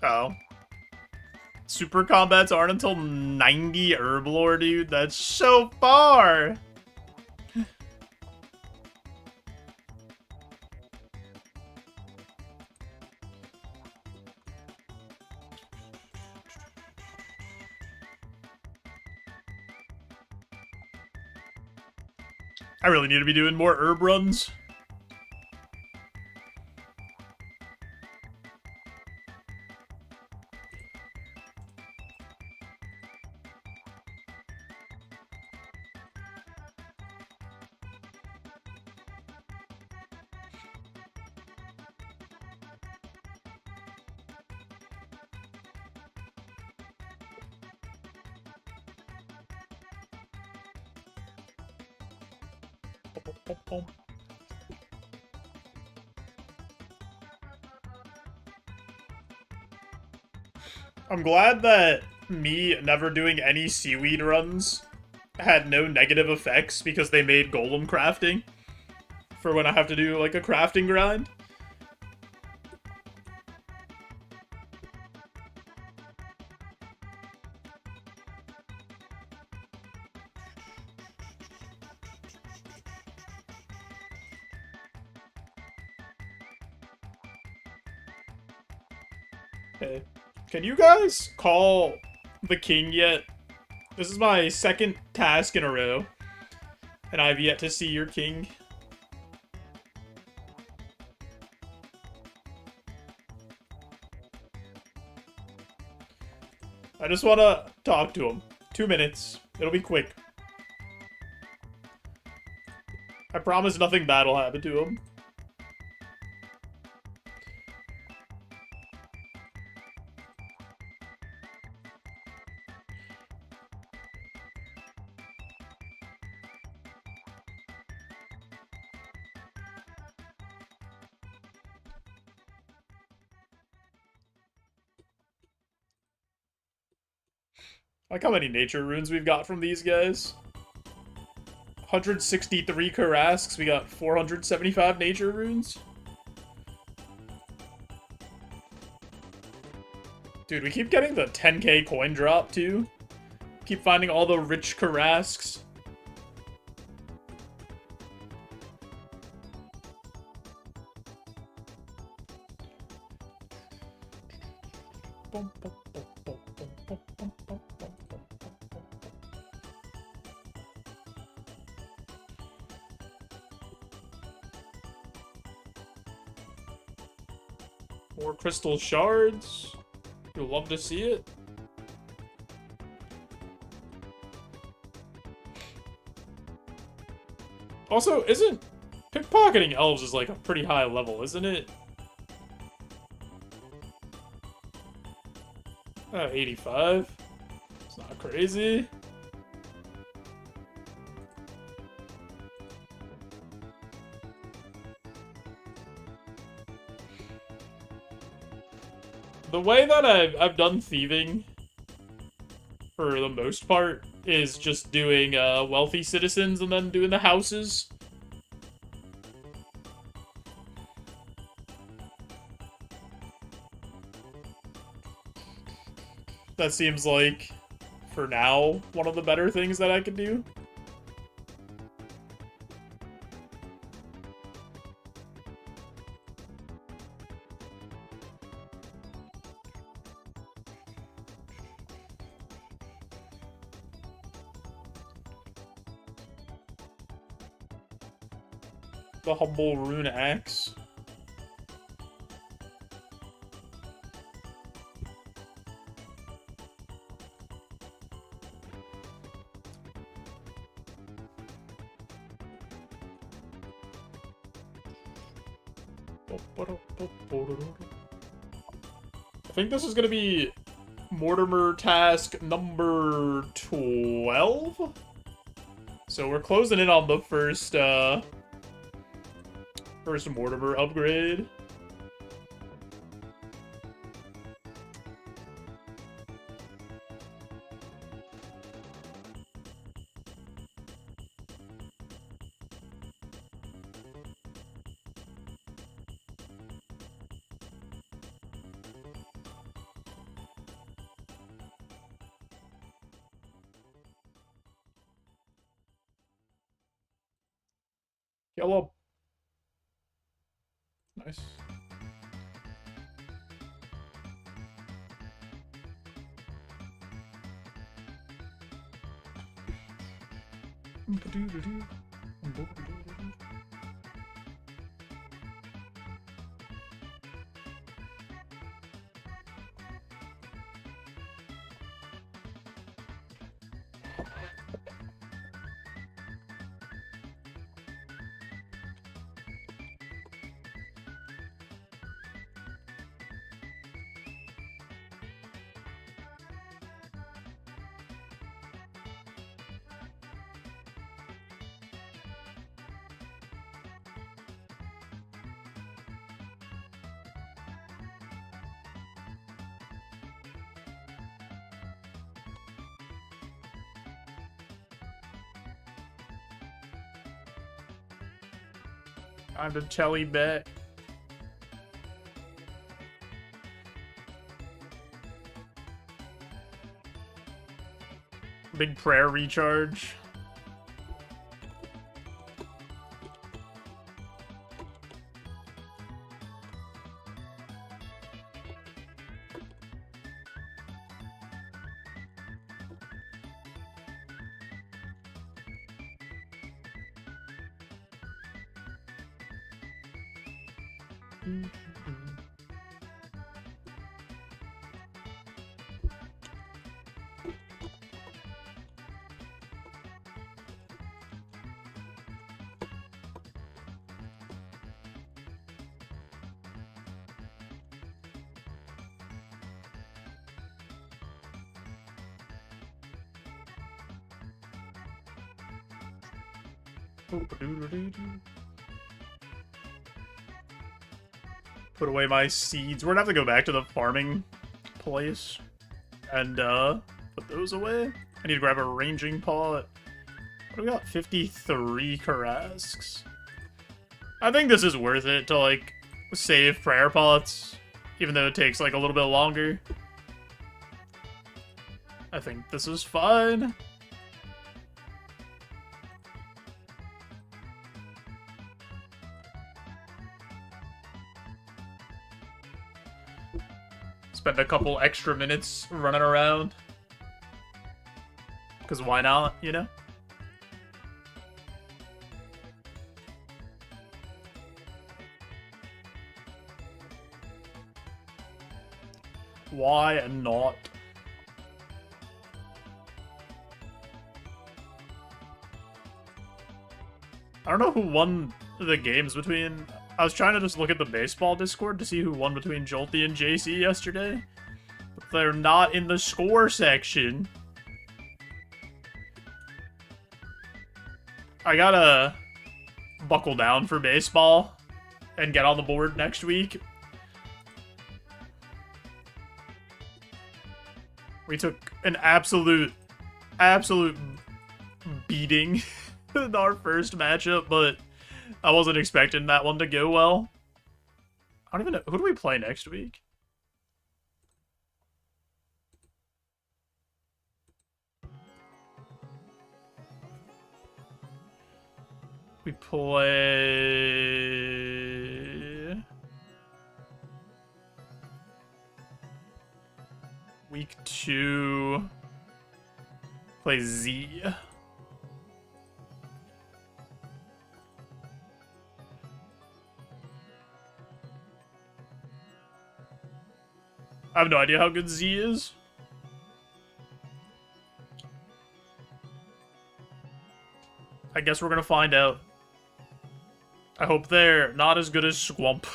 Oh. Super combats aren't until 90 Herblore, dude. That's so far! I really need to be doing more herb runs. I'm glad that me never doing any seaweed runs had no negative effects because they made golem crafting for when I have to do like a crafting grind. Hey, can you guys call the king yet? This is my second task in a row, and I've yet to see your king. I just want to talk to him. 2 minutes. It'll be quick. I promise nothing bad will happen to him. Like how many nature runes we've got from these guys. 163 Karasks, we got 475 nature runes. Dude, we keep getting the 10k coin drop too. Keep finding all the rich Karasks. More crystal shards. You'll love to see it. Also, isn't pickpocketing elves is like a pretty high level, isn't it? 85. It's not crazy. The way that I've done thieving, for the most part, is just doing wealthy citizens and then doing the houses. That seems like, for now, one of the better things that I could do. The humble rune axe. I think this is gonna be Mortimer task number 12. So we're closing in on the first Mortimer upgrade. Yellow. Nice. Time to Chelly bet. Big prayer recharge. Put away my seeds. We're gonna have to go back to the farming place and put those away. I need to grab a ranging pot. What do we got? 53 Karasks. I think this is worth it to, like, save prayer pots, even though it takes, like, a little bit longer. I think this is fine. Spend a couple extra minutes running around. Because why not, you know? Why not? I don't know who won the games between... I was trying to just look at the baseball Discord to see who won between Jolty and JC yesterday. But they're not in the score section. I gotta buckle down for baseball and get on the board next week. We took an absolute beating in our first matchup, but I wasn't expecting that one to go well. I don't even know. Who do we play next week? We play... Week 2... Play Z. I have no idea how good Z is. I guess we're gonna find out. I hope they're not as good as Squump.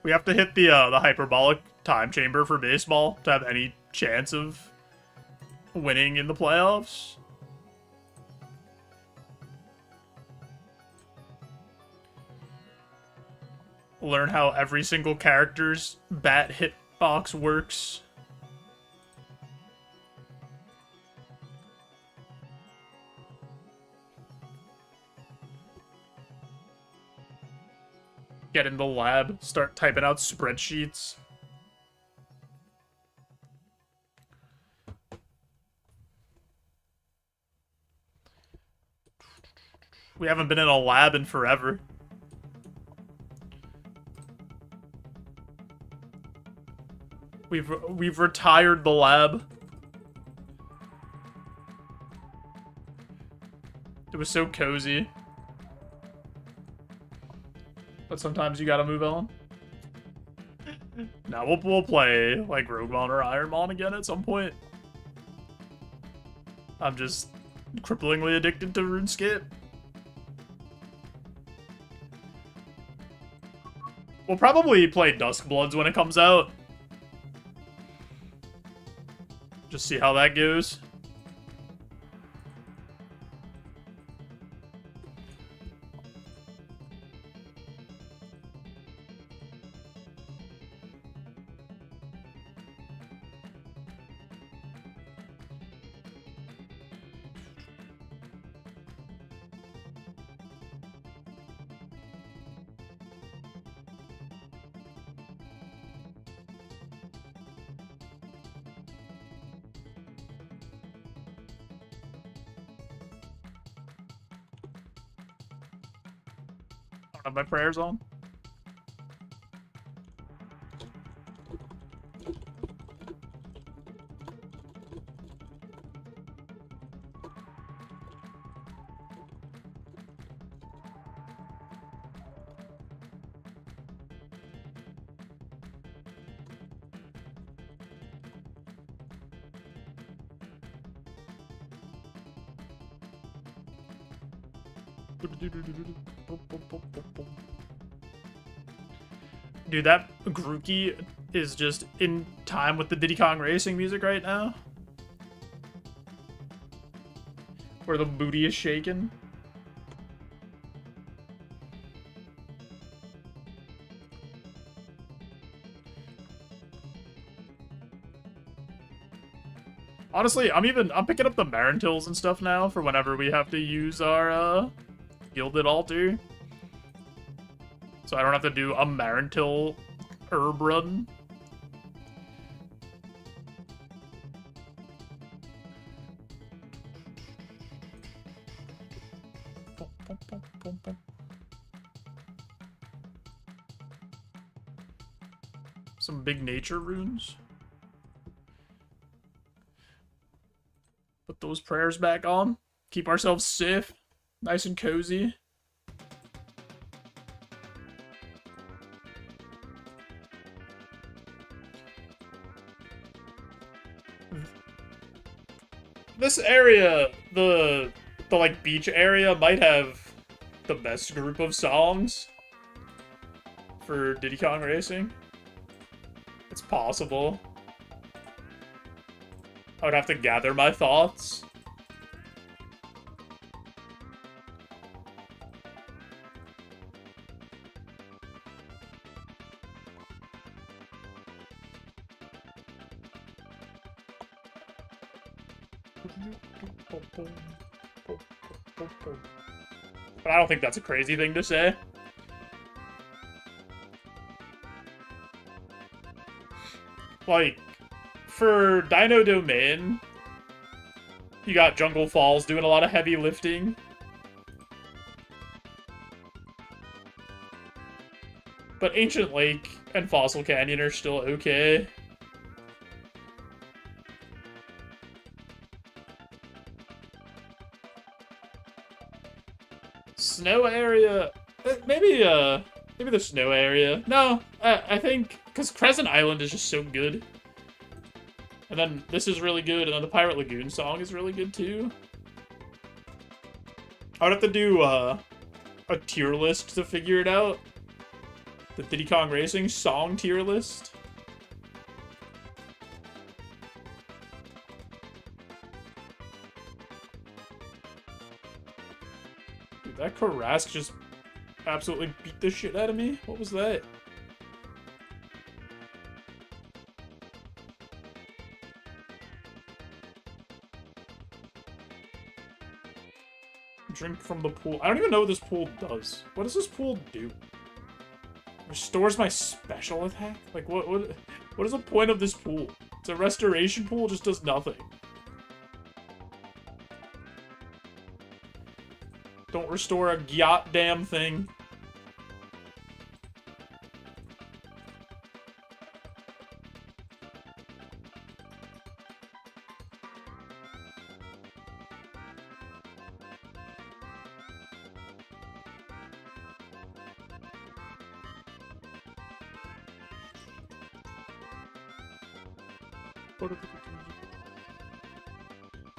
We have to hit the hyperbolic time chamber for baseball to have any chance of winning in the playoffs. Learn how every single character's bat hitbox works. Get in the lab, start typing out spreadsheets. We haven't been in a lab in forever. We've retired the lab. It was so cozy. But sometimes you gotta move on. Now we'll play like Roguemon or Ironmon again at some point. I'm just cripplingly addicted to Runescape. We'll probably play Duskbloods when it comes out. Just see how that goes. Have my prayers on. Dude, that Grookey is just in time with the Diddy Kong Racing music right now. Where the booty is shaking. Honestly, I'm picking up the Marintils and stuff now for whenever we have to use our Gilded Altar. So I don't have to do a Marintil herb run. Some big nature runes. Put those prayers back on. Keep ourselves safe. Nice and cozy. This area, the like beach area, might have the best group of songs for Diddy Kong Racing. It's possible. I would have to gather my thoughts. But I don't think that's a crazy thing to say. Like, for Dino Domain, you got Jungle Falls doing a lot of heavy lifting. But Ancient Lake and Fossil Canyon are still okay. Snow area, maybe the snow area. No, I think because Crescent Island is just so good, and then this is really good, and then the Pirate Lagoon song is really good too. I would have to do a tier list to figure it out. The Diddy Kong Racing song tier list. That Karask just absolutely beat the shit out of me. What was that? Drink from the pool. I don't even know what this pool does. What does this pool do? Restores my special attack? Like, what is the point of this pool? It's a restoration pool, just does nothing. Don't restore a goddamn thing.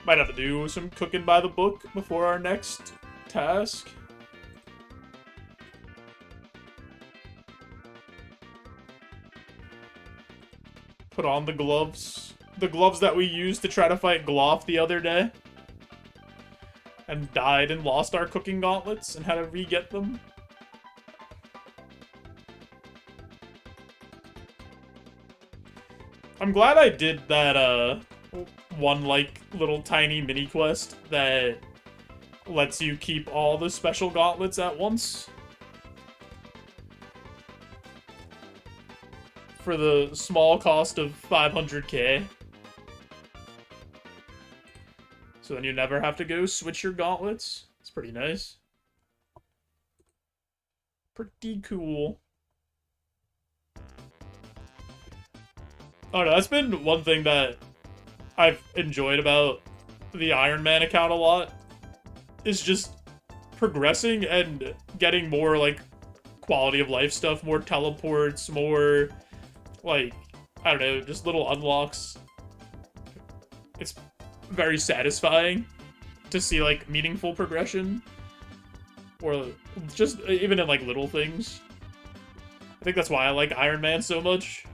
Might have to do some cooking by the book before our next task. Put on the gloves. The gloves that we used to try to fight Gloff the other day. And died and lost our cooking gauntlets and had to re-get them. I'm glad I did that, one, like, little tiny mini quest that lets you keep all the special gauntlets at once. For the small cost of 500k. So then you never have to go switch your gauntlets. It's pretty nice. Pretty cool. Oh no, that's been one thing that I've enjoyed about the Ironman account a lot. Is just progressing and getting more, like, quality of life stuff, more teleports, more, like, I don't know, just little unlocks. It's very satisfying to see, like, meaningful progression. Or just even in, like, little things. I think that's why I like Ironman so much.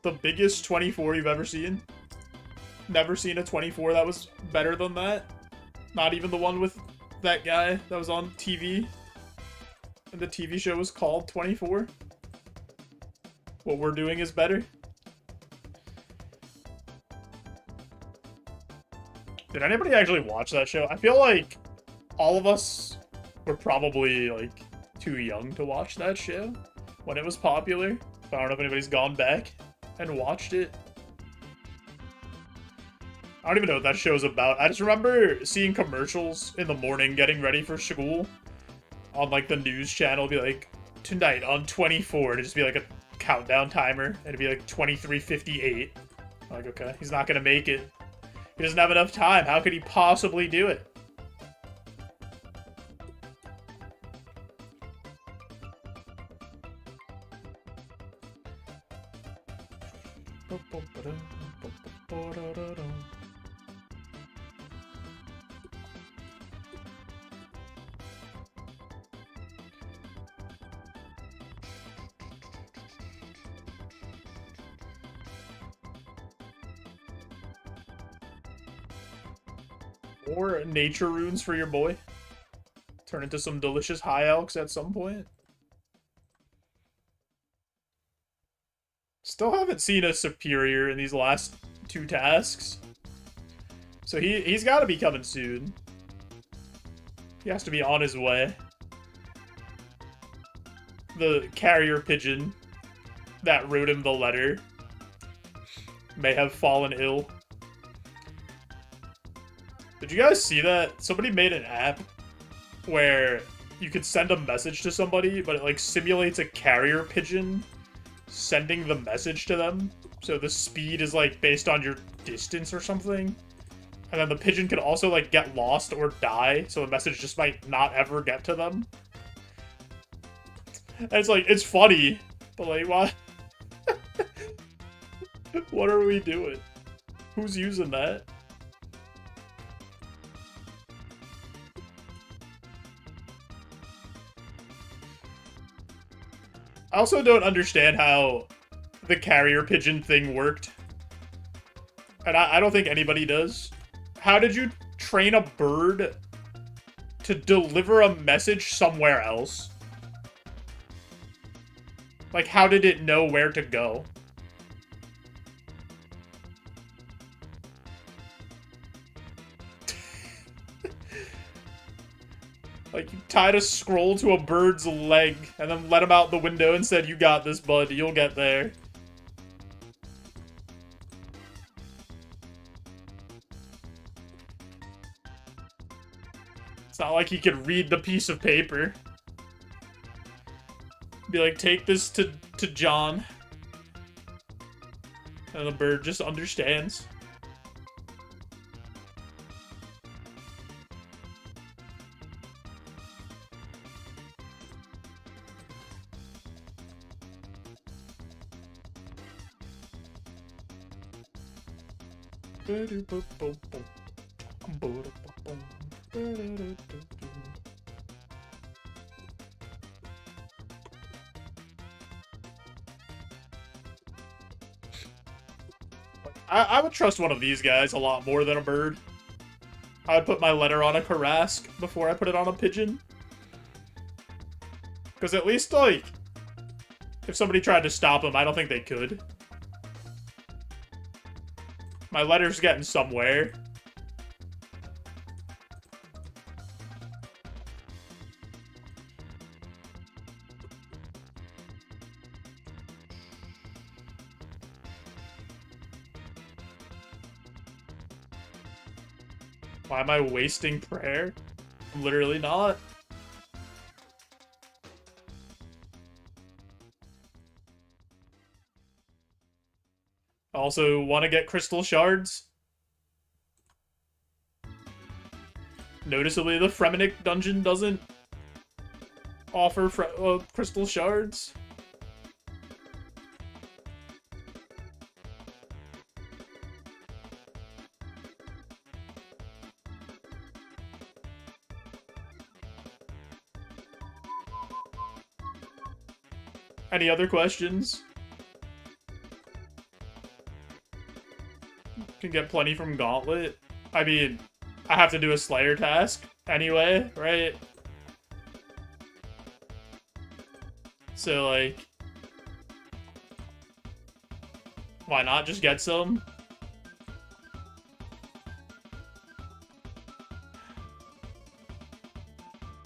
The biggest 24 you've ever seen? Never seen a 24 that was better than that? Not even the one with that guy that was on TV? And the TV show was called 24? What we're doing is better? Did anybody actually watch that show? I feel like all of us were probably, like, too young to watch that show when it was popular. I don't know if anybody's gone back and watched it. I don't even know what that show's about. I just remember seeing commercials in the morning getting ready for school on, like, the news channel. It'd be like, tonight on 24. It'd just be like a countdown timer. And it'd be like 23:58. Like, okay, he's not gonna make it. He doesn't have enough time. How could he possibly do it? Or nature runes for your boy. Turn into some delicious high elks at some point. Still haven't seen a superior in these last 2 tasks. So he's got to be coming soon. He has to be on his way. The carrier pigeon that wrote him the letter may have fallen ill. Did you guys see that? Somebody made an app where you could send a message to somebody, but it, like, simulates a carrier pigeon sending the message to them. So the speed is, like, based on your distance or something. And then the pigeon could also, like, get lost or die, so the message just might not ever get to them. And it's, like, it's funny, but, like, what? What are we doing? Who's using that? I also don't understand how the carrier pigeon thing worked. And I don't think anybody does. How did you train a bird to deliver a message somewhere else? Like, how did it know where to go? Like, you tied a scroll to a bird's leg and then let him out the window and said, "You got this, bud. You'll get there." It's not like he could read the piece of paper. Be like, "Take this to John." And the bird just understands. I would trust one of these guys a lot more than a bird. I would put my letter on a Karask before I put it on a pigeon. Because at least, like, if somebody tried to stop him, I don't think they could. My letter's getting somewhere. Why am I wasting prayer? Literally not. Also, want to get crystal shards? Noticeably, the Fremenic dungeon doesn't offer crystal shards. Any other questions? Can get plenty from Gauntlet. I mean, I have to do a Slayer task anyway, right? So, like, why not just get some?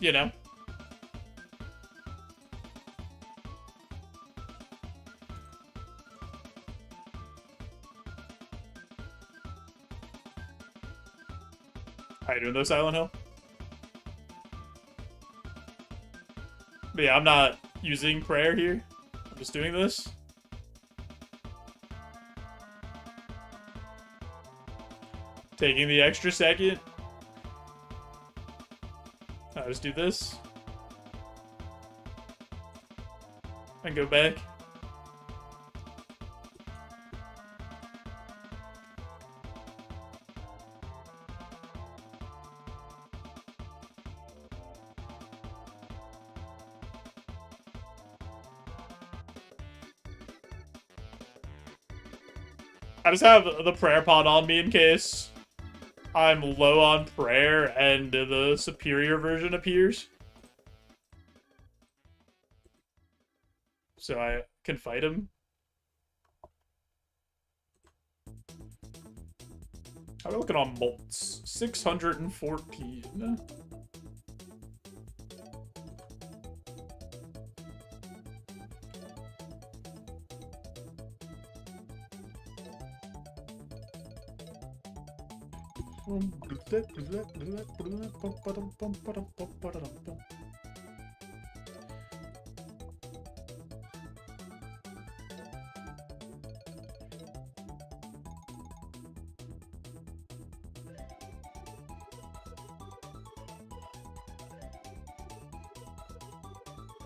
You know? How you doing though, Silent Hill? But yeah, I'm not using prayer here. I'm just doing this. Taking the extra second. I'll just do this. And go back. I just have the prayer pod on me in case I'm low on prayer and the superior version appears. So I can fight him. How are we looking on molts? 614.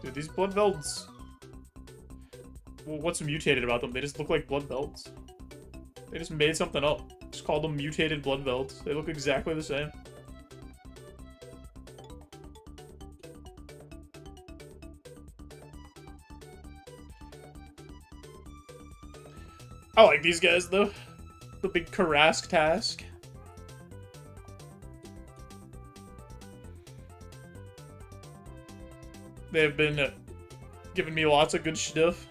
Dude, these blood velds. Well, what's mutated about them? They just look like blood velds. They just made something up. Just called them mutated blood velds. They look exactly the same. I like these guys though. The big Karask task. They've been giving me lots of good stuff.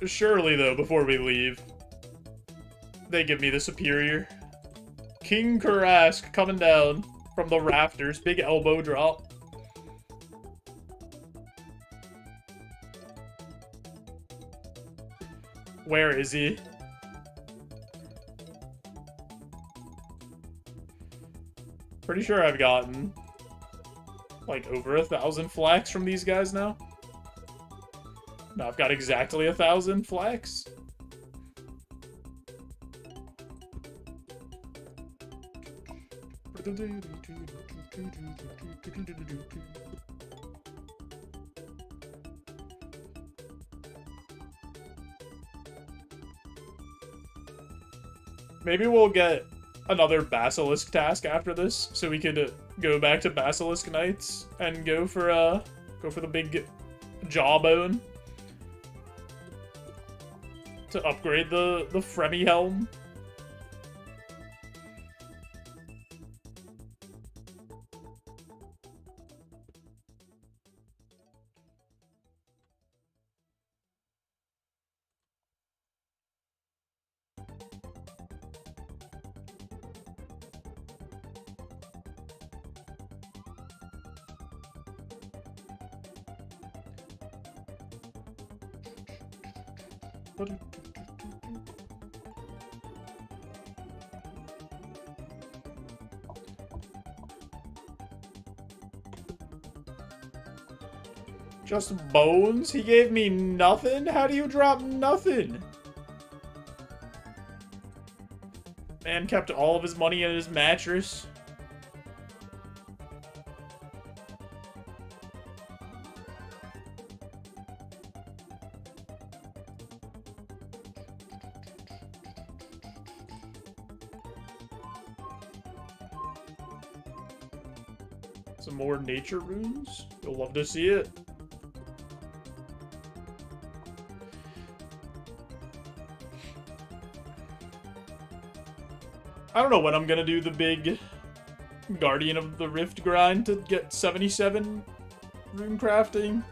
Surely, though, before we leave, they give me the superior. King Karask coming down from the rafters. Big elbow drop. Where is he? Pretty sure I've gotten like over 1,000 flax from these guys now. No, I've got exactly 1,000 flax. Maybe we'll get another Basilisk task after this, so we could go back to Basilisk Knights and go for the big jawbone to upgrade the Fremy helm. Just bones? He gave me nothing? How do you drop nothing? Man kept all of his money in his mattress. Some more nature runes? You'll love to see it. I don't know when I'm gonna do the big Guardian of the Rift grind to get 77 rune crafting.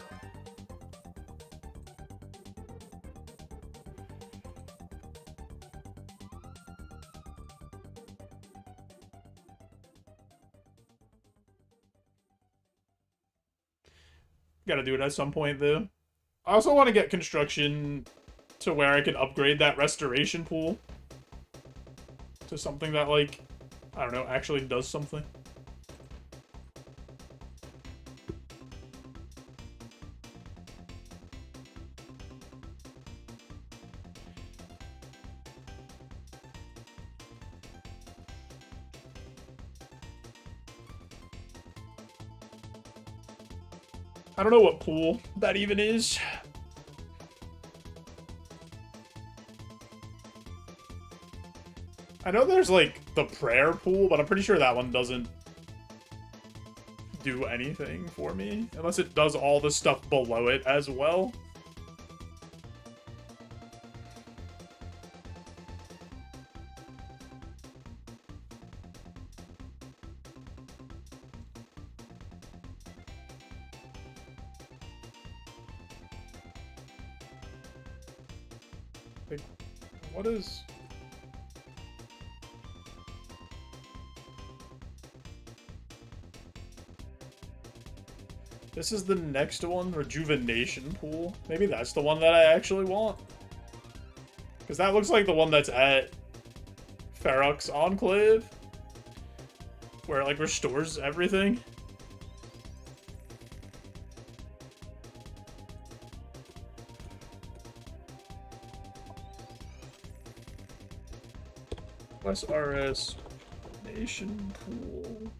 Gotta do it at some point, though. I also want to get construction to where I can upgrade that restoration pool to something that, like, I don't know, actually does something. I don't know what pool that even is. I know there's, like, the prayer pool, but I'm pretty sure that one doesn't do anything for me. Unless it does all the stuff below it as well. Like, what is... This is the next one, Rejuvenation Pool. Maybe that's the one that I actually want. Because that looks like the one that's at Ferox Enclave. Where it, like, restores everything. OSRS Nation Pool.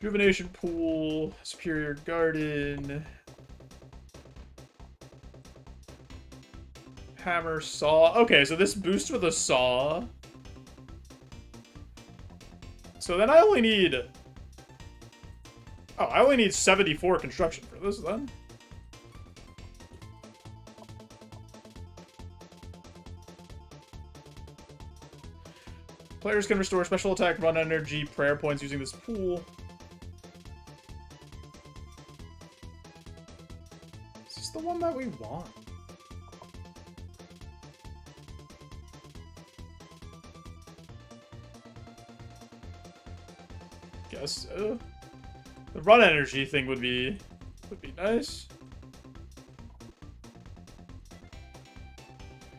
Rejuvenation Pool, Superior Garden, Hammer, Saw. Okay, so this boosts with a Saw. So then I only need... Oh, I only need 74 construction for this then. Players can restore special attack, run energy, prayer points using this pool. The one that we want. Guess so. The run energy thing would be nice.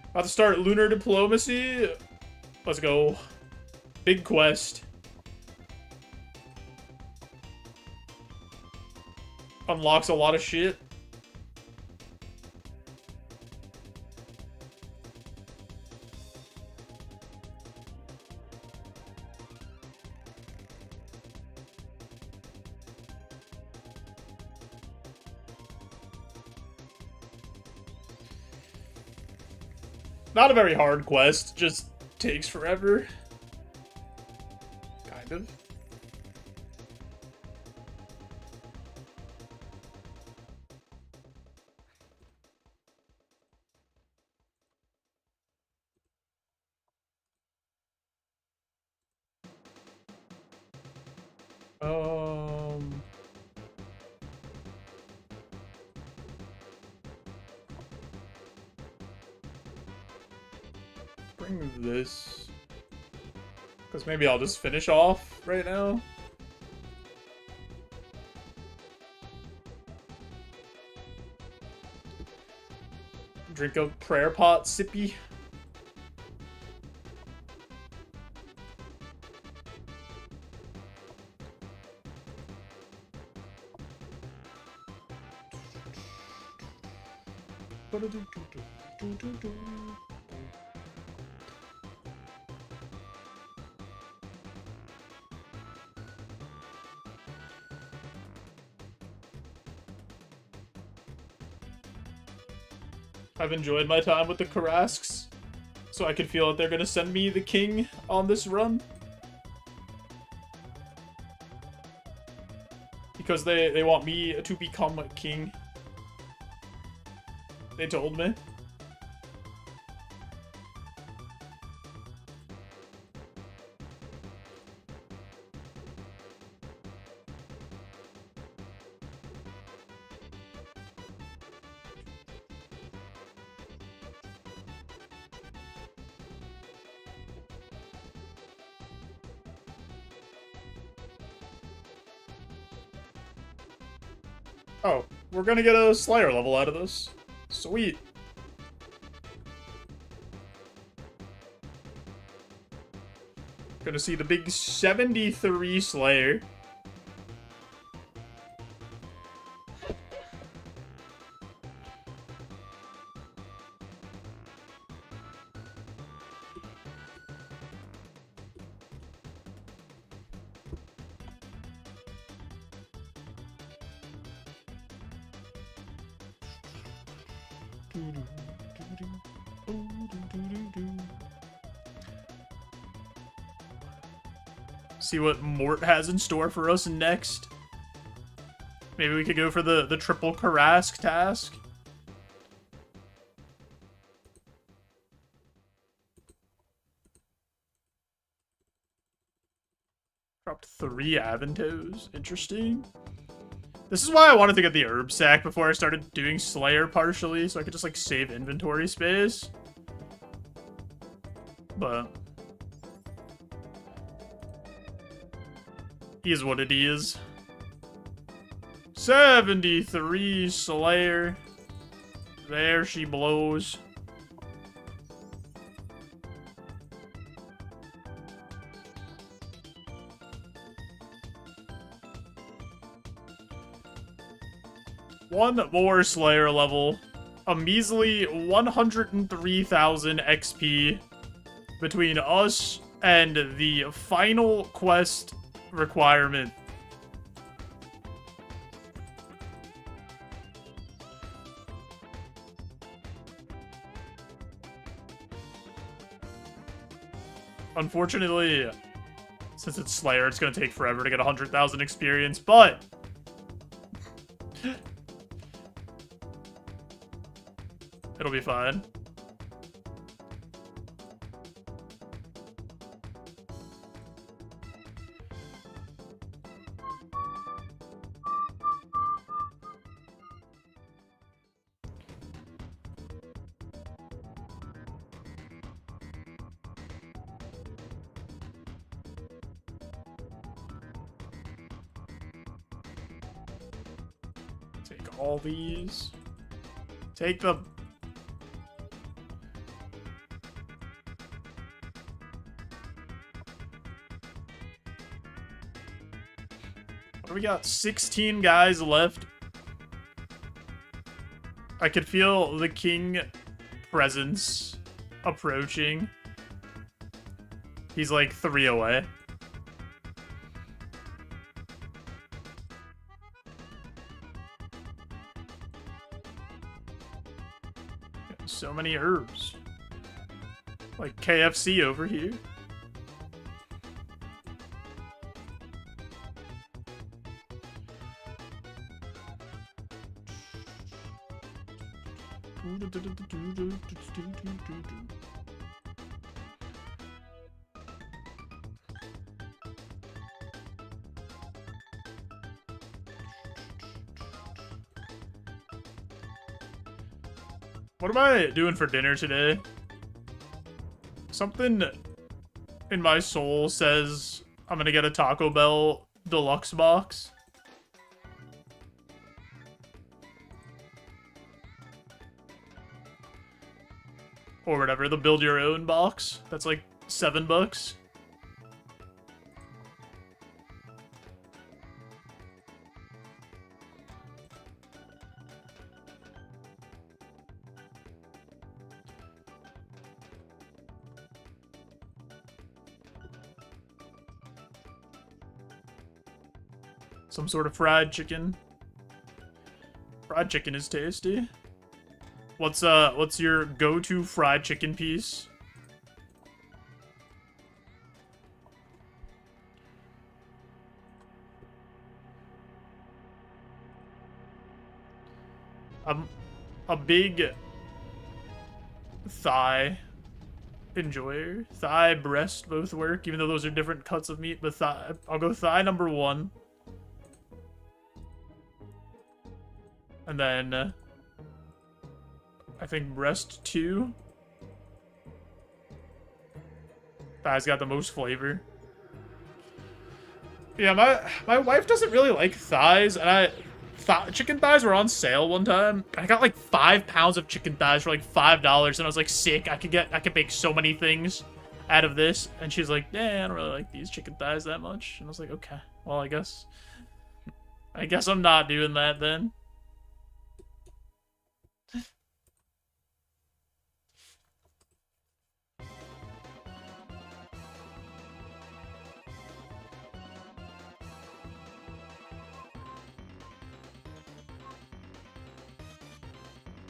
About to start Lunar Diplomacy. Let's go. Big quest. Unlocks a lot of shit. Not a very hard quest, just takes forever. Kind of. Bring this. Because maybe I'll just finish off right now. Drink a prayer pot sippy. I've enjoyed my time with the Karasks, so I can feel that they're gonna send me the king on this run. Because they want me to become king. They told me. Oh, we're gonna get a Slayer level out of this. Sweet. Gonna see the big 73 Slayer. See what Mort has in store for us next. Maybe we could go for the triple Karask task. Dropped 3 Aventos. Interesting. This is why I wanted to get the herb sack before I started doing Slayer partially, so I could just like save inventory space. But is what it is. 73 Slayer. There she blows. One more Slayer level. A measly 103,000 XP between us and the final quest requirement. Unfortunately, since it's Slayer, it's gonna take forever to get 100,000 experience, but it'll be fine. Take all these. Take them. What do we got? 16 guys left. I could feel the king presence approaching. He's like 3 away. So many herbs. Like KFC over here. What am I doing for dinner today? Something in my soul says I'm gonna get a Taco Bell deluxe box. Or whatever, the build your own box. That's like $7. Some sort of fried chicken. Fried chicken is tasty. What's your go-to fried chicken piece? A big thigh enjoyer. Thigh, breast both work, even though those are different cuts of meat, but thigh, I'll go thigh number 1. And then I think breast 2. Thigh's got the most flavor. Yeah, my wife doesn't really like thighs, and chicken thighs were on sale one time. I got like 5 pounds of chicken thighs for like $5, and I was like, sick. I could make so many things out of this. And she's like, yeah, I don't really like these chicken thighs that much. And I was like, okay, well, I guess I'm not doing that then.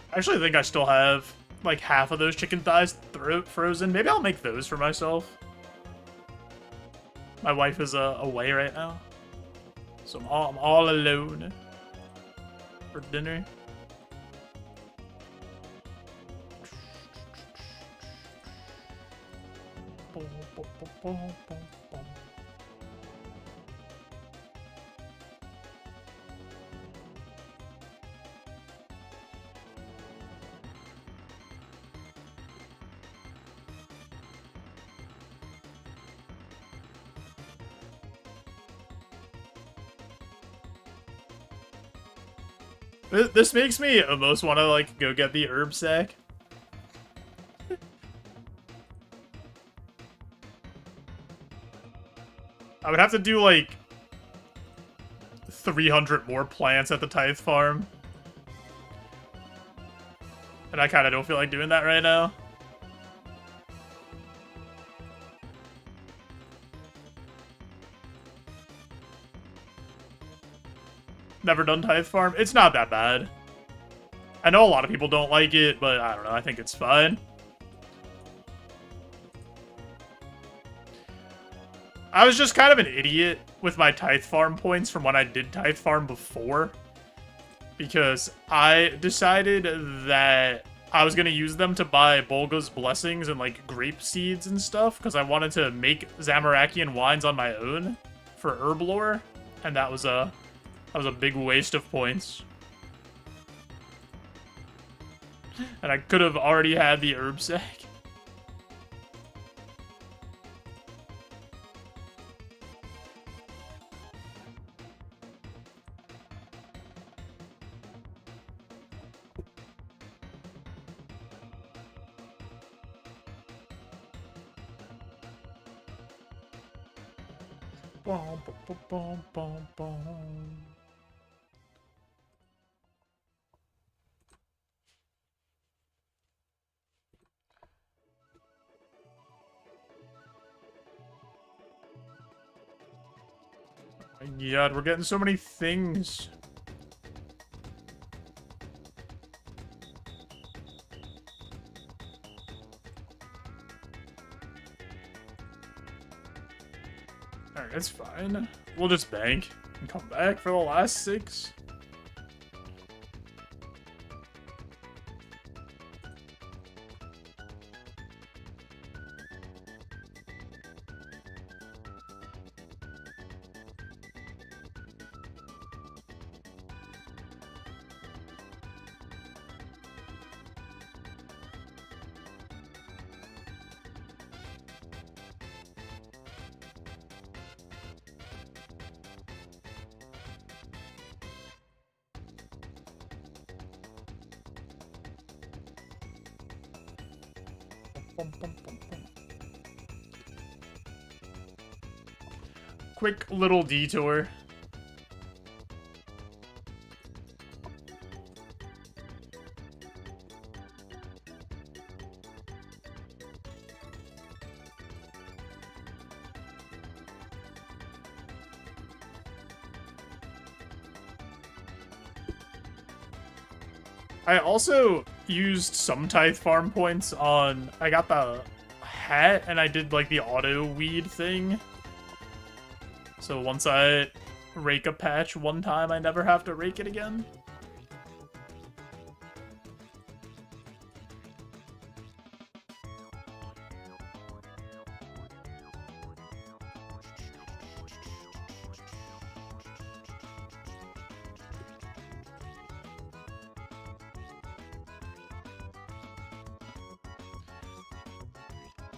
I actually think I still have like half of those chicken thighs frozen. Maybe I'll make those for myself. My wife is away right now, so I'm all alone for dinner. This makes me almost want to, like, go get the herb sack. I would have to do, like, 300 more plants at the tithe farm. And I kind of don't feel like doing that right now. Never done tithe farm. It's not that bad. I know a lot of people don't like it, but I don't know. I think it's fine. I was just kind of an idiot with my tithe farm points from when I did tithe farm before. Because I decided that I was going to use them to buy Bolga's blessings and like grape seeds and stuff. Because I wanted to make Zamarakian wines on my own for herb lore. And that was a big waste of points. And I could have already had the herb sack. Bom, bom, bom, bom, bom. My God, we're getting so many things. Alright, that's fine. We'll just bank and come back for the last 6. Bum, bum, bum, bum. Quick little detour. I also used some tithe farm points on... I got the hat, and I did, like, the auto weed thing. So once I rake a patch one time, I never have to rake it again.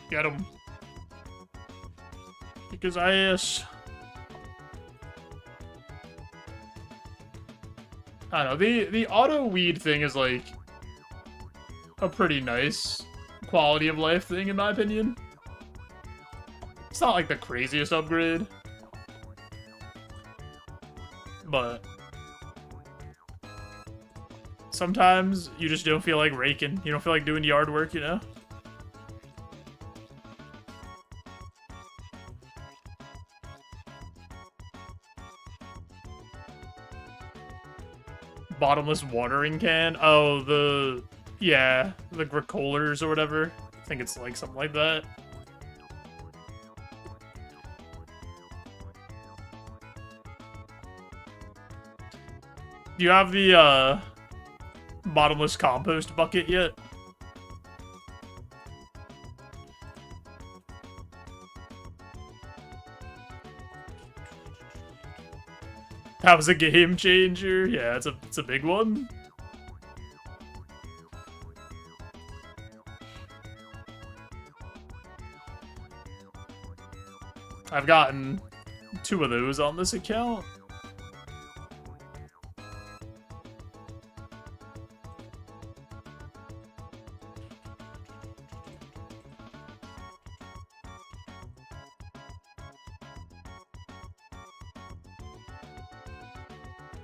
Get him. Kick his ass. I don't know, the auto weed thing is like a pretty nice quality of life thing in my opinion. It's not like the craziest upgrade, but sometimes you just don't feel like raking. You don't feel like doing yard work, you know? Bottomless watering can? Oh, yeah, the Gricolers or whatever. I think it's like something like that. Do you have the, bottomless compost bucket yet? That was a game changer. Yeah, it's a big one. I've gotten 2 of those on this account.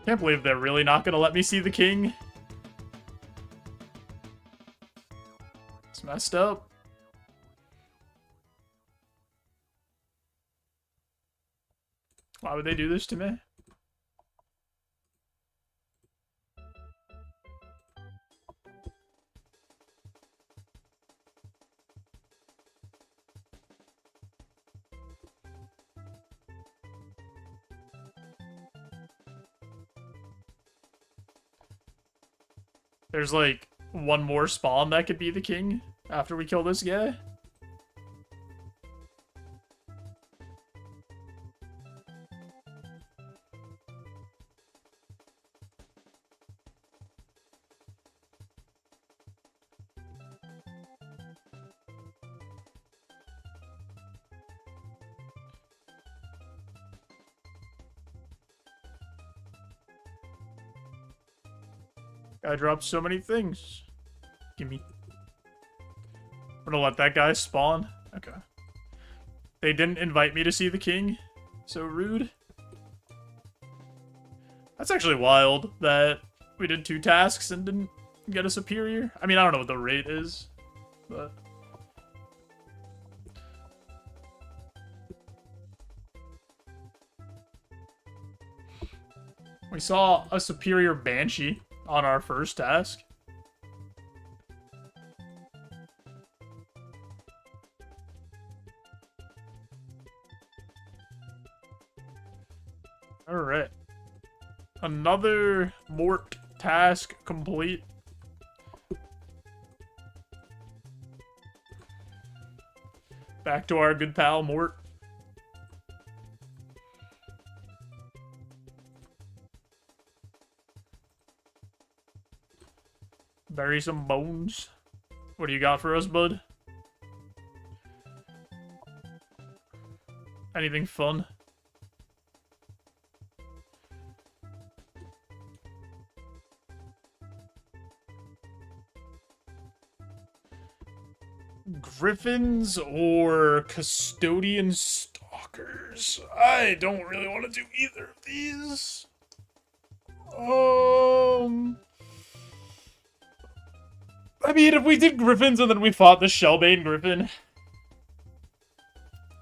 Can't believe they're really not gonna let me see the king. It's messed up. Why would they do this to me? There's like one more spawn that could be the king after we kill this guy. I dropped so many things. Gimme. I'm gonna let that guy spawn. Okay. They didn't invite me to see the king. So rude. That's actually wild that we did 2 tasks and didn't get a superior. I mean, I don't know what the rate is, but... We saw a superior Banshee on our first task. Alright. Another Mort task complete. Back to our good pal, Mort. Bury some bones. What do you got for us, bud? Anything fun? Griffins or custodian stalkers? I don't really want to do either of these. I mean, if we did griffins and then we fought the Shellbane Griffin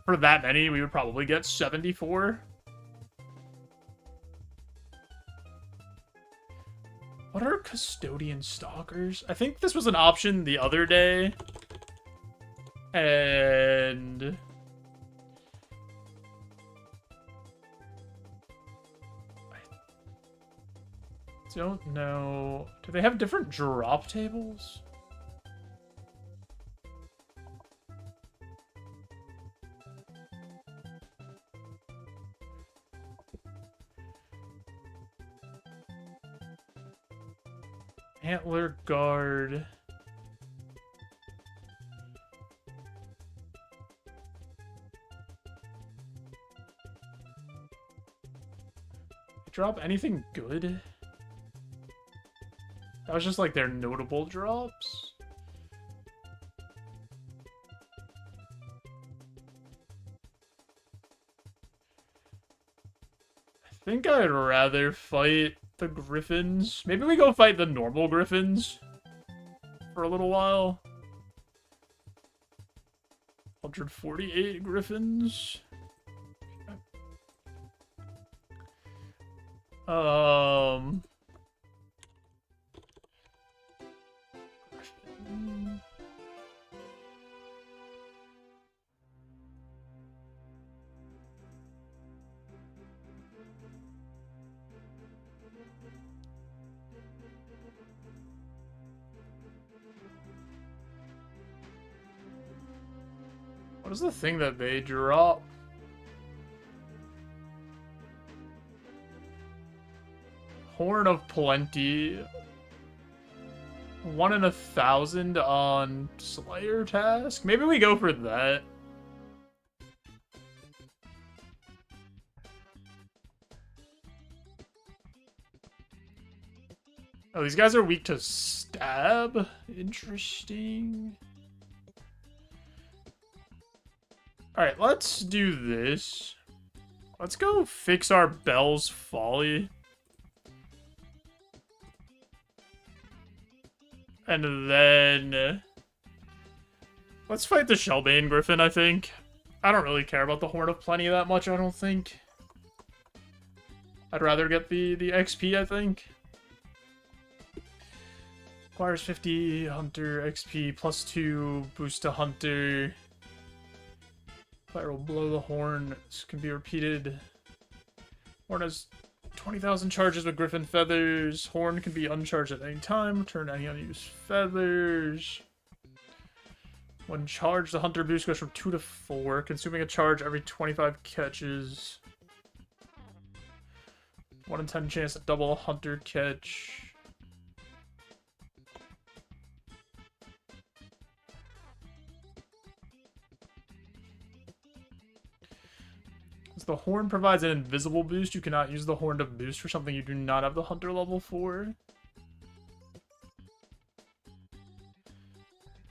for that many, we would probably get 74. What are custodian stalkers? I think this was an option the other day. And I don't know. Do they have different drop tables? Antler guard. Drop anything good? That was just like their notable drops. I think I'd rather fight the Griffins. Maybe we go fight the normal Griffins for a little while. 148 Griffins. What is the thing that they drop? Horn of Plenty. 1 in 1,000 on Slayer task? Maybe we go for that. Oh, these guys are weak to stab? Interesting. Alright, let's do this. Let's go fix our Bell's Folly. And then let's fight the Shellbane Griffin, I think. I don't really care about the Horn of Plenty that much, I don't think. I'd rather get the XP, I think. Requires 50 Hunter XP, +2, boost to Hunter. Fire will blow the horn. This can be repeated. Horn has 20,000 charges with Griffin Feathers. Horn can be uncharged at any time. Return any unused feathers. When charged, the Hunter boost goes from 2 to 4, consuming a charge every 25 catches. 1 in 10 chance to double a Hunter catch. The horn provides an invisible boost. You cannot use the horn to boost for something you do not have the Hunter level for.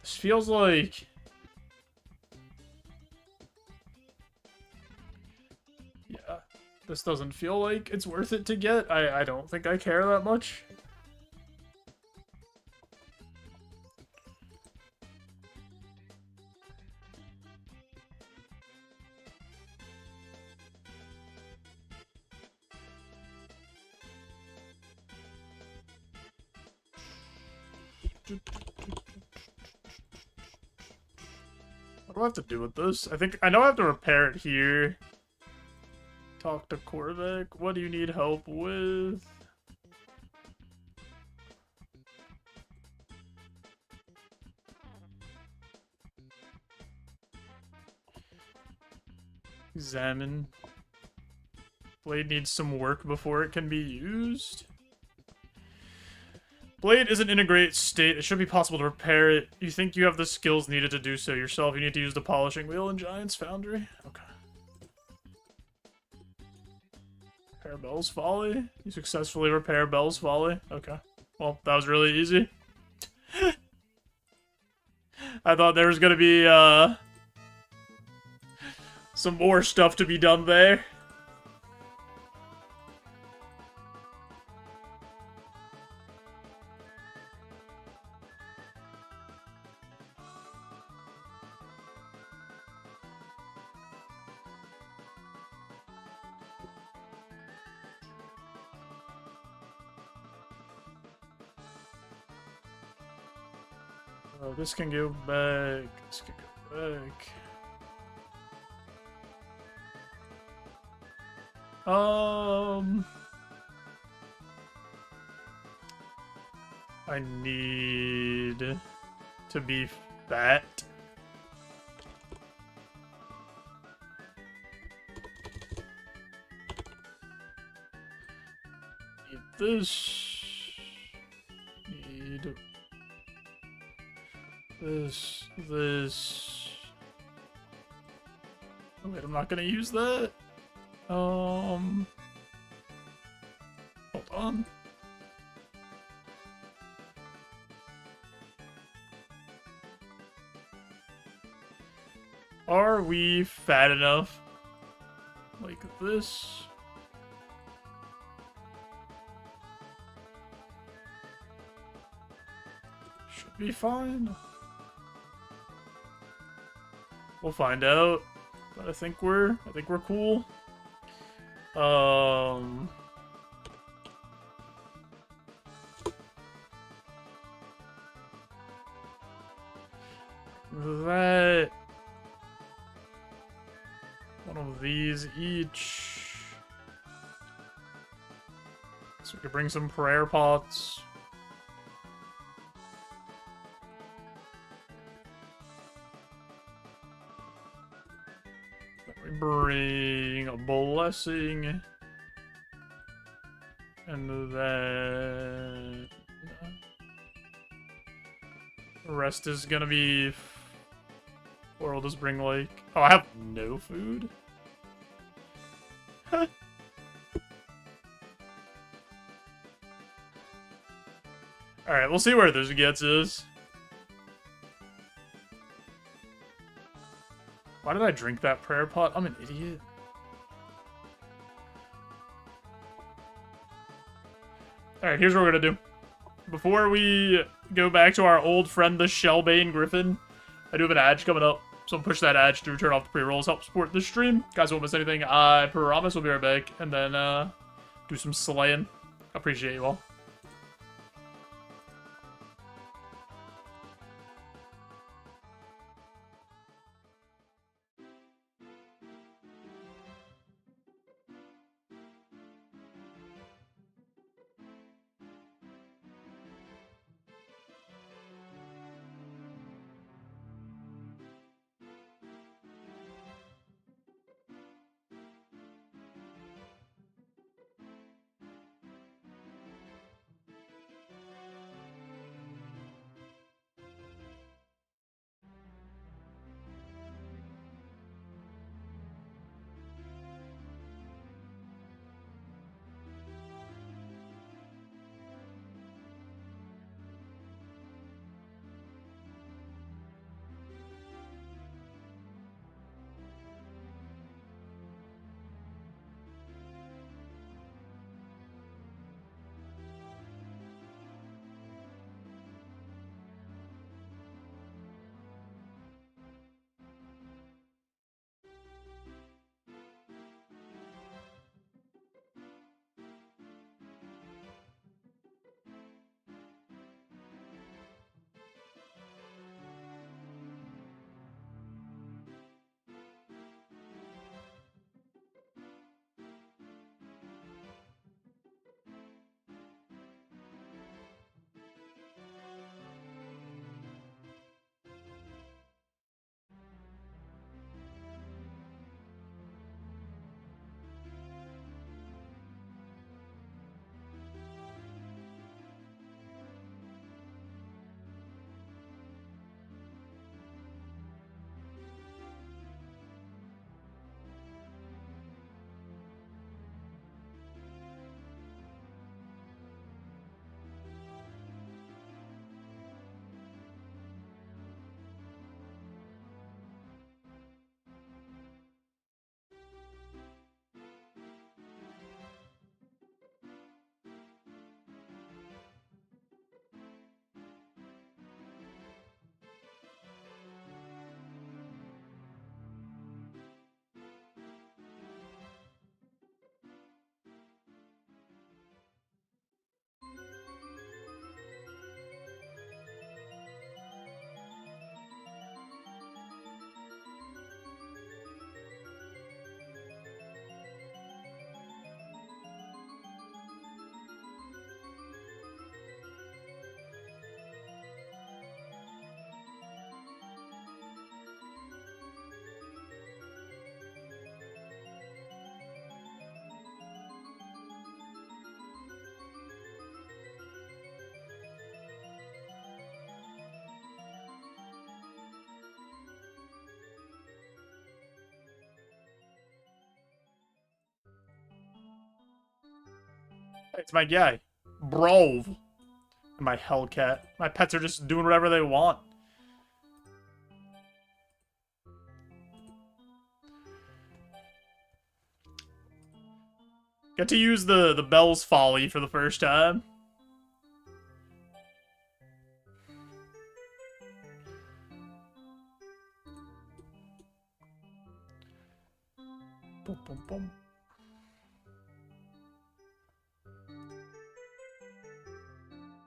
This feels like... yeah, this doesn't feel like it's worth it to get. I don't think I care that much. What do I have to do with this? I know I have to repair it here. Talk to Korvik. What do you need help with? Examine. Blade needs some work before it can be used. Blade isn't in a great state. It should be possible to repair it. You think you have the skills needed to do so yourself. You need to use the polishing wheel in Giant's Foundry. Okay. Repair Bell's Folly. You successfully repair Bell's Folly. Okay. Well, that was really easy. I thought there was gonna be, some more stuff to be done there. Oh, this can go back. This can go back. I need to be fat. Need this. Need this. Oh, wait, I'm not gonna use that. Hold on. Are we fat enough? Like this? Should be fine. We'll find out. But I think we're cool. That one of these each. So we could bring some prayer pots. We bring a blessing. And then the rest is gonna be, or we'll just bring like, oh, I have no food. All right, we'll see where this gets us. Why did I drink that prayer pot? I'm an idiot. Alright, here's what we're gonna do. Before we go back to our old friend, the Shellbane Griffin, I do have an ad coming up, so I'll push that ad to turn off the pre-rolls, help support the stream. Guys won't miss anything, I promise we'll be right back, and then do some slaying. Appreciate you all. It's my guy. Bro. My Hellcat. My pets are just doing whatever they want. Get to use the Bell's Folly for the first time. Boom, boom, boom.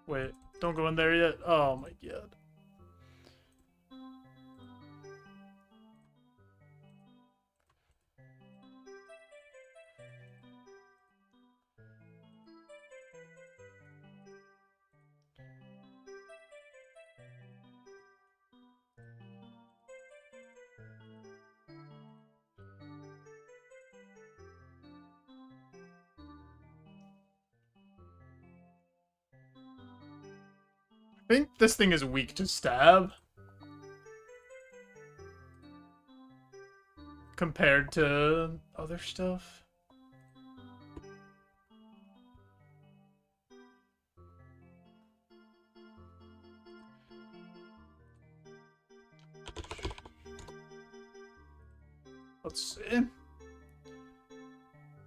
Wait, don't go in there yet. Oh my god. I think this thing is weak to stab. Compared to other stuff. Let's see.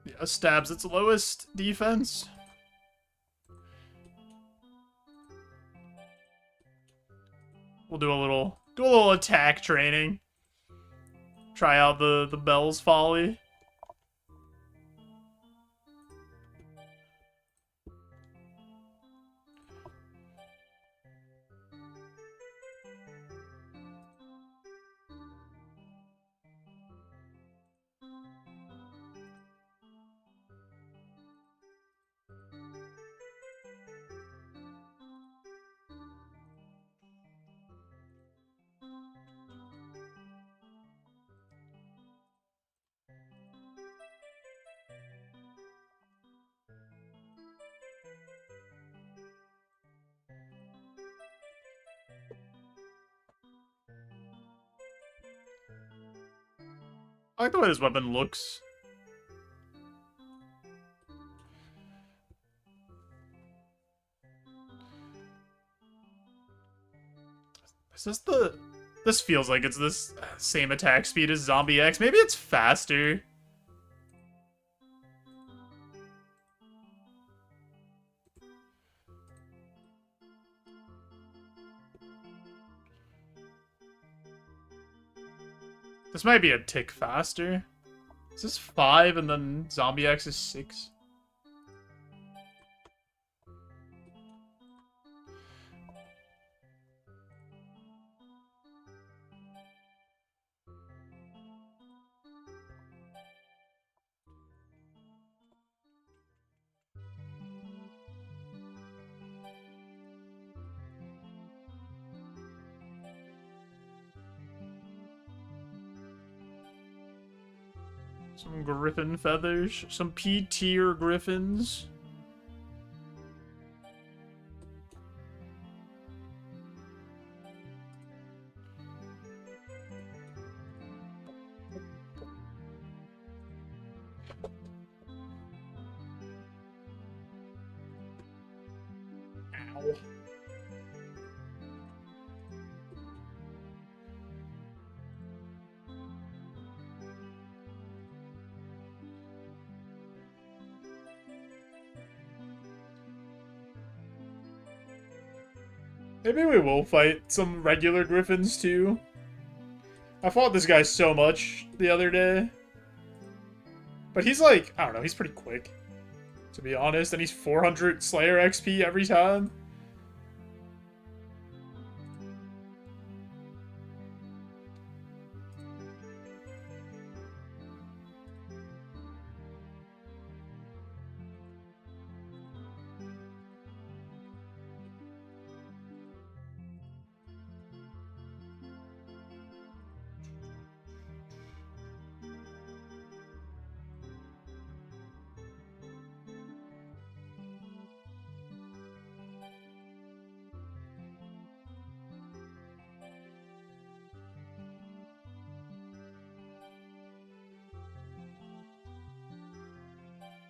Yeah, stab's its lowest defense. We'll do a little attack training. Try out the Bell's Folly. I like the way this weapon looks. Is this the... This feels like it's this same attack speed as Zombie X. Maybe it's faster. This might be a tick faster. Is this 5 and then Zombie X is 6? Some griffin feathers. Some P-tier griffins. Ow. Maybe we will fight some regular griffins too. I fought this guy so much the other day. But he's like, I don't know, he's pretty quick, to be honest. And he's 400 Slayer XP every time.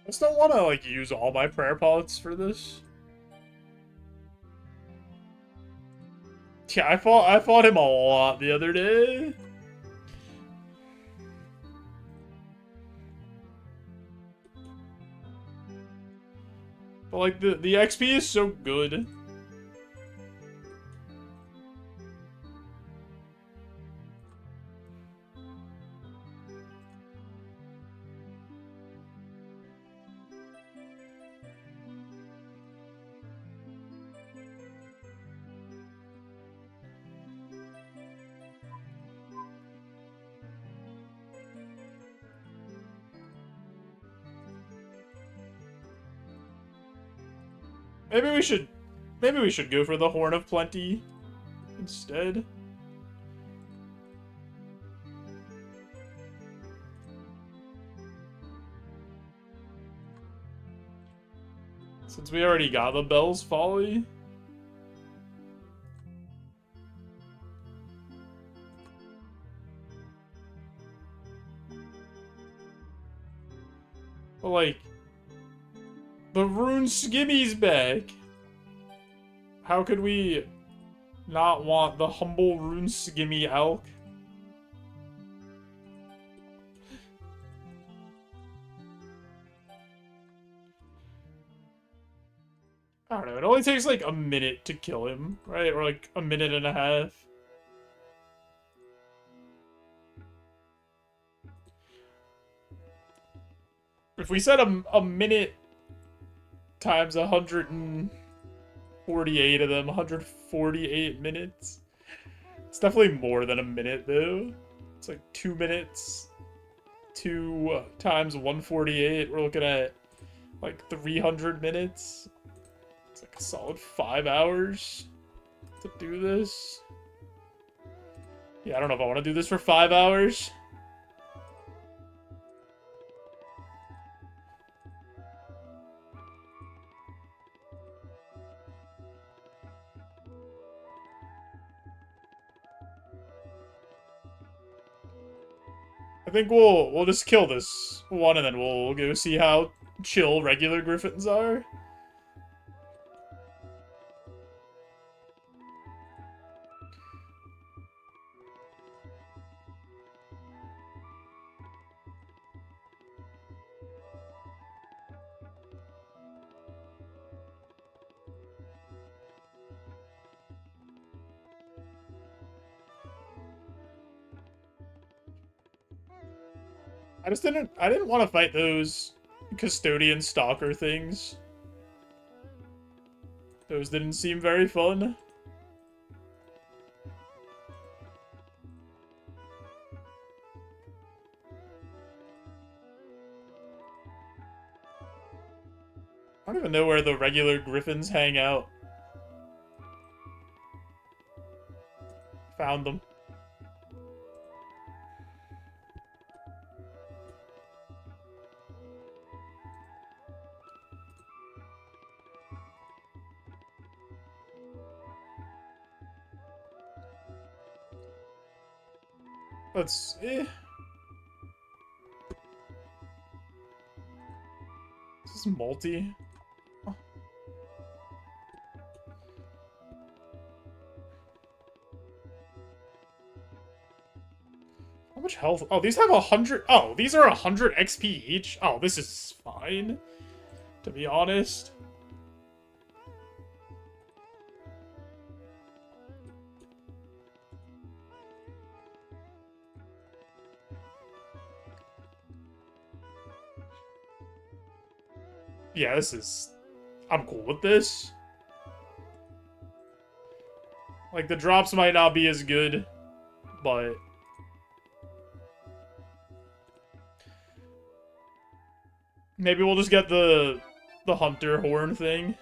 I just don't want to, like, use all my prayer pots for this. Yeah, I fought him a lot the other day. But, like, the XP is so good. Maybe we should go for the Horn of Plenty instead. Since we already got the Bell's Folly. But, like, the Runeskimmy's back. How could we not want the humble Runeskimmy elk? I don't know, it only takes like a minute to kill him, right? Or like a minute and a half. If we set a minute times 148 of them, 148 minutes. It's definitely more than a minute though. It's like 2 minutes. 2 times 148, we're looking at like 300 minutes. It's like a solid 5 hours to do this. Yeah, I don't know if I want to do this for 5 hours. I think we'll just kill this one and then we'll go see how chill regular griffins are. I didn't want to fight those custodian stalker things. Those didn't seem very fun. I don't even know where the regular griffins hang out. Found them. Let's... This is multi. Oh. How much health? Oh, these have 100... Oh, these are 100 XP each? Oh, this is fine, to be honest. Yeah, this is... I'm cool with this. Like, the drops might not be as good, but... Maybe we'll just get the hunter horn thing.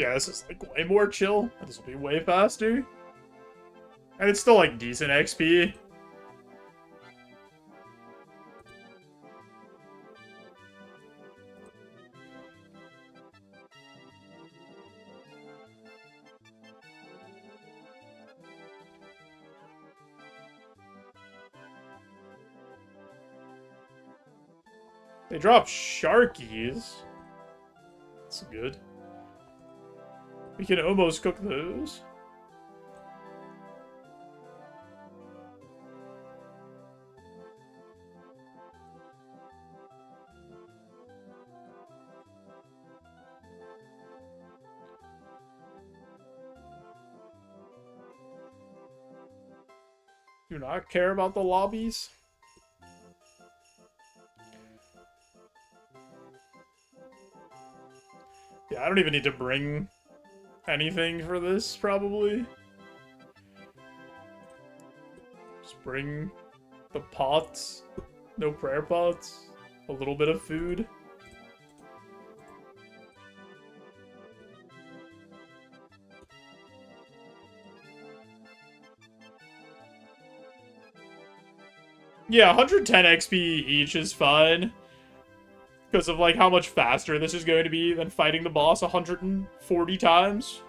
Yeah, this is like way more chill. This will be way faster. And it's still like decent XP. They drop Sharkies. That's good. We can almost cook those. Do not care about the lobbies. Yeah, I don't even need to bring anything for this, probably. Just bring the pots. No prayer pots. A little bit of food. Yeah, 110 XP each is fine. Because of, like, how much faster this is going to be than fighting the boss 140 times.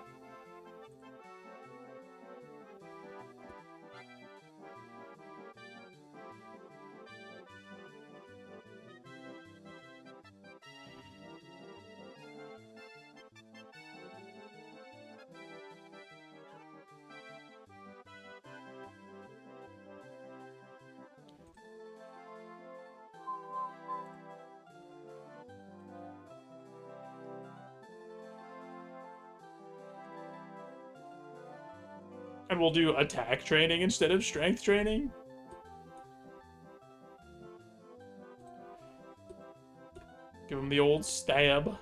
And we'll do attack training instead of strength training. Give him the old stab.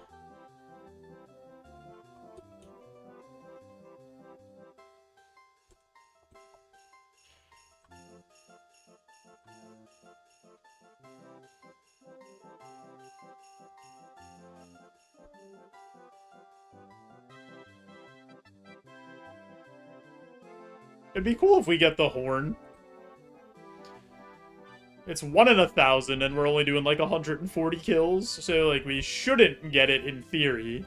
It'd be cool if we get the horn. It's 1 in 1,000, and we're only doing like 140 kills, so like we shouldn't get it in theory.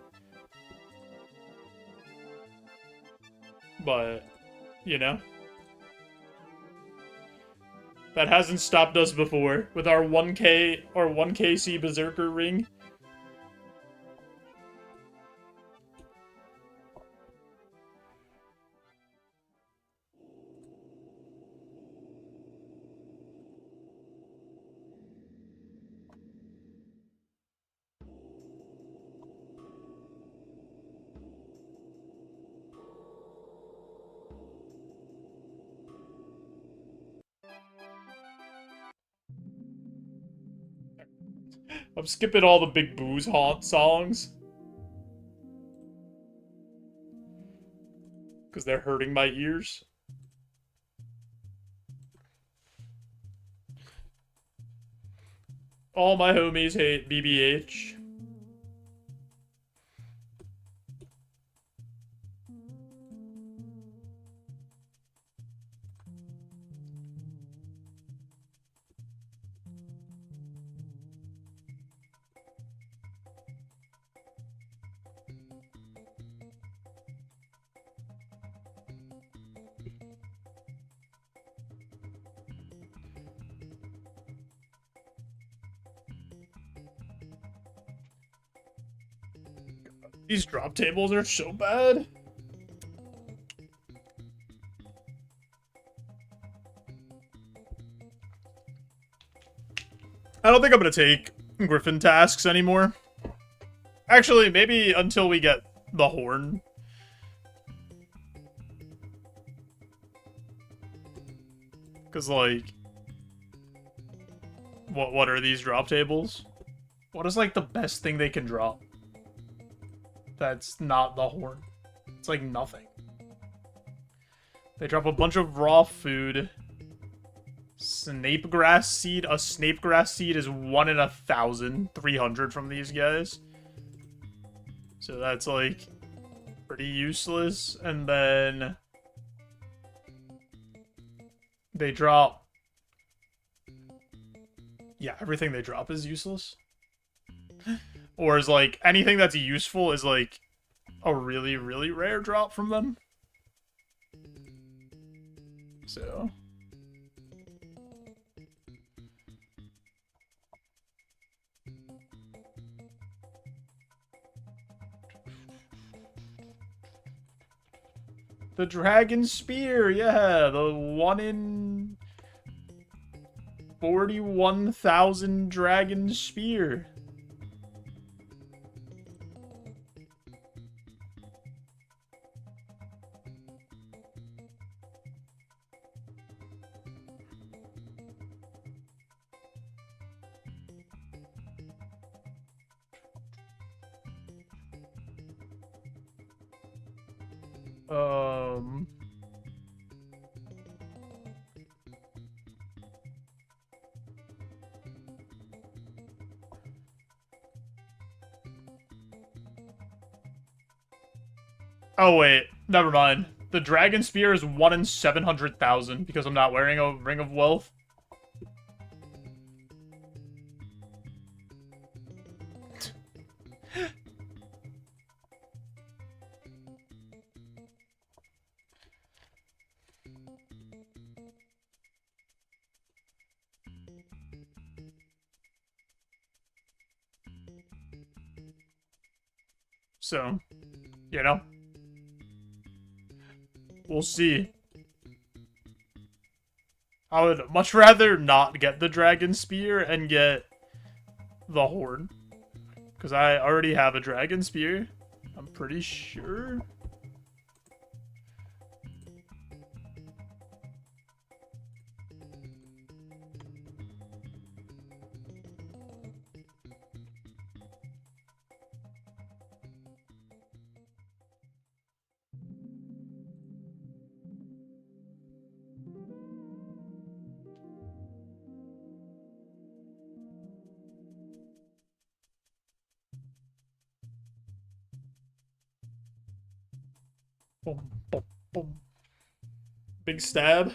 But, you know. That hasn't stopped us before with our 1K or 1KC Berserker ring. I'm skipping all the Big Boo's haunt songs. Because they're hurting my ears. All my homies hate BBH. These drop tables are so bad. I don't think I'm gonna take Griffin tasks anymore. Actually, maybe until we get the horn. Because, like... What are these drop tables? What is, like, the best thing they can drop? That's not the horn. It's like nothing. They drop a bunch of raw food. Snapegrass seed. A snapegrass seed is 1 in 1,000. 300 from these guys. So that's like pretty useless, and then they drop. Yeah, everything they drop is useless. Or is like anything that's useful is like a really, really rare drop from them. So the Dragon Spear, yeah, the 1 in 41,000 Dragon Spear. Oh, wait. Never mind. The Dragon Spear is 1 in 700,000 because I'm not wearing a Ring of Wealth. So, you know. We'll see. I would much rather not get the Dragon Spear and get the Horde. Because I already have a Dragon Spear. I'm pretty sure. Boom, boom, boom. Big stab.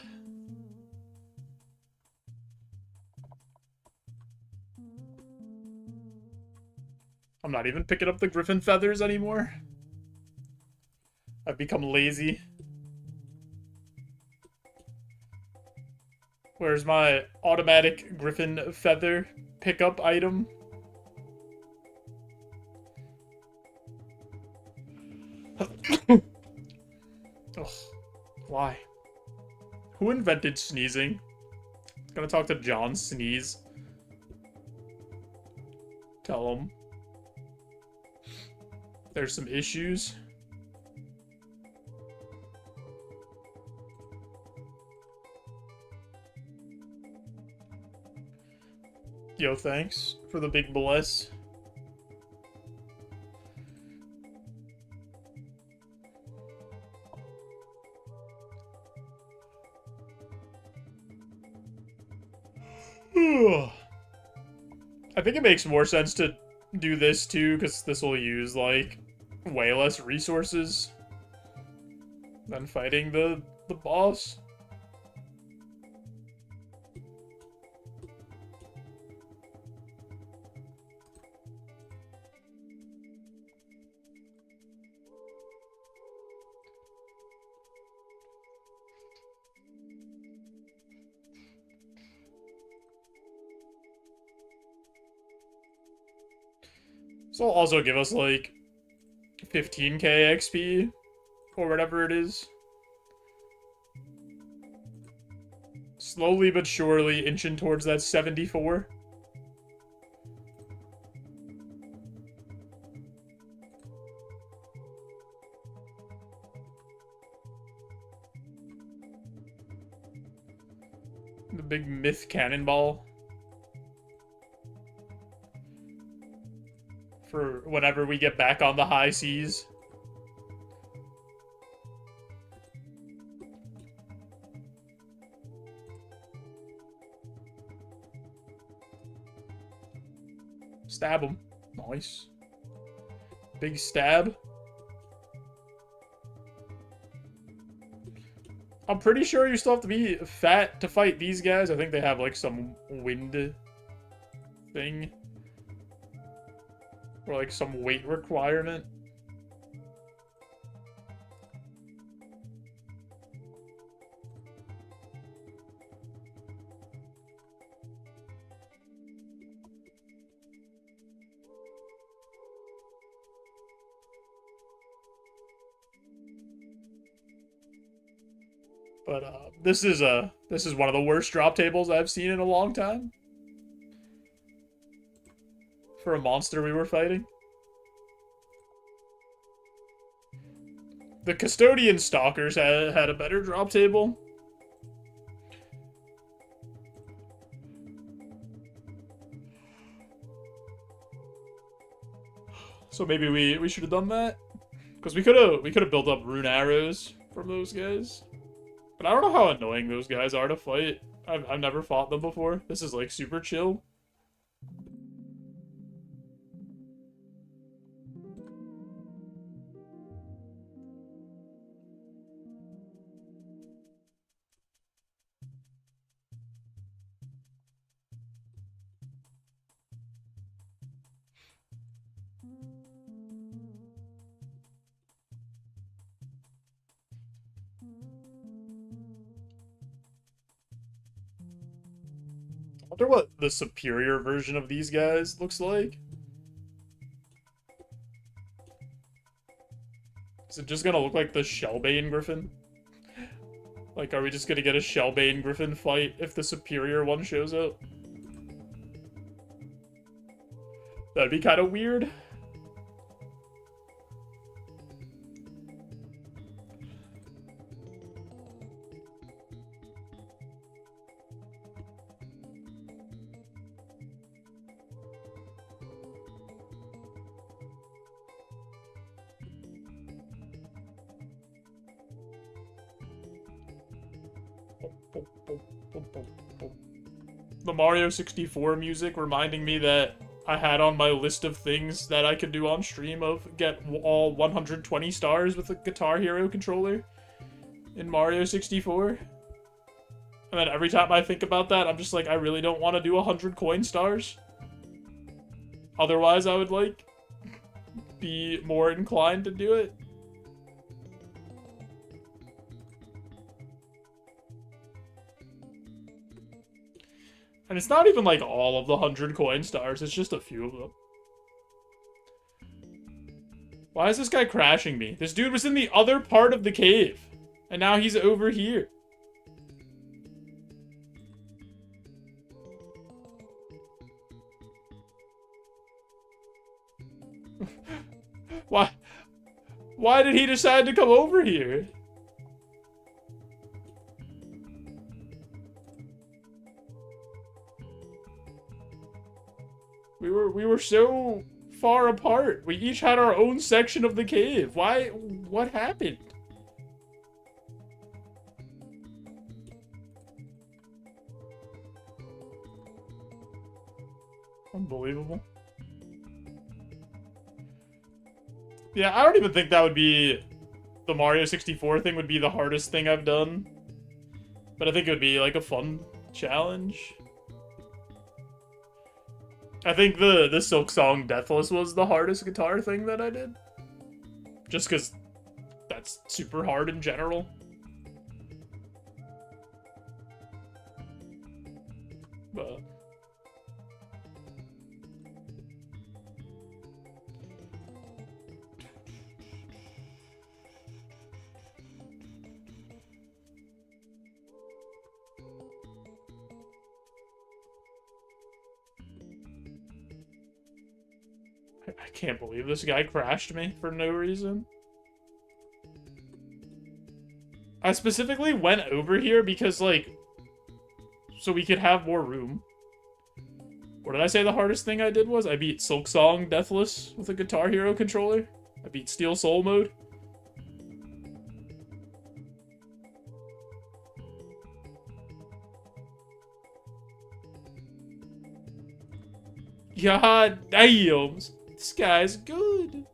I'm not even picking up the Griffin feathers anymore. I've become lazy. Where's my automatic Griffin feather pickup item? Ugh. Why? Who invented sneezing? Gonna talk to John Sneeze. Tell him there's some issues. Yo, thanks for the big bless. I think it makes more sense to do this too, because this will use like way less resources than fighting the boss. This will also give us, like, 15k XP, or whatever it is. Slowly but surely inching towards that 74. The big myth cannonball. For whenever we get back on the high seas. Stab him. Nice. Big stab. I'm pretty sure you still have to be fat to fight these guys. I think they have, like, some wind thing. Or, like, some weight requirement. But this is one of the worst drop tables I've seen in a long time. For a monster we were fighting. The custodian stalkers had a better drop table. So maybe we should have done that. Because we could have built up rune arrows from those guys. But I don't know how annoying those guys are to fight. I've never fought them before. This is like super chill. I wonder what the superior version of these guys looks like. Is it just gonna look like the Shellbane Griffin? Like, are we just gonna get a Shellbane Griffin fight if the superior one shows up? That'd be kind of weird. The Mario 64 music reminding me that I had on my list of things that I could do on stream of get all 120 stars with a Guitar Hero controller in Mario 64. And then every time I think about that, I'm just like, I really don't want to do 100 coin stars. Otherwise, I would, like, be more inclined to do it. And it's not even like all of the 100 coin stars, it's just a few of them. Why is this guy crashing me? This dude was in the other part of the cave. And now he's over here. Why did he decide to come over here? We were so far apart. We each had our own section of the cave. Why? What happened? Unbelievable. Yeah, I don't even think that would be... The Mario 64 thing would be the hardest thing I've done. But I think it would be, like, a fun challenge. I think the Silk Song Deathless was the hardest guitar thing that I did. Just because that's super hard in general. But... I can't believe this guy crashed me for no reason. I specifically went over here because, like, so we could have more room. What did I say the hardest thing I did was? I beat Silk Song Deathless with a Guitar Hero controller. I beat Steel Soul mode. God damn. This guy's good.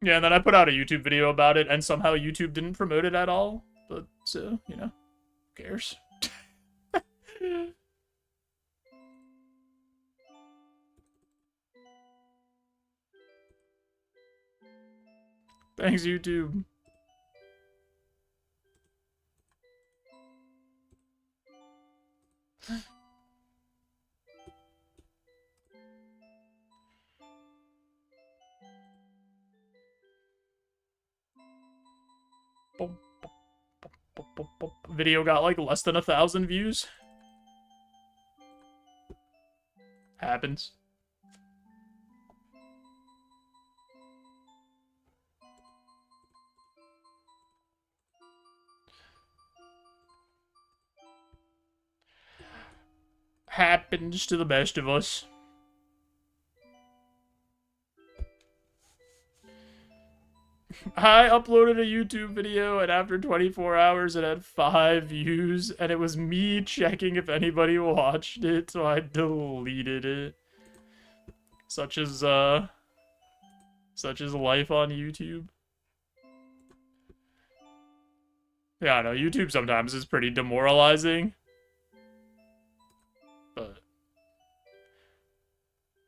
Yeah, and then I put out a YouTube video about it, and somehow YouTube didn't promote it at all. But, so, you know, who cares? Thanks, YouTube. Video got like less than 1,000 views. Happens. Happens to the best of us. I uploaded a YouTube video, and after 24 hours it had 5 views, and it was me checking if anybody watched it, so I deleted it. Such is life on YouTube. Yeah, I know, YouTube sometimes is pretty demoralizing. But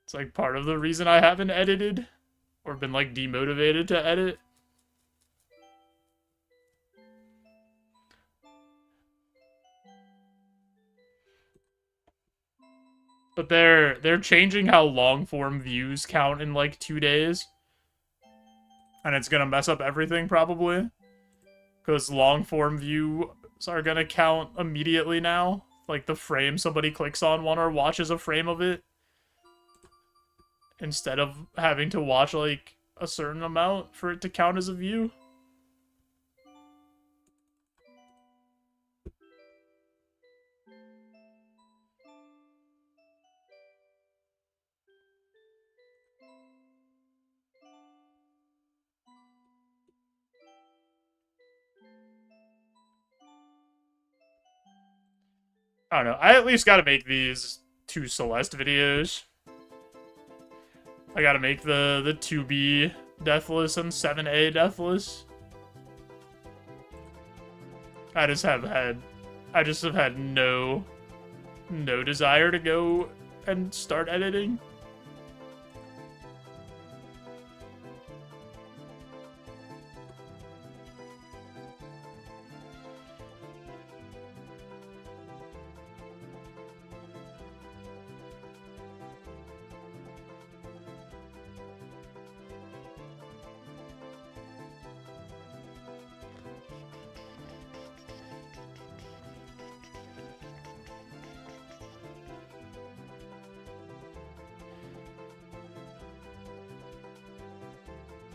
it's like part of the reason I haven't edited, or been like demotivated to edit. But they're changing how long form views count in like 2 days. And it's gonna mess up everything probably. Because long form views are gonna count immediately now. Like the frame somebody clicks on one or watches a frame of it. Instead of having to watch like a certain amount for it to count as a view. I don't know. I at least gotta make these 2 Celeste videos. I gotta make the 2B deathless and 7A deathless. I just have had no desire to go and start editing.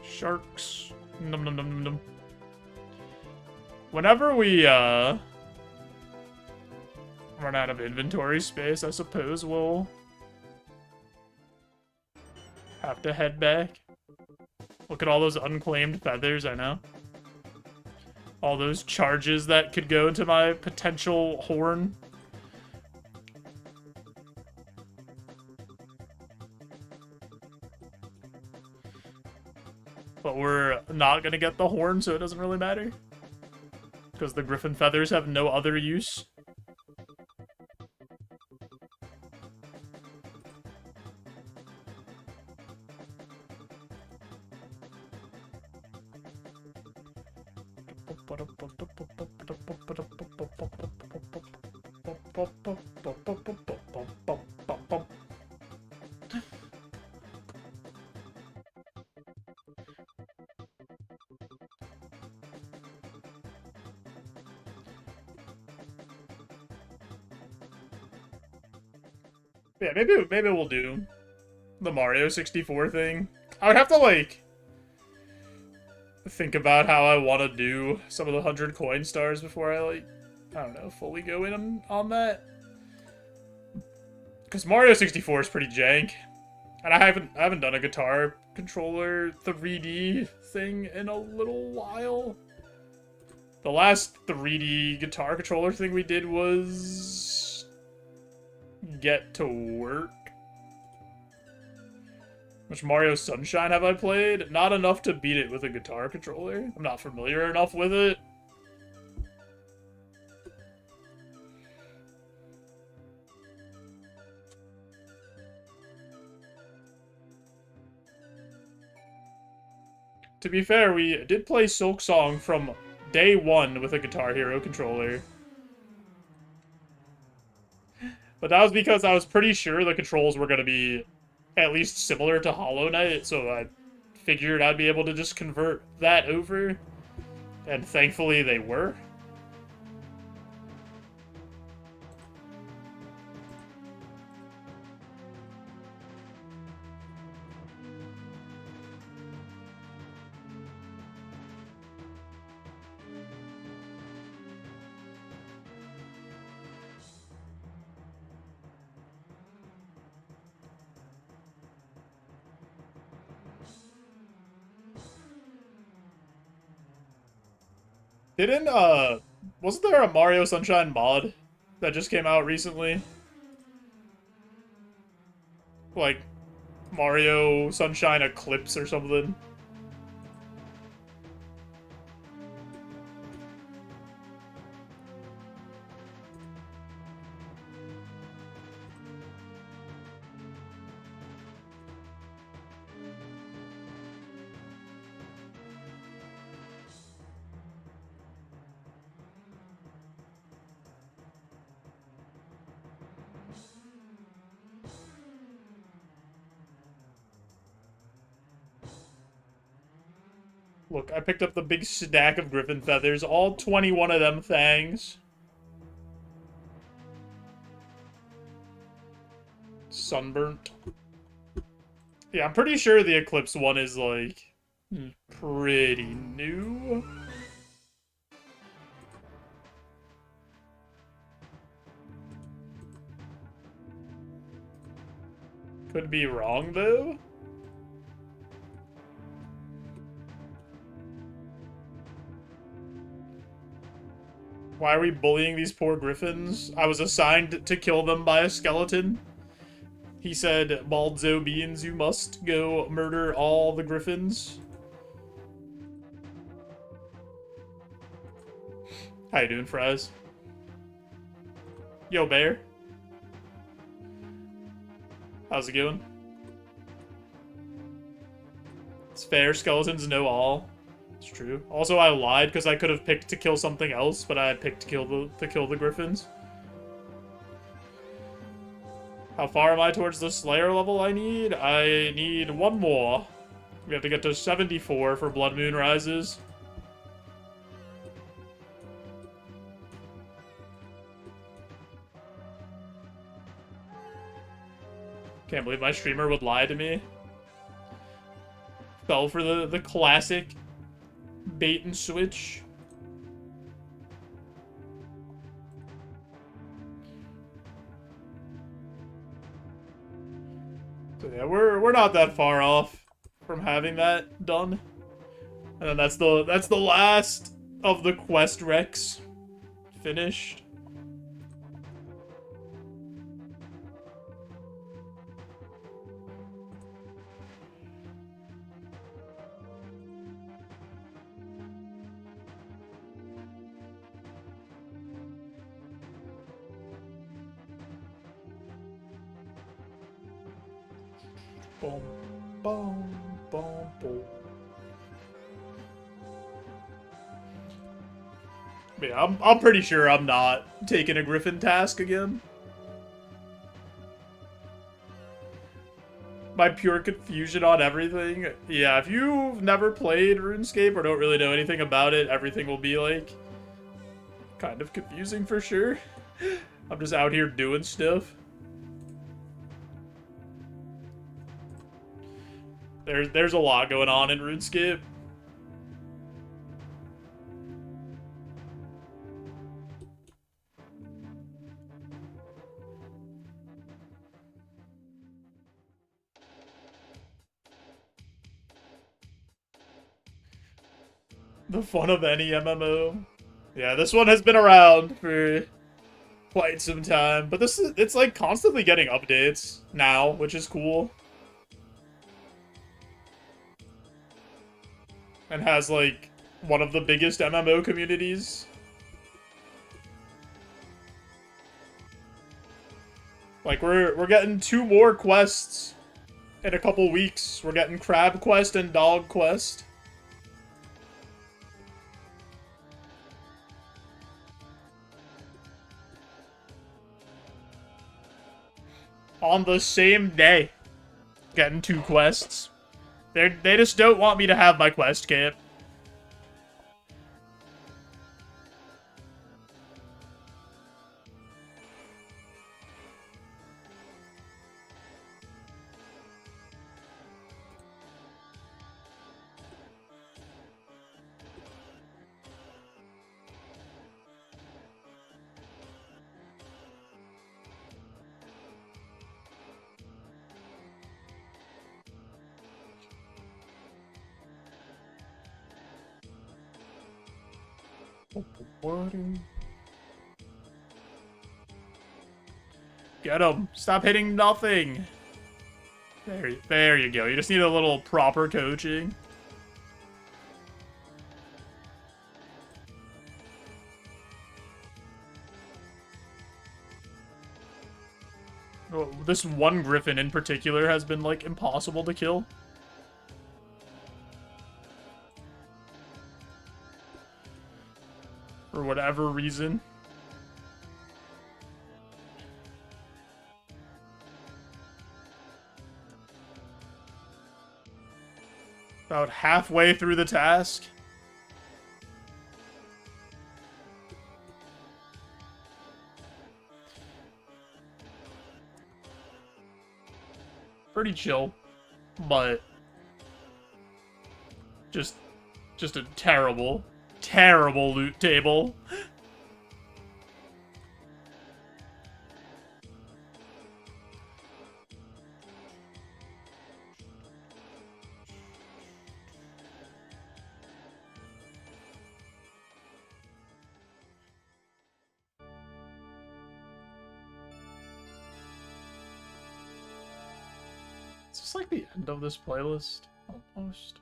Sharks. Num num num num num. Whenever we run out of inventory space, I suppose we'll have to head back. Look at all those unclaimed feathers, I know. All those charges that could go into my potential horn. But we're not gonna get the horn, so it doesn't really matter. Because the griffin feathers have no other use. Yeah, maybe we'll do the Mario 64 thing. I would have to, like, think about how I want to do some of the 100 coin stars before I, like, I don't know, fully go in on that. Because Mario 64 is pretty jank. And I haven't done a guitar controller 3D thing in a little while. The last 3D guitar controller thing we did was Get to Work. Which Mario Sunshine have I played? Not enough to beat it with a guitar controller. I'm not familiar enough with it. To be fair, we did play Silk Song from day one with a Guitar Hero controller. But that was because I was pretty sure the controls were going to be at least similar to Hollow Knight, so I figured I'd be able to just convert that over. And thankfully they were. Wasn't there a Mario Sunshine mod that just came out recently? Like, Mario Sunshine Eclipse or something? Look, I picked up the big stack of griffin feathers, all 21 of them things. Sunburnt. Yeah, I'm pretty sure the Eclipse one is, like, pretty new. Could be wrong, though. Why are we bullying these poor griffins? I was assigned to kill them by a skeleton. He said, JoeJoeBeans, you must go murder all the griffins. How you doing, Fries? Yo, Bear. How's it going? It's fair, skeletons know all. It's true. Also, I lied because I could have picked to kill something else, but I picked to kill the griffins. How far am I towards the Slayer level I need? I need one more. We have to get to 74 for Blood Moon Rises. Can't believe my streamer would lie to me. Fell for the classic bait and switch. So yeah, we're not that far off from having that done. And then that's the last of the quest Rex finished. Boom, boom, boom, boom. Yeah, I'm pretty sure I'm not taking a Griffin task again. My pure confusion on everything. Yeah, if you've never played RuneScape or don't really know anything about it, everything will be, like, kind of confusing for sure. I'm just out here doing stuff. There's a lot going on in RuneScape. The fun of any MMO. Yeah, this one has been around for quite some time, but it's like constantly getting updates now, which is cool. and has, like, one of the biggest MMO communities. Like, we're getting 2 more quests in a couple weeks. We're getting Crab Quest and Dog Quest. On the same day. Getting 2 quests. They just don't want me to have my quest camp. Get him! Stop hitting nothing! There you go. You just need a little proper coaching. Oh, this one griffin in particular has been, like, impossible to kill. For whatever reason. About halfway through the task. Pretty chill, but just a terrible loot table. Is this like the end of this playlist? Almost.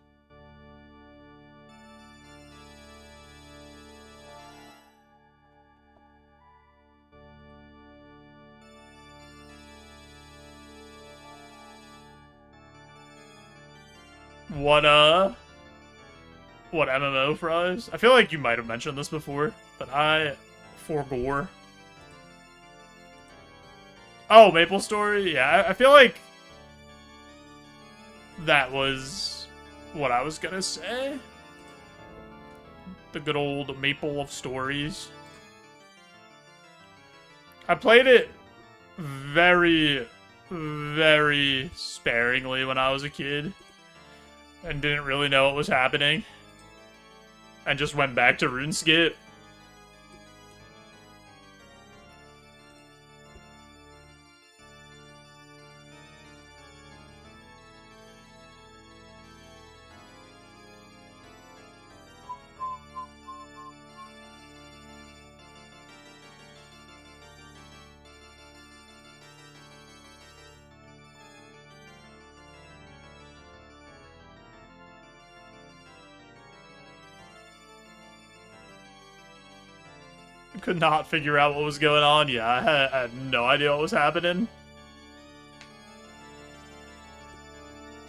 What MMO fries? I feel like you might have mentioned this before, but I forgore. Oh, Maple Story? Yeah, I feel like that was what I was gonna say. The good old Maple of Stories. I played it very, very sparingly when I was a kid. And didn't really know what was happening. And just went back to Runescape. Could not figure out what was going on. Yeah, I had no idea what was happening.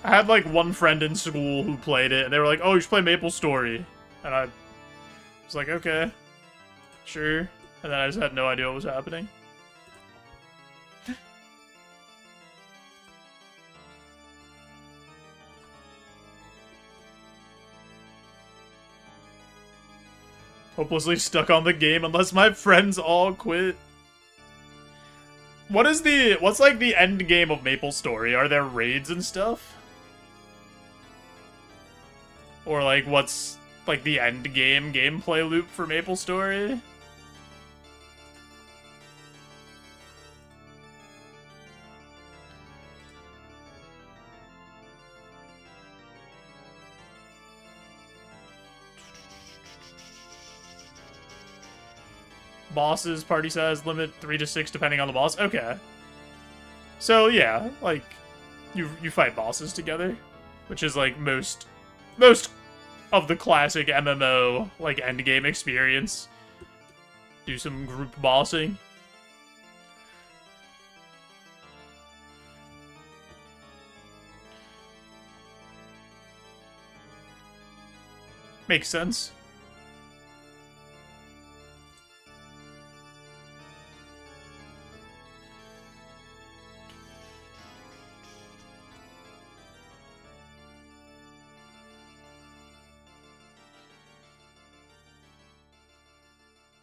I had like one friend in school who played it, and they were like, "Oh, you should play Maple Story," and I was like, "Okay, sure," and then I just had no idea what was happening. Hopelessly stuck on the game unless my friends all quit. What's like the end game of Maple Story? Are there raids and stuff? Or like what's like the end game gameplay loop for Maple Story? Bosses, party size, limit 3 to 6 depending on the boss. Okay. So yeah, like you fight bosses together, which is like most of the classic MMO, like, endgame experience. Do some group bossing. Makes sense.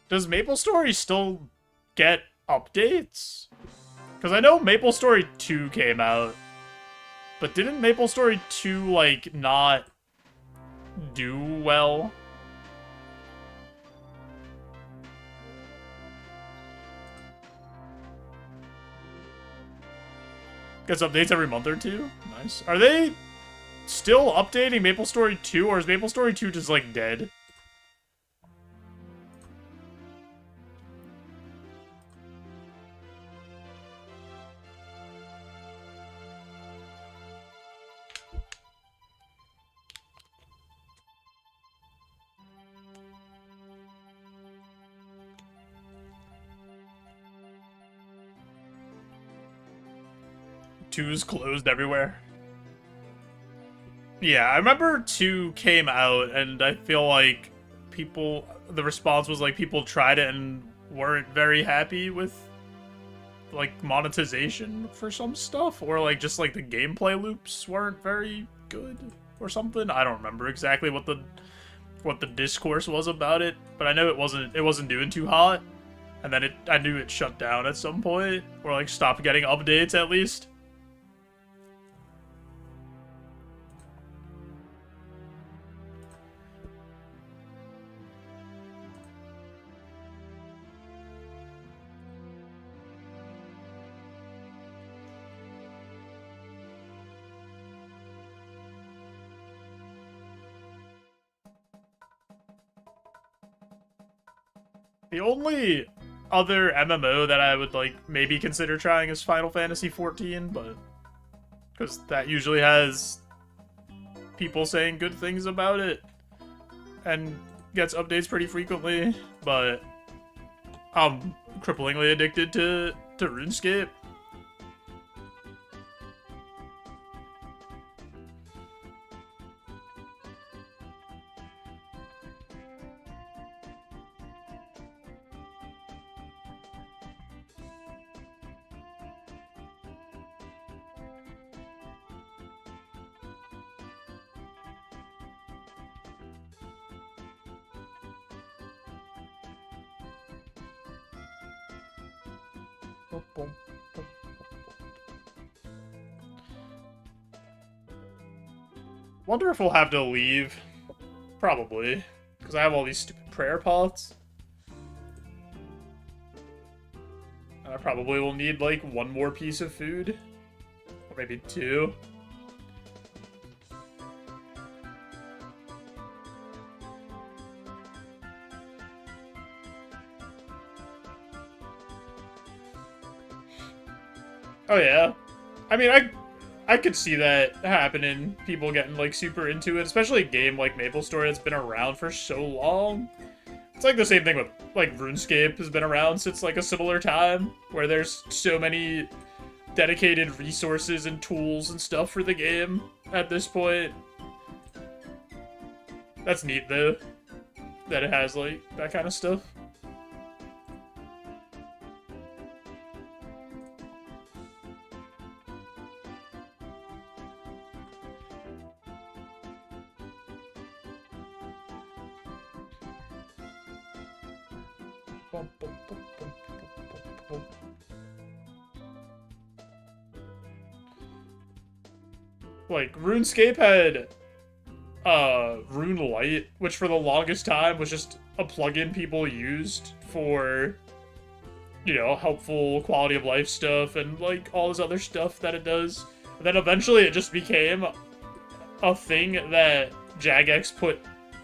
Does MapleStory still get updates? Because I know MapleStory 2 came out, but didn't MapleStory 2, like, not do well? Gets updates every month or two? Nice. Are they still updating MapleStory 2, or is MapleStory 2 just, like, dead? Two's closed everywhere. Yeah, I remember 2 came out, and I feel like the response was like people tried it and weren't very happy with, like, monetization for some stuff, or like just like the gameplay loops weren't very good or something. I don't remember exactly what the discourse was about it, but I know it wasn't doing too hot, and then I knew it shut down at some point, or like stopped getting updates at least. The only other MMO that I would, like, maybe consider trying is Final Fantasy XIV, but because that usually has people saying good things about it and gets updates pretty frequently, but I'm cripplingly addicted to RuneScape. Wonder if we'll have to leave. Probably. Because I have all these stupid prayer pots. And I probably will need, like, one more piece of food. Or maybe 2. Oh yeah. I mean, I could see that happening. People getting, like, super into it, especially a game like MapleStory that's been around for so long. It's like the same thing with, like, RuneScape has been around since, like, a similar time, where there's so many dedicated resources and tools and stuff for the game at this point. That's neat, though, that it has, like, that kind of stuff. Like, RuneScape had Rune Light, which for the longest time was just a plugin people used for, you know, helpful quality of life stuff and, like, all this other stuff that it does. And then eventually it just became a thing that Jagex put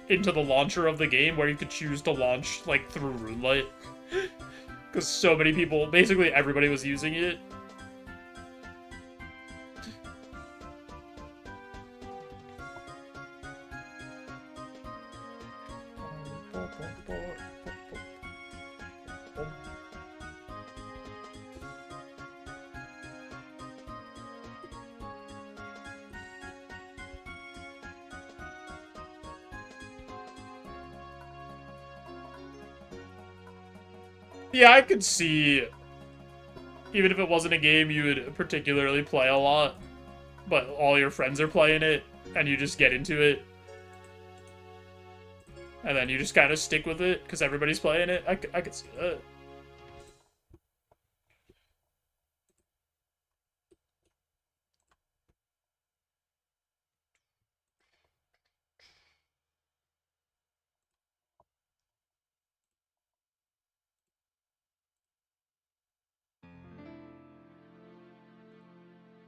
into the launcher of the game, where you could choose to launch, like, through RuneLight. Because so many people, basically everybody was using it. Yeah, I could see, even if it wasn't a game you would particularly play a lot, but all your friends are playing it, and you just get into it, and then you just kind of stick with it, because everybody's playing it. I could see that.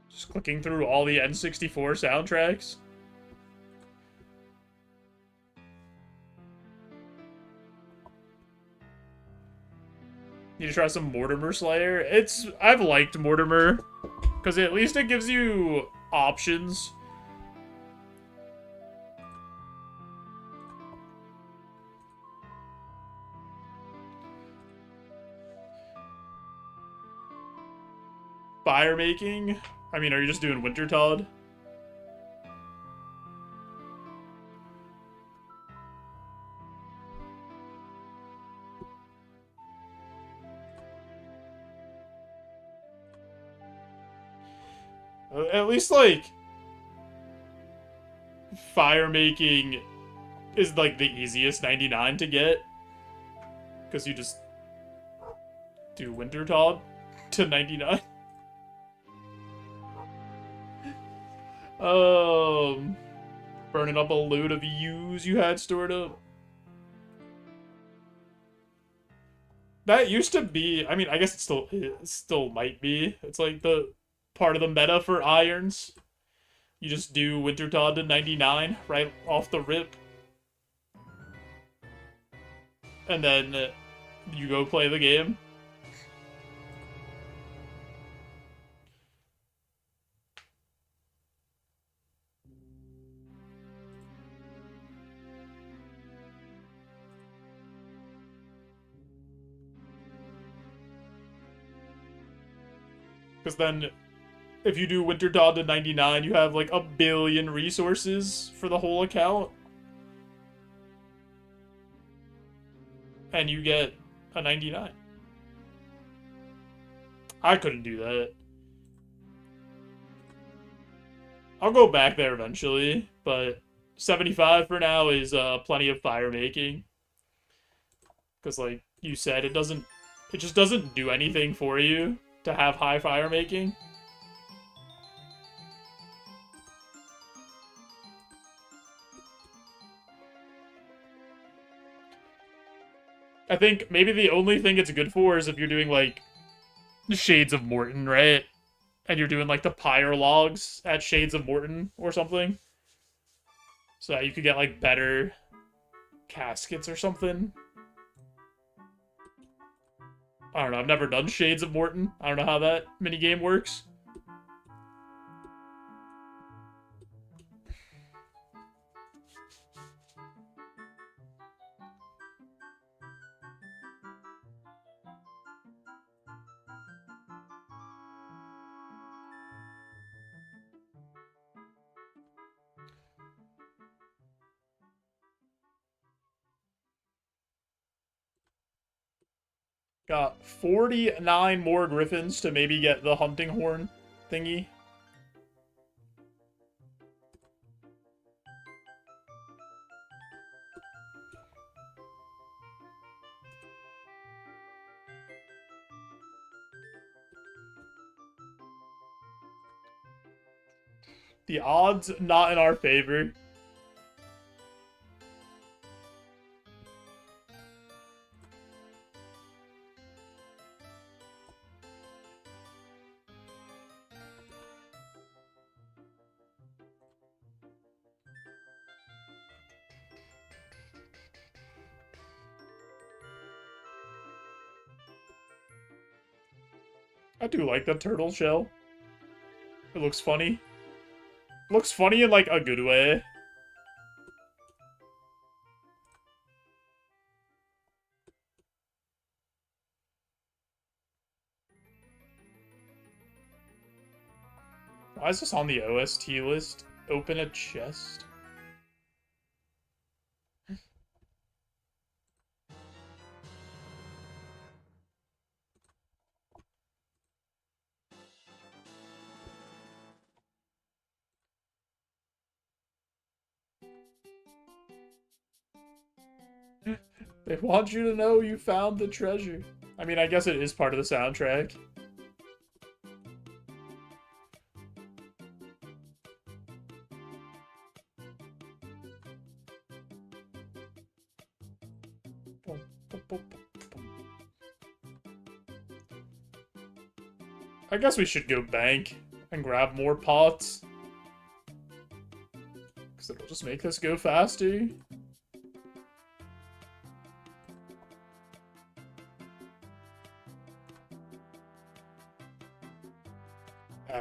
Just clicking through all the N64 soundtracks. Need to try some Mortimer Slayer. I've liked Mortimer, because at least it gives you options. Fire making? I mean, are you just doing Wintertodd? At least, like, fire making is, like, the easiest 99 to get. Because you just do Wintertodd to 99. Burning up a load of U's you had stored up. That used to be, I mean, I guess it still might be. It's like the part of the meta for irons. You just do Wintertodd to 99 right off the rip. And then you go play the game. Because then, if you do Wintertodd to 99, you have like 1,000,000,000 resources for the whole account. And you get a 99. I couldn't do that. I'll go back there eventually, but 75 for now is plenty of fire making. Because like you said, it just doesn't do anything for you to have high fire making. I think maybe the only thing it's good for is if you're doing like Shades of Morton, right? And you're doing like the pyre logs at Shades of Morton or something. So that you could get like better caskets or something. I don't know, I've never done Shades of Morton. I don't know how that minigame works. Got 49 more griffins to maybe get the hunting horn thingy. The odds not in our favor. I do like the turtle shell. It looks funny. It looks funny in like a good way. Why is this on the OST list? Open a chest? They want you to know you found the treasure. I mean, I guess it is part of the soundtrack. I guess we should go bank and grab more pots. Because it'll just make this go faster.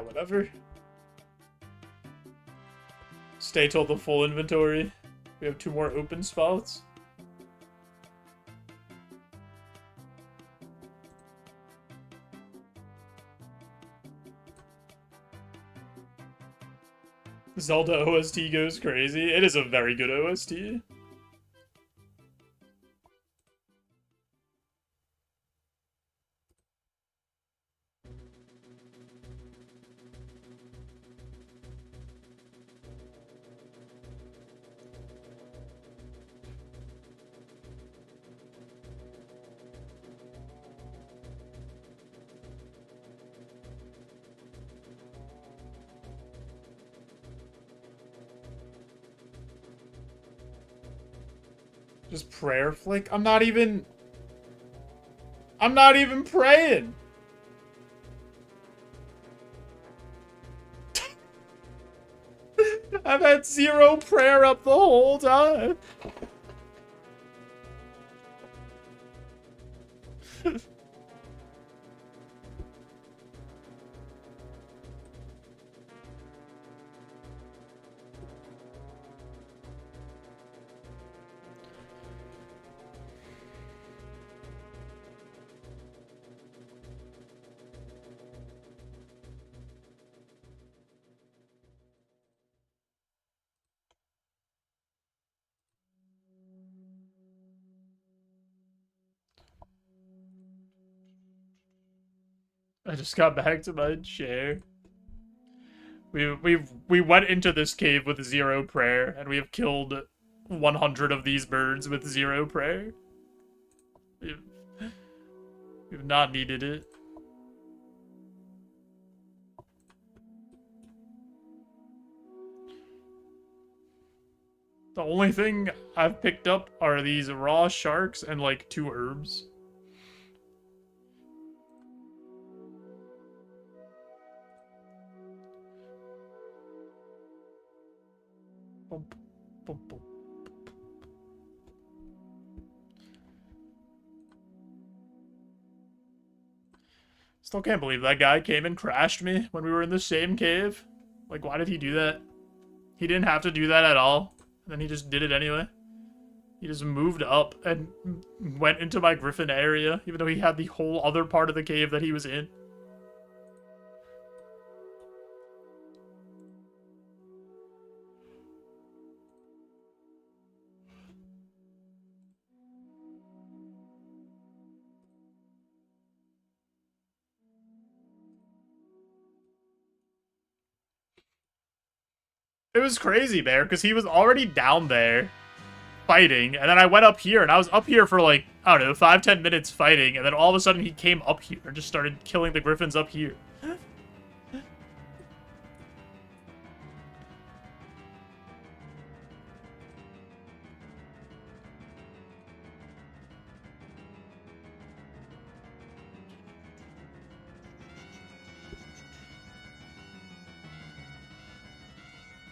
Whatever. Stay till the full inventory. We have 2 more open spots. Zelda OST goes crazy. It is a very good OST. Just prayer flick? I'm not even praying. I've had 0 prayer up the whole time. I just got back to my chair. We went into this cave with 0 prayer, and we have killed 100 of these birds with 0 prayer. We've not needed it. The only thing I've picked up are these raw sharks and like 2 herbs. Still can't believe that guy came and crashed me when we were in the same cave. Like, why did he do that? He didn't have to do that at all. And then he just did it anyway. He just moved up and went into my griffin area, even though he had the whole other part of the cave that he was in. It was crazy, Bear, because he was already down there fighting, and then I went up here, and I was up here for like, I don't know, 5-10 minutes fighting, and then all of a sudden he came up here and just started killing the griffins up here.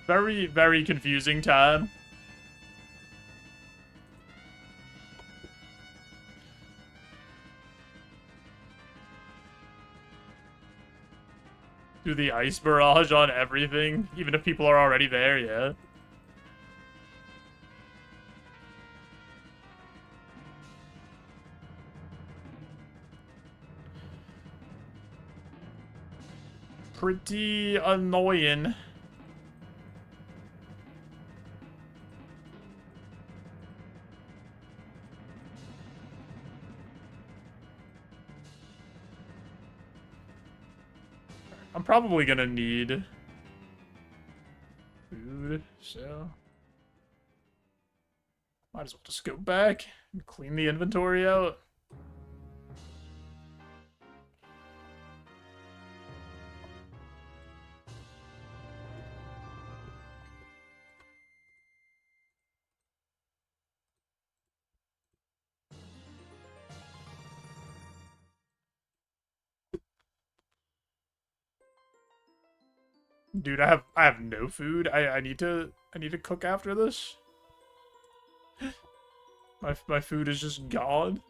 Very, very confusing time. Do the ice barrage on everything, even if people are already there, yeah. Pretty annoying. I'm probably gonna need food, so... Might as well just go back and clean the inventory out. Dude, I have no food. I need to cook after this. My food is just gone.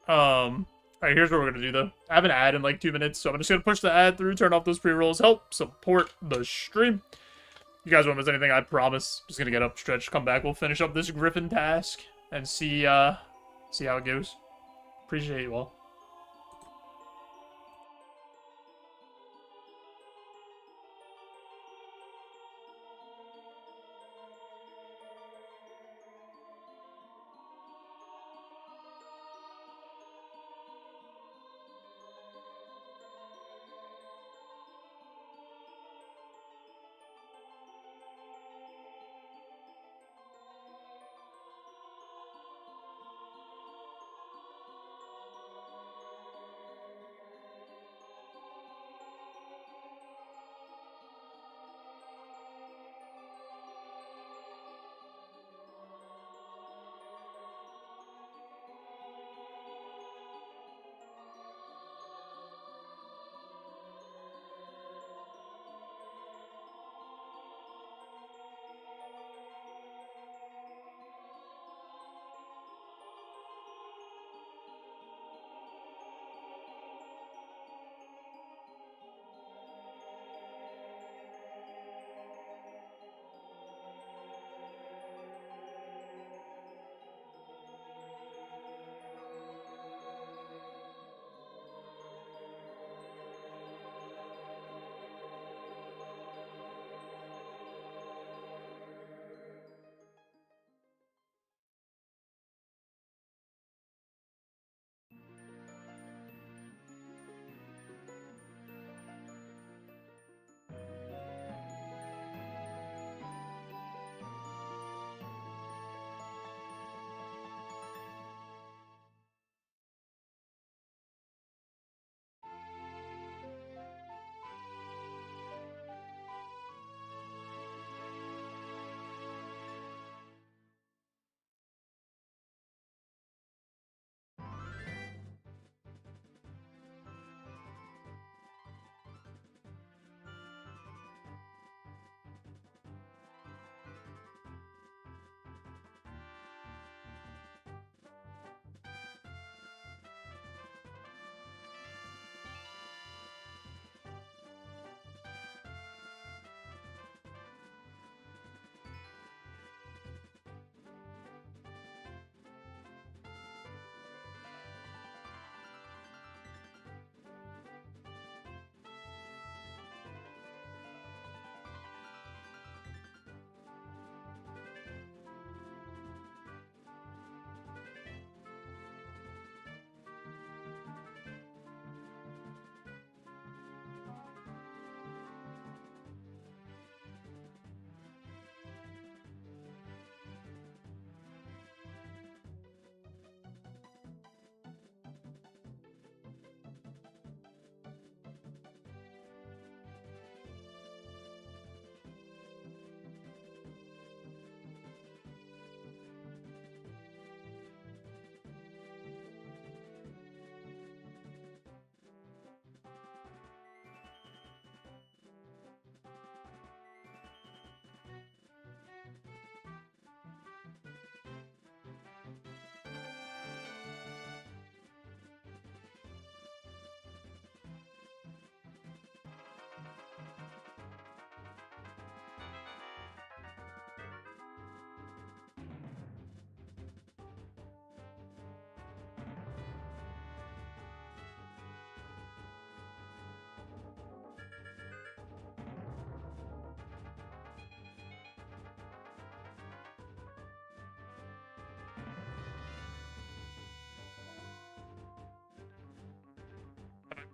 Alright, here's what we're gonna do though. I have an ad in like 2 minutes, so I'm just gonna push the ad through, turn off those pre-rolls, help support the stream. You guys won't miss anything, I promise. Just gonna get up, stretch, come back, we'll finish up this Griffin task and see how it goes. Appreciate you all.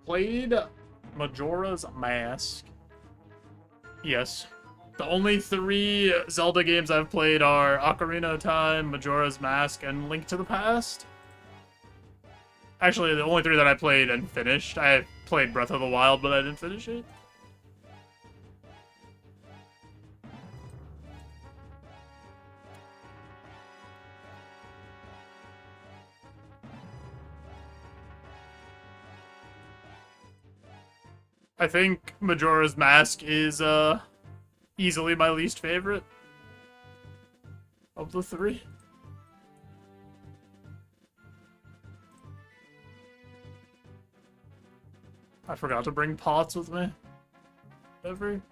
Played Majora's Mask. Yes. The only 3 Zelda games I've played are Ocarina of Time, Majora's Mask, and Link to the Past. Actually, the only 3 that I played and finished. I played Breath of the Wild, but I didn't finish it. I think Majora's Mask is, easily my least favorite of the 3. I forgot to bring pots with me. Ever.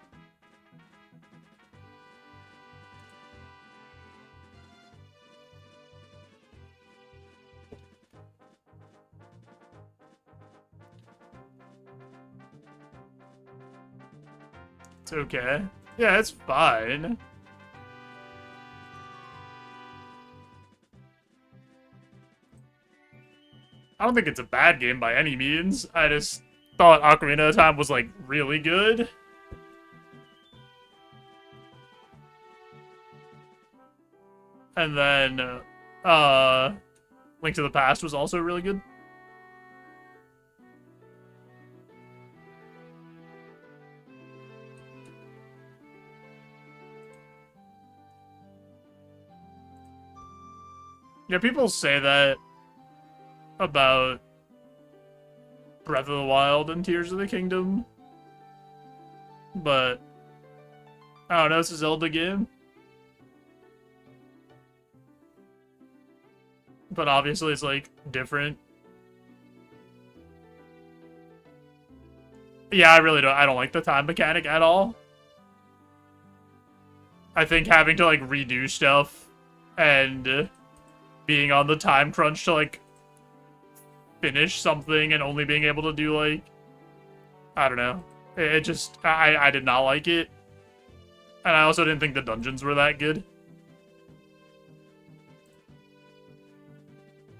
It's okay. Yeah, it's fine. I don't think it's a bad game by any means. I just thought Ocarina of Time was, like, really good. And then, Link to the Past was also really good. Yeah, people say that about Breath of the Wild and Tears of the Kingdom. But I don't know, it's a Zelda game. But obviously it's, like, different. Yeah, I don't like the time mechanic at all. I think having to, like, redo stuff and being on the time crunch to, like, finish something and only being able to do, like, I don't know. It just, I did not like it. And I also didn't think the dungeons were that good.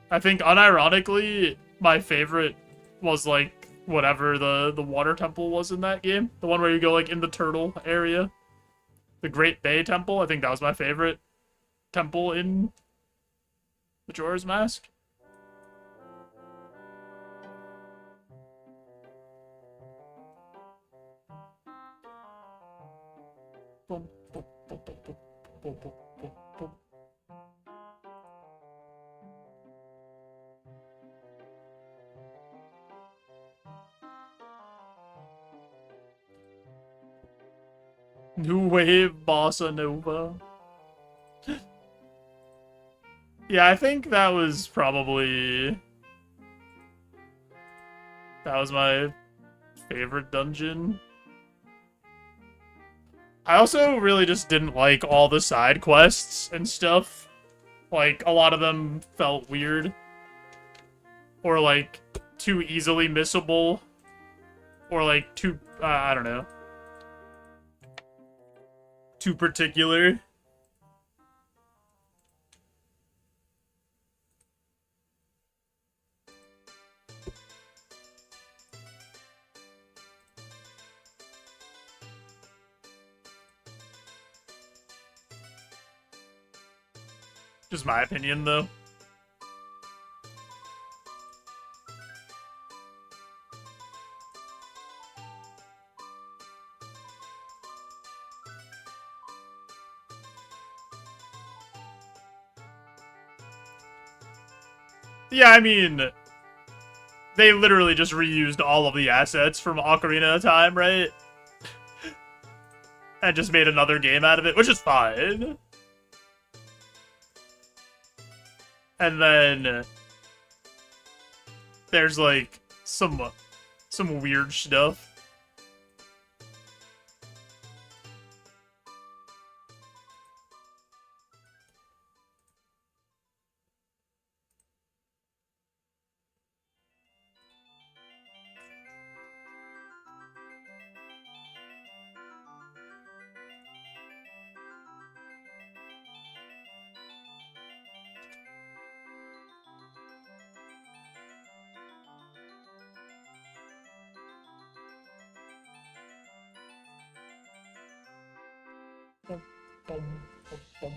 I think, unironically, my favorite was, like, whatever the water temple was in that game. The one where you go, like, in the turtle area. The Great Bay Temple. I think that was my favorite temple in Majora's Mask. Boom, boom, boom, boom, boom, boom, boom, boom, boom. New Wave Bossa Nova. Yeah, I think that was probably... That was my favorite dungeon. I also really just didn't like all the side quests and stuff. Like, a lot of them felt weird. Or, like, too easily missable. Or, like, too... I don't know. Too particular. Just my opinion, though. Yeah, I mean, they literally just reused all of the assets from Ocarina of Time, right? And just made another game out of it, which is fine. And then there's, like, some weird stuff. Boom, boom, boom.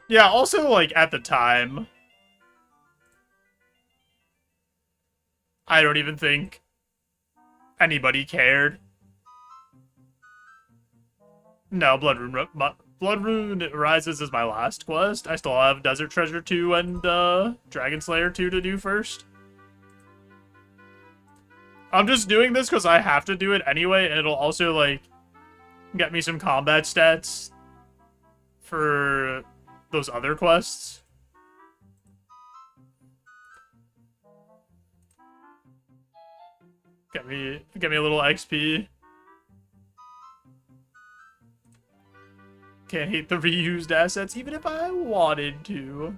Yeah, also, like, at the time, I don't even think anybody cared. No, Blood Rune Rises is my last quest. I still have Desert Treasure 2 and Dragon Slayer 2 to do first. I'm just doing this because I have to do it anyway, and it'll also, like, get me some combat stats for those other quests. Get me a little XP. Can't hate the reused assets, even if I wanted to.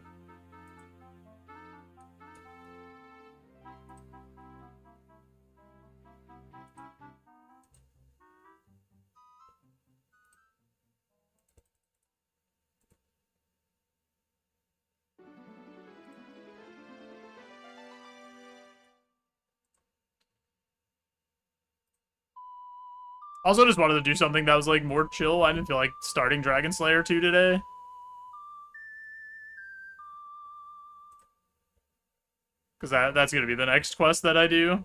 Also, just wanted to do something that was, like, more chill. I didn't feel like starting Dragon Slayer 2 today. Because that's going to be the next quest that I do.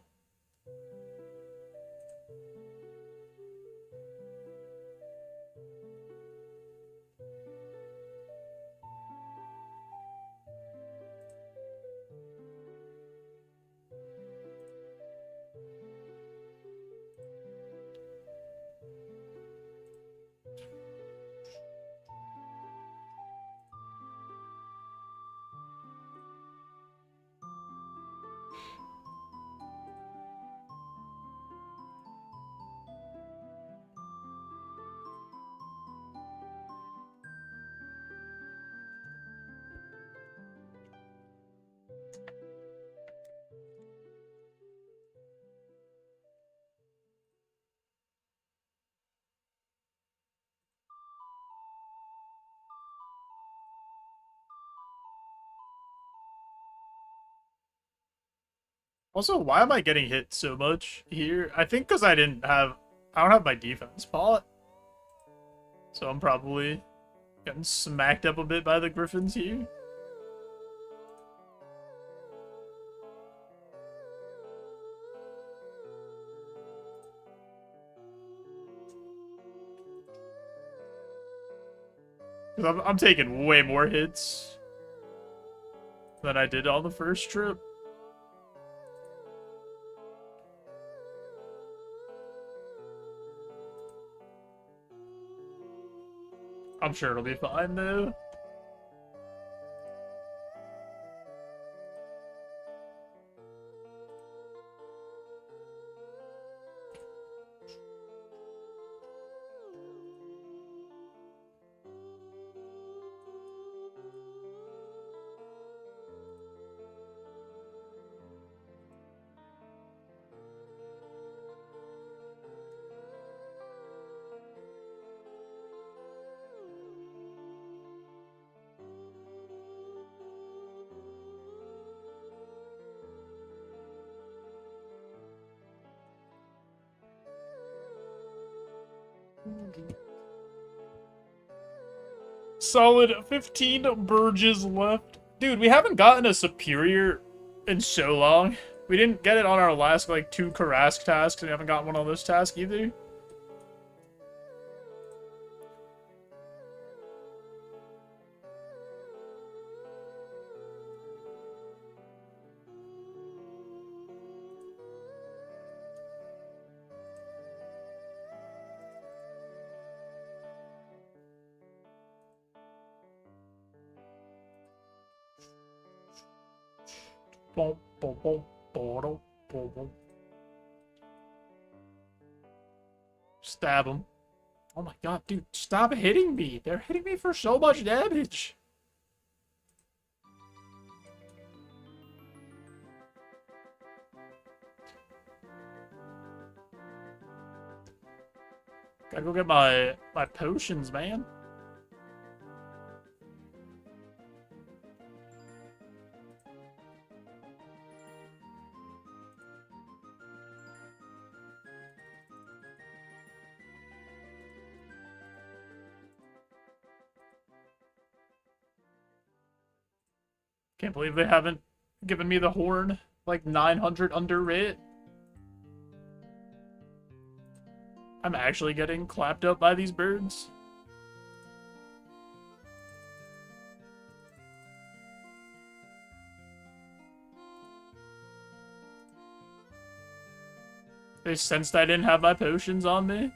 Also, why am I getting hit so much here? I think because I don't have my defense pot. So I'm probably getting smacked up a bit by the Griffins here. Because I'm taking way more hits than I did on the first trip. I'm sure it'll be fine, though. Solid 15 Burges left. Dude, we haven't gotten a superior in so long. We didn't get it on our last, like, 2 Karask tasks, and we haven't gotten one on this task either. Stab him. Oh my god, dude, stop hitting me. They're hitting me for so much damage. Gotta go get my potions, man. Can't believe they haven't given me the horn like 900 under it. I'm actually getting clapped up by these birds. They sensed I didn't have my potions on me.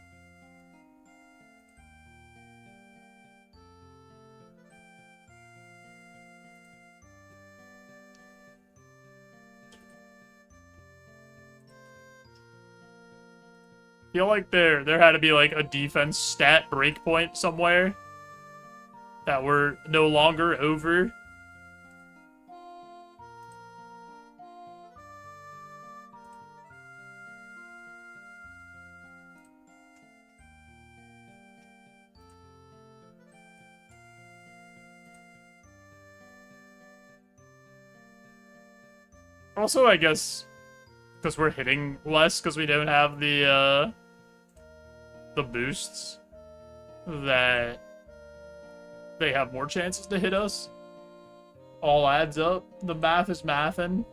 Feel like there had to be like a defense stat breakpoint somewhere that we're no longer over. Also, I guess because we're hitting less because we don't have the boosts, that they have more chances to hit us. All adds up. The math is mathin'.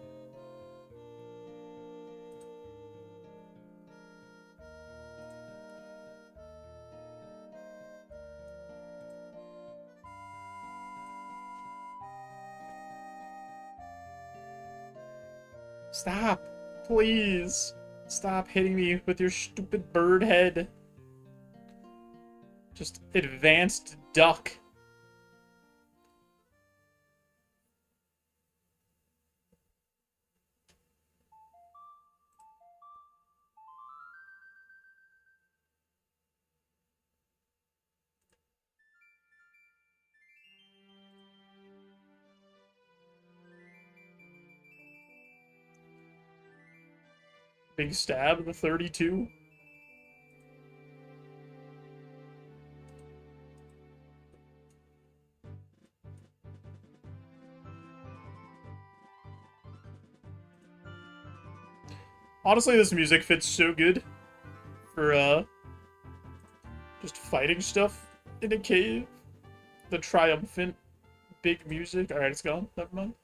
Stop. Please. Stop hitting me with your stupid bird head. Just advanced duck. Big stab, the 32. Honestly, this music fits so good for, just fighting stuff in a cave. The triumphant big music. Alright, it's gone. Never mind.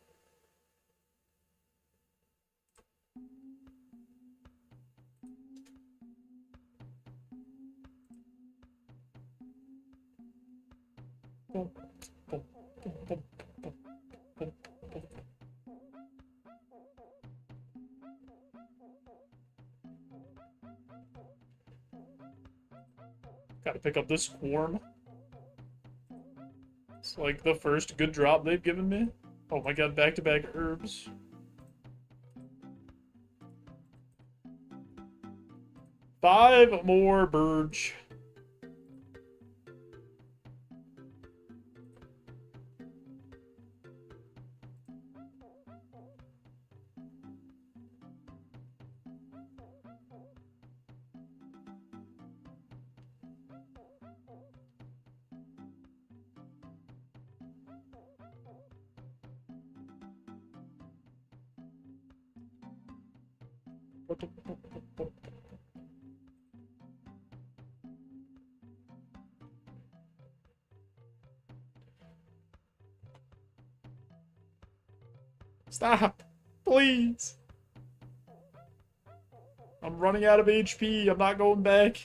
Gotta pick up this swarm. It's like the first good drop they've given me. Oh my god, back-to-back herbs. Five more birds. Stop! Please! I'm running out of HP. I'm not going back.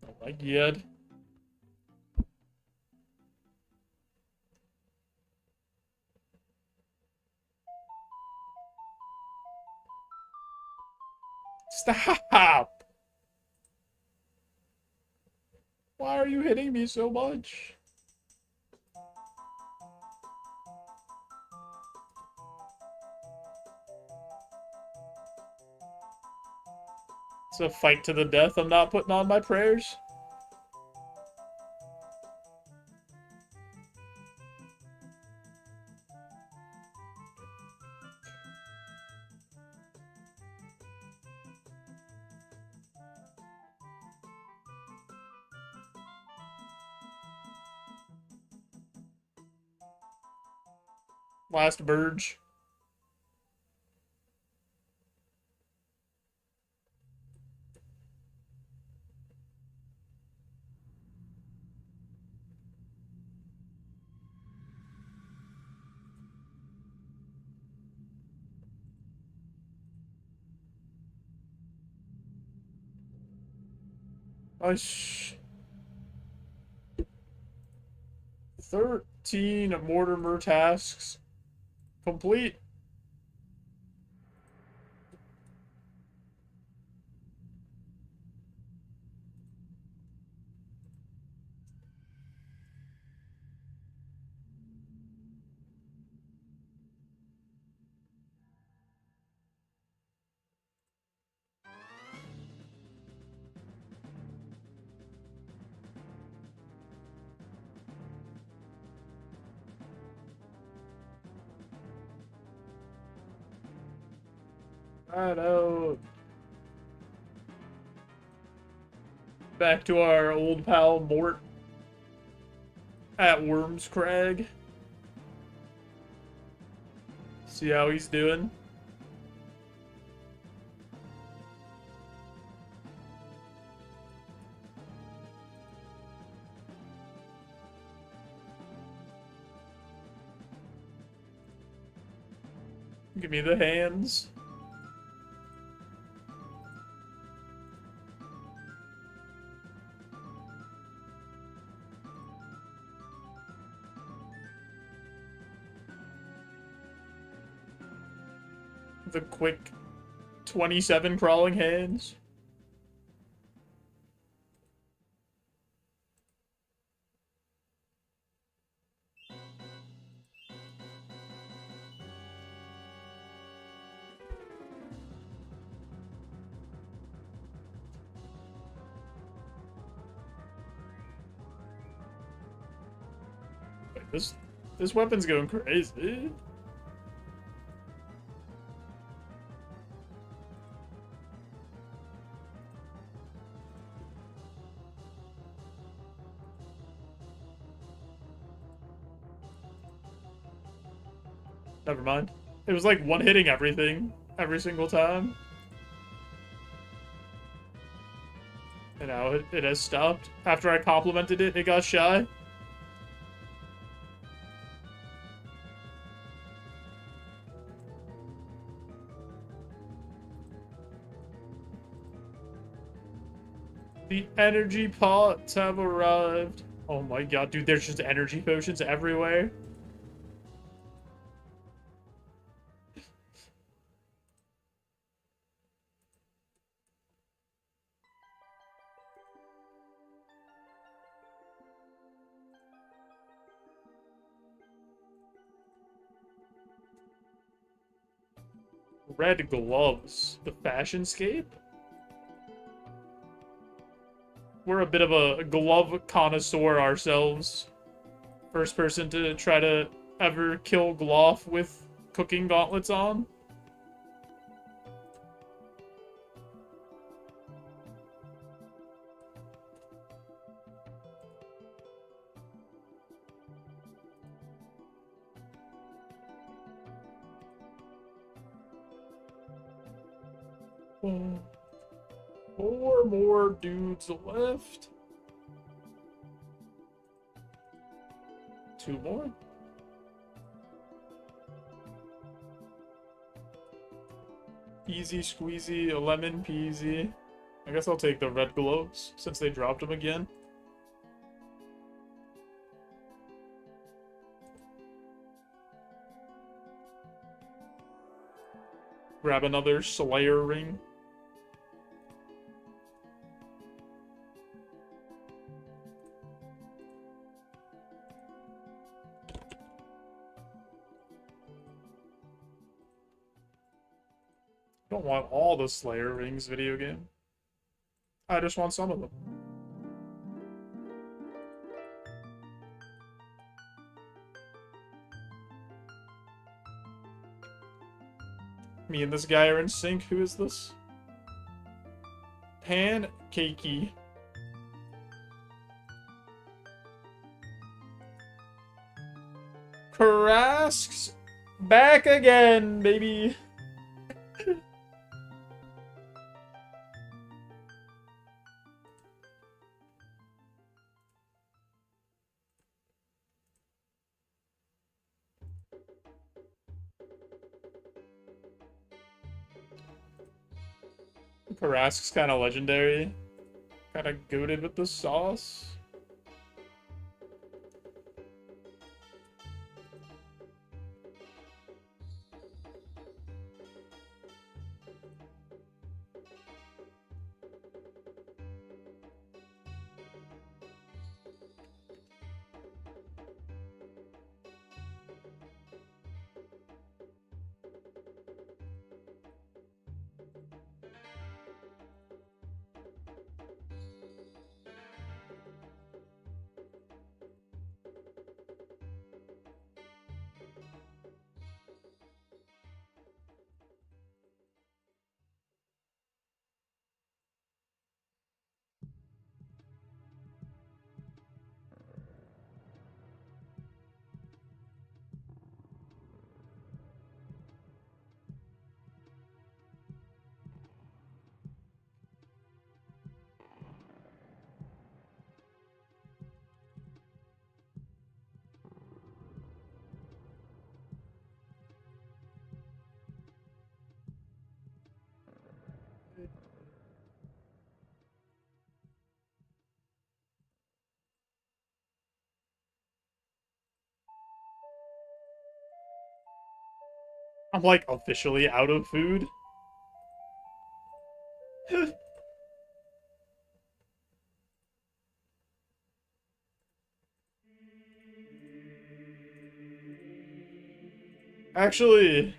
Oh my god. Stop! Why are you hitting me so much? It's a fight to the death. I'm not putting on my prayers. Last Burge. Nice. 13 Mortimer tasks complete. Right out. Back to our old pal Mort at Worms Crag. See how he's doing. Give me the hands. The quick 27 crawling hands. Wait, this weapon's going crazy. Never mind. It was like one-hitting everything every single time. And now it has stopped. After I complimented it, it got shy. The energy pots have arrived. Oh my god, dude, there's just energy potions everywhere. Red gloves. The fashion scape? We're a bit of a glove connoisseur ourselves. First person to try to ever kill Gloff with cooking gauntlets on. Oh. 4 more dudes left. 2 more. Easy squeezy, a lemon peasy. I guess I'll take the red gloves since they dropped them again. Grab another Slayer ring. I don't want all the Slayer rings video game. I just want some of them. Me and this guy are in sync. Who is this? Pancakey. Karasks back again, baby. Karask's kind of legendary. Kind of goated with the sauce. I'm like officially out of food. Actually,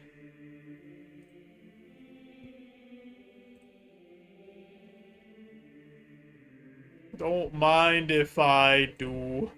don't mind if I do.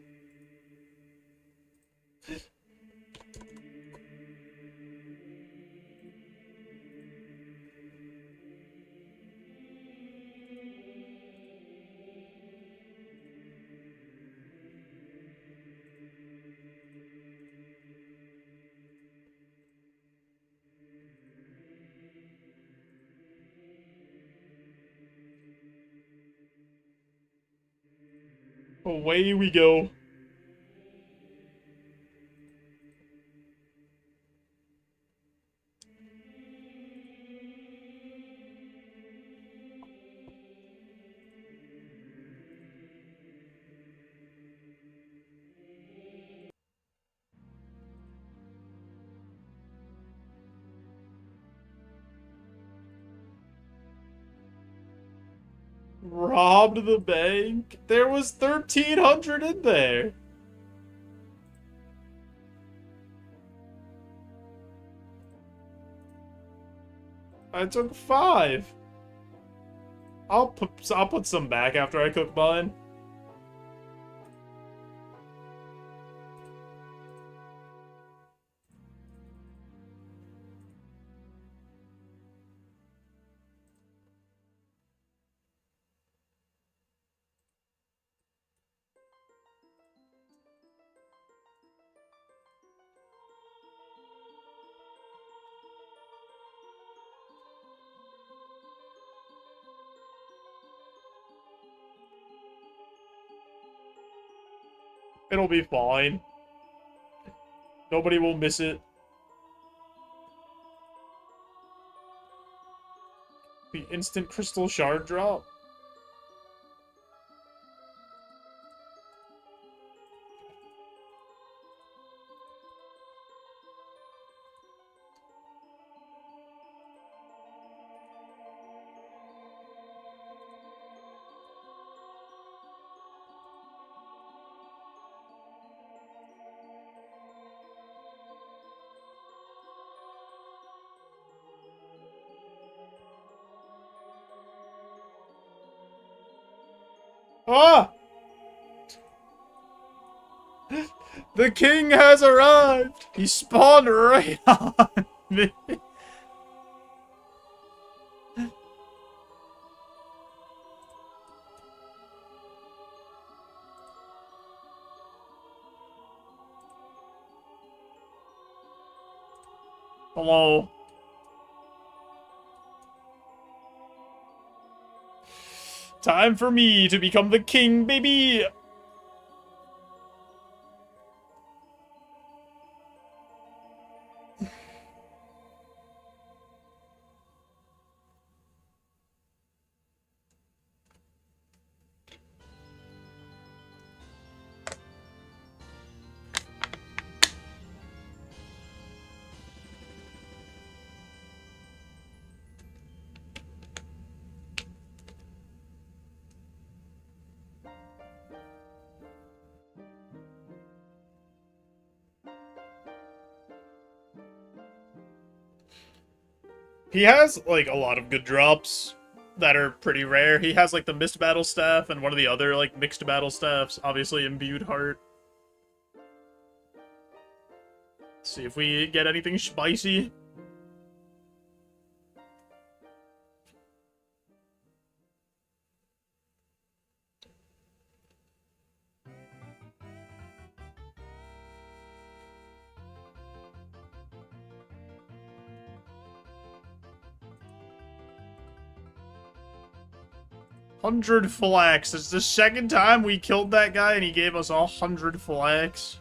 Away we go. Robbed the bank? There was 1,300 in there. I took 5. I'll put some back after I cook mine. It'll be fine. Nobody will miss it. The instant crystal shard drop. Ah! The king has arrived! He spawned right on me. Hello. Time for me to become the king, baby! He has, like, a lot of good drops that are pretty rare. He has, like, the Mist Battle Staff and one of the other, like, Mixed Battle Staffs. Obviously, Imbued Heart. Let's see if we get anything spicy. $100 flax. It's the second time we killed that guy and he gave us 100 flax.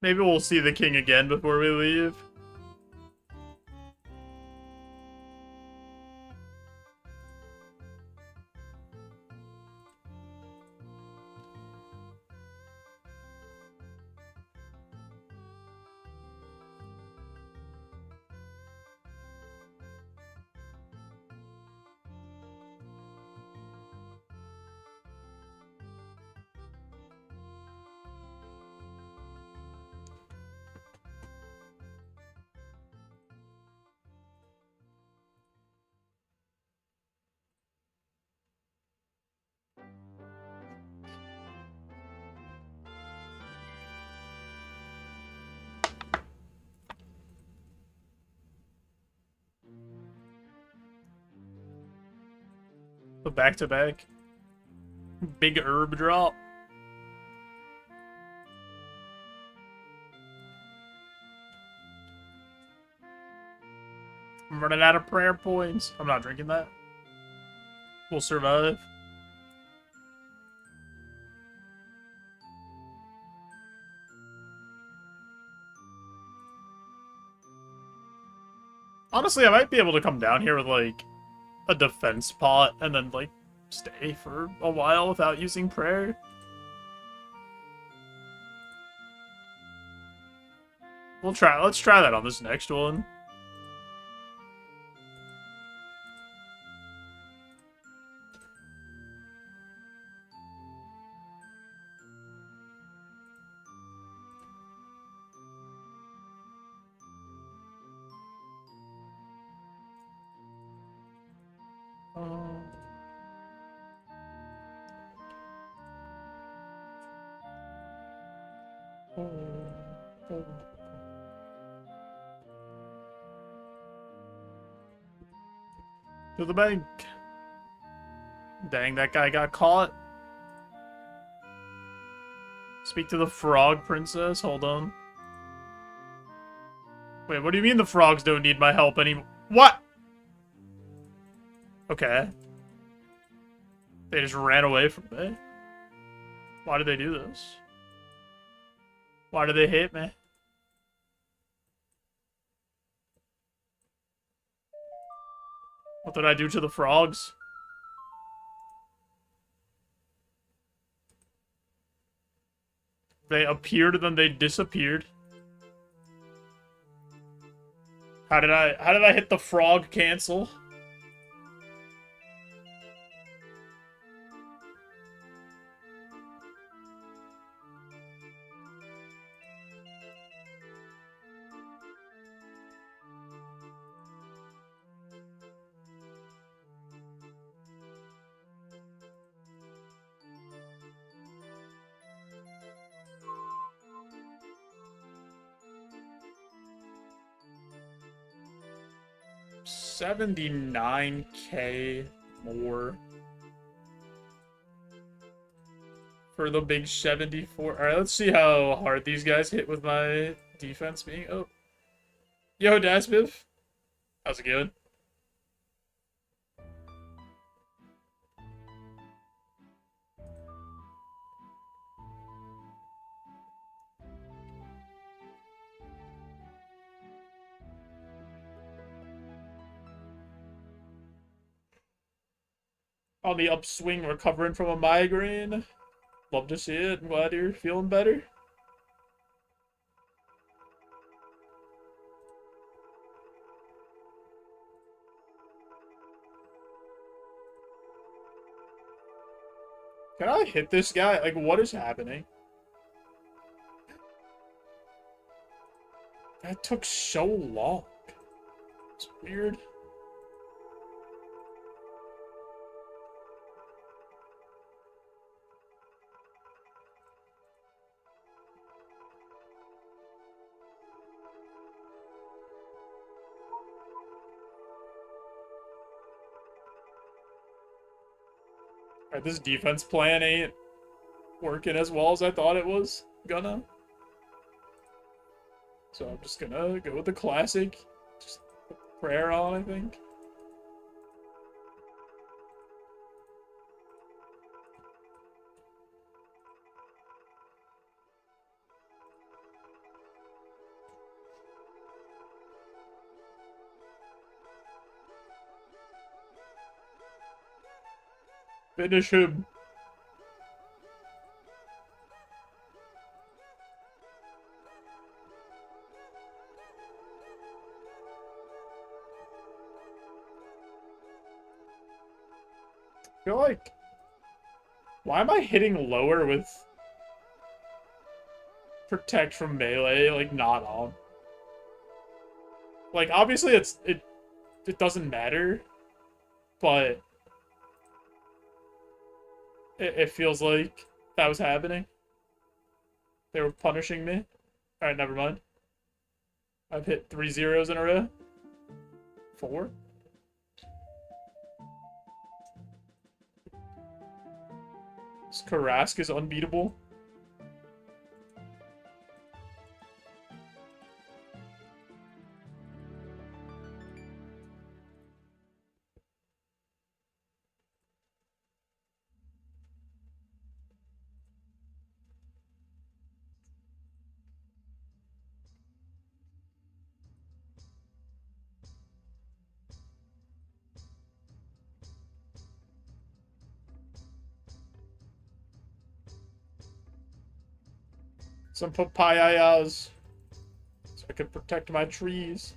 Maybe we'll see the king again before we leave. The back-to-back. Big herb drop. I'm running out of prayer points. I'm not drinking that. We'll survive. Honestly, I might be able to come down here with, like, a defense pot and then, like, stay for a while without using prayer. Let's try that on this next one. To the bank. Dang, that guy got caught. Speak to the frog princess. Hold on. Wait, what do you mean the frogs don't need my help anymore? What? Okay. They just ran away from me. Why did they do this? Why did they hate me? What did I do to the frogs? They appeared and then they disappeared. How did I hit the frog cancel? $79K more for the big 74. All right, let's see how hard these guys hit with my defense being. Oh, yo, Daspiv, how's it going? On the upswing, recovering from a migraine. Love to see it. I'm glad you're feeling better. Can I hit this guy? Like, what is happening? That took so long. It's weird. Alright, this defense plan ain't working as well as I thought it was gonna. So I'm just gonna go with the classic. Just put prayer on, I think. Finish him. I feel like... Why am I hitting lower with... Protect from melee, like, not on? Like, obviously it doesn't matter, but... It feels like that was happening. They were punishing me. Alright, never mind. I've hit 3 zeros in a row. 4? This Karask is unbeatable. Some papayas. So I can protect my trees.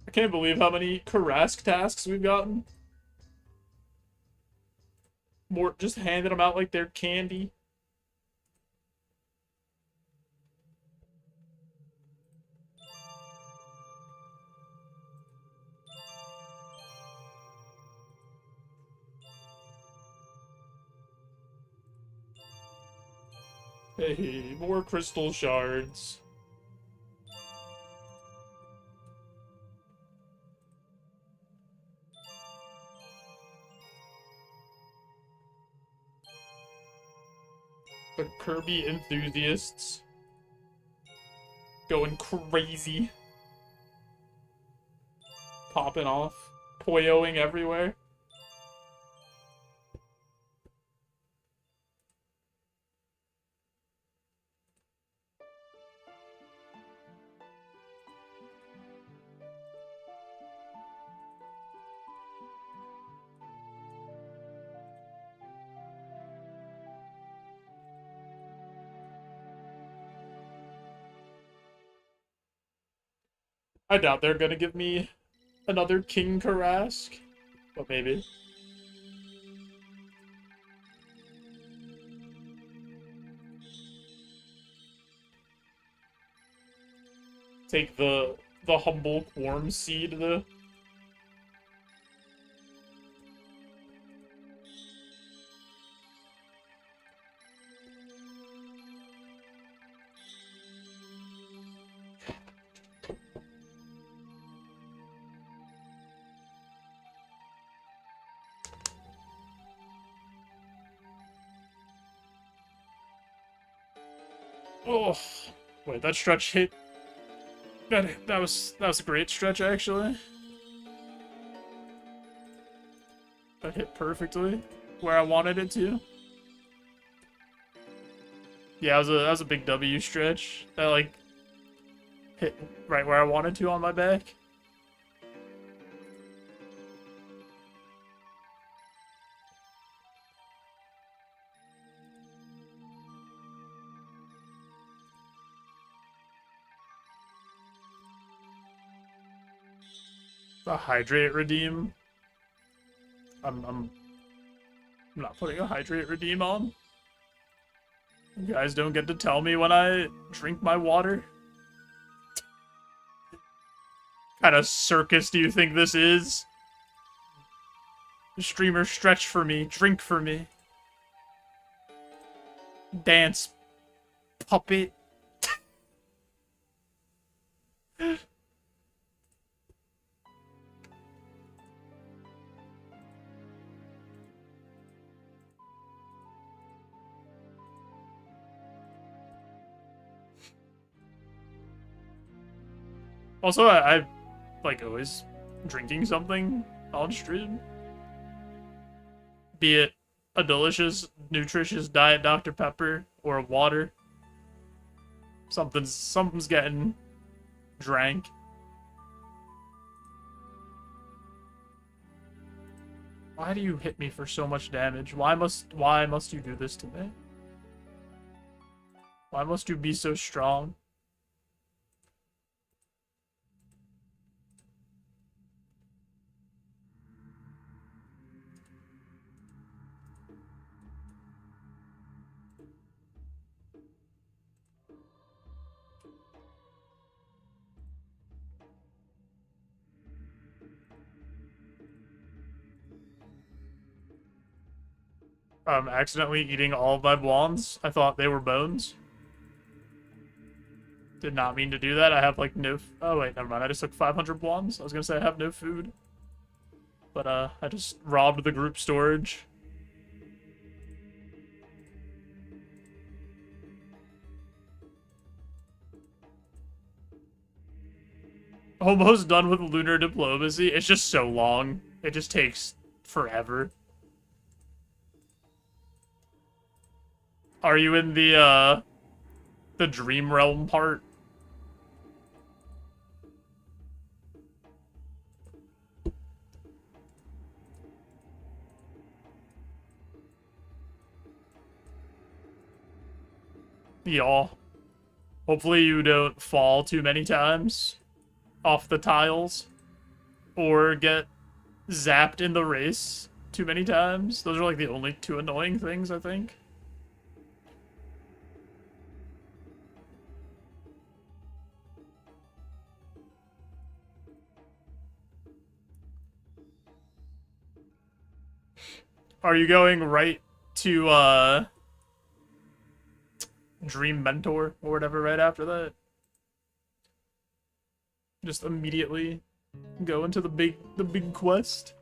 I can't believe how many Karask tasks we've gotten. More just handing them out like they're candy. Hey, more crystal shards. The Kirby enthusiasts going crazy. Popping off. Poyoing everywhere. I doubt they're gonna give me another King Karask, but maybe. Take the humble Quorm seed though. Oh, wait, that stretch hit. That was a great stretch actually. That hit perfectly where I wanted it to. Yeah, that was a big W stretch. That, like, hit right where I wanted to on my back. The hydrate redeem. I'm not putting a hydrate redeem on. You guys don't get to tell me when I drink my water. What kind of circus do you think this is? Streamer, stretch for me, drink for me. Dance, puppet. Also, I like always drinking something on stream. Be it a delicious, nutritious Diet Dr. Pepper or water. Something's getting drank. Why do you hit me for so much damage? Why must you do this to me? Why must you be so strong? Accidentally eating all of my blondes. I thought they were bones. Did not mean to do that. I have like no... Oh wait, never mind. I just took 500 blondes. I was gonna say I have no food. But I just robbed the group storage. Almost done with lunar diplomacy. It's just so long. It just takes forever. Are you in the Dream Realm part? Yeah. Hopefully you don't fall too many times off the tiles. Or get zapped in the race too many times. Those are like the only two annoying things, I think. Are you going right to, Dream Mentor or whatever right after that? Just immediately go into the big quest?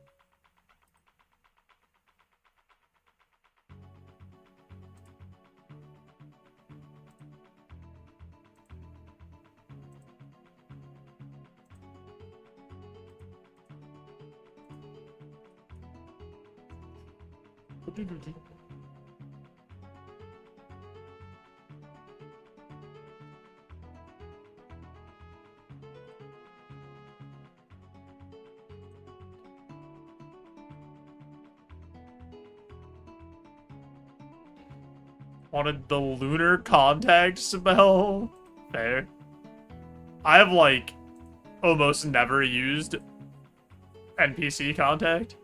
Wanted the lunar contact spell? Fair. I have, like, almost never used NPC contact.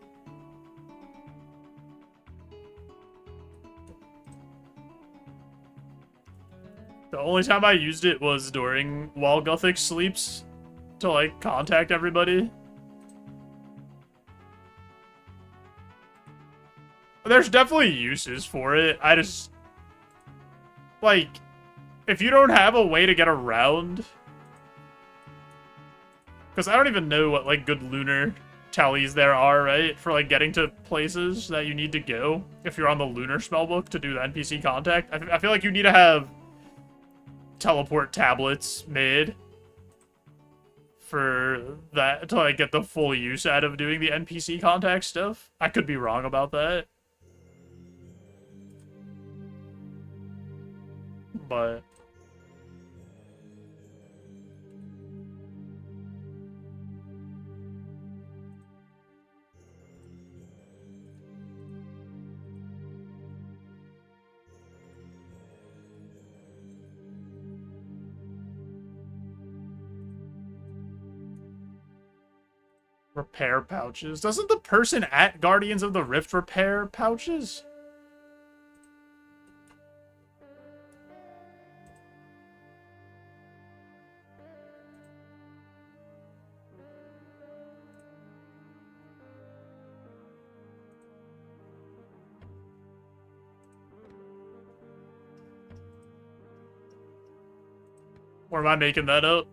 The only time I used it was during while Gothic sleeps to, like, contact everybody. There's definitely uses for it. I just... Like, if you don't have a way to get around... Because I don't even know what, like, good lunar tellies there are, right? For, like, getting to places that you need to go if you're on the lunar spellbook to do the NPC contact. I feel like you need to have teleport tablets made for that to, like, get the full use out of doing the NPC contact stuff. I could be wrong about that. but... Repair pouches. Doesn't the person at Guardians of the Rift repair pouches? Or am I making that up?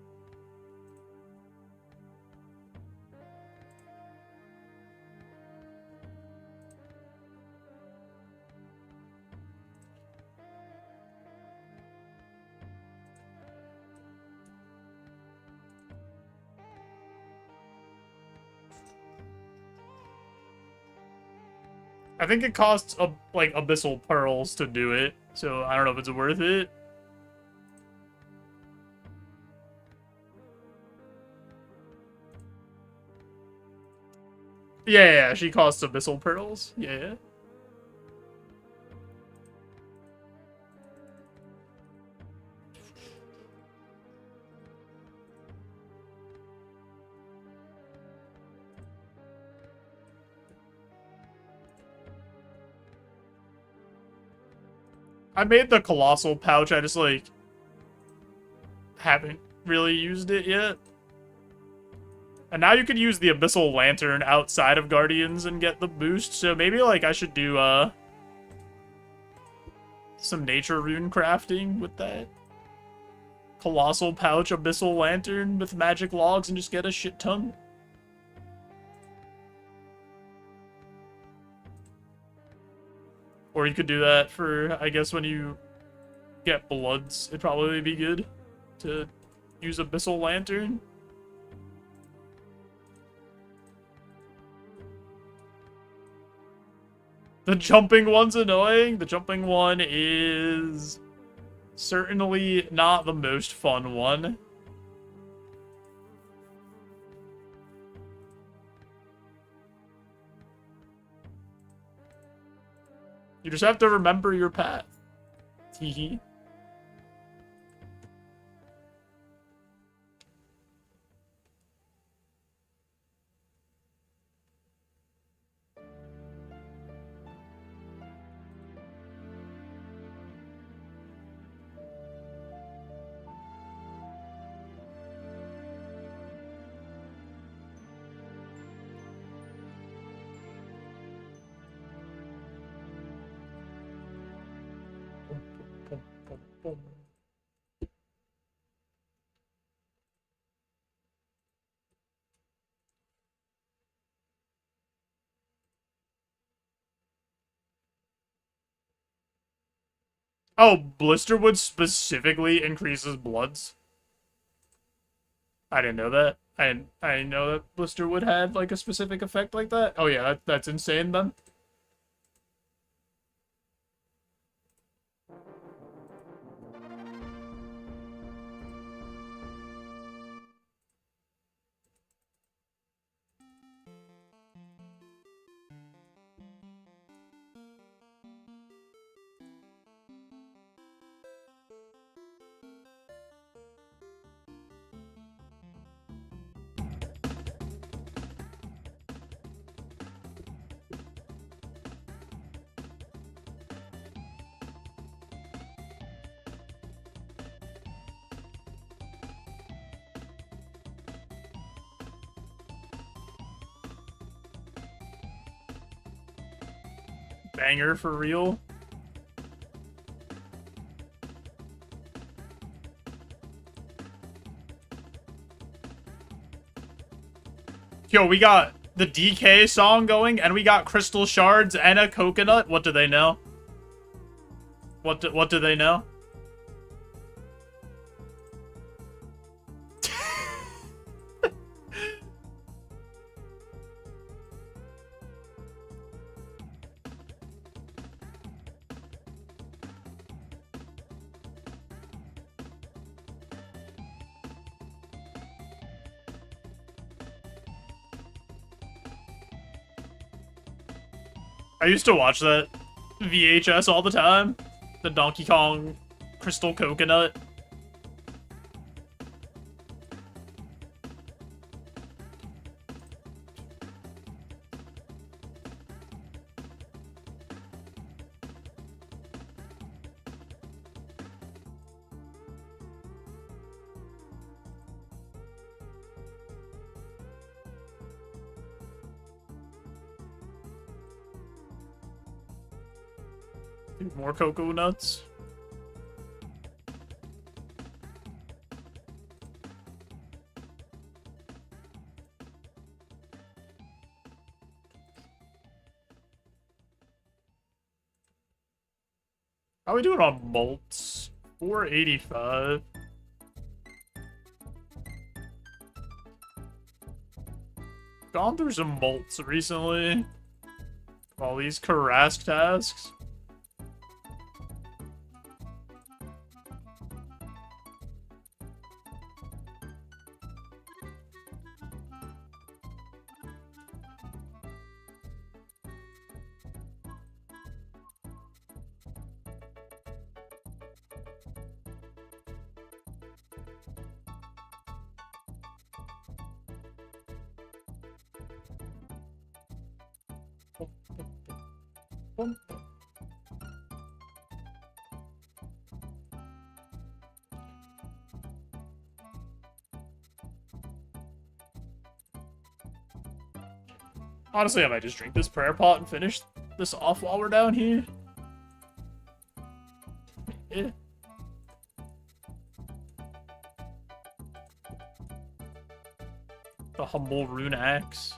I think it costs, like, Abyssal Pearls to do it, so I don't know if it's worth it. Yeah, she costs Abyssal Pearls. Yeah. I made the Colossal pouch, I just, like, haven't really used it yet. And now you could use the Abyssal Lantern outside of Guardians and get the boost, so maybe, like, I should do, some nature rune crafting with that. Colossal pouch, Abyssal Lantern with magic logs and just get a shit ton. Or you could do that for, I guess, when you get bloods. It'd probably be good to use Abyssal Lantern. The jumping one's annoying. The jumping one is certainly not the most fun one. You just have to remember your path. Teehee. Oh, Blisterwood specifically increases bloods? I didn't know that. I didn't know that Blisterwood had, like, a specific effect like that. Oh yeah, that's insane then. Banger for real. Yo, we got the DK song going, and we got crystal shards and a coconut. What do they know? What do they know? I used to watch that VHS all the time. The Donkey Kong Crystal Coconut. More cocoa nuts. How are we doing on malts? 485. Gone through some malts recently. All these Karask tasks. Honestly, I might just drink this prayer pot and finish this off while we're down here. Yeah. The humble rune axe.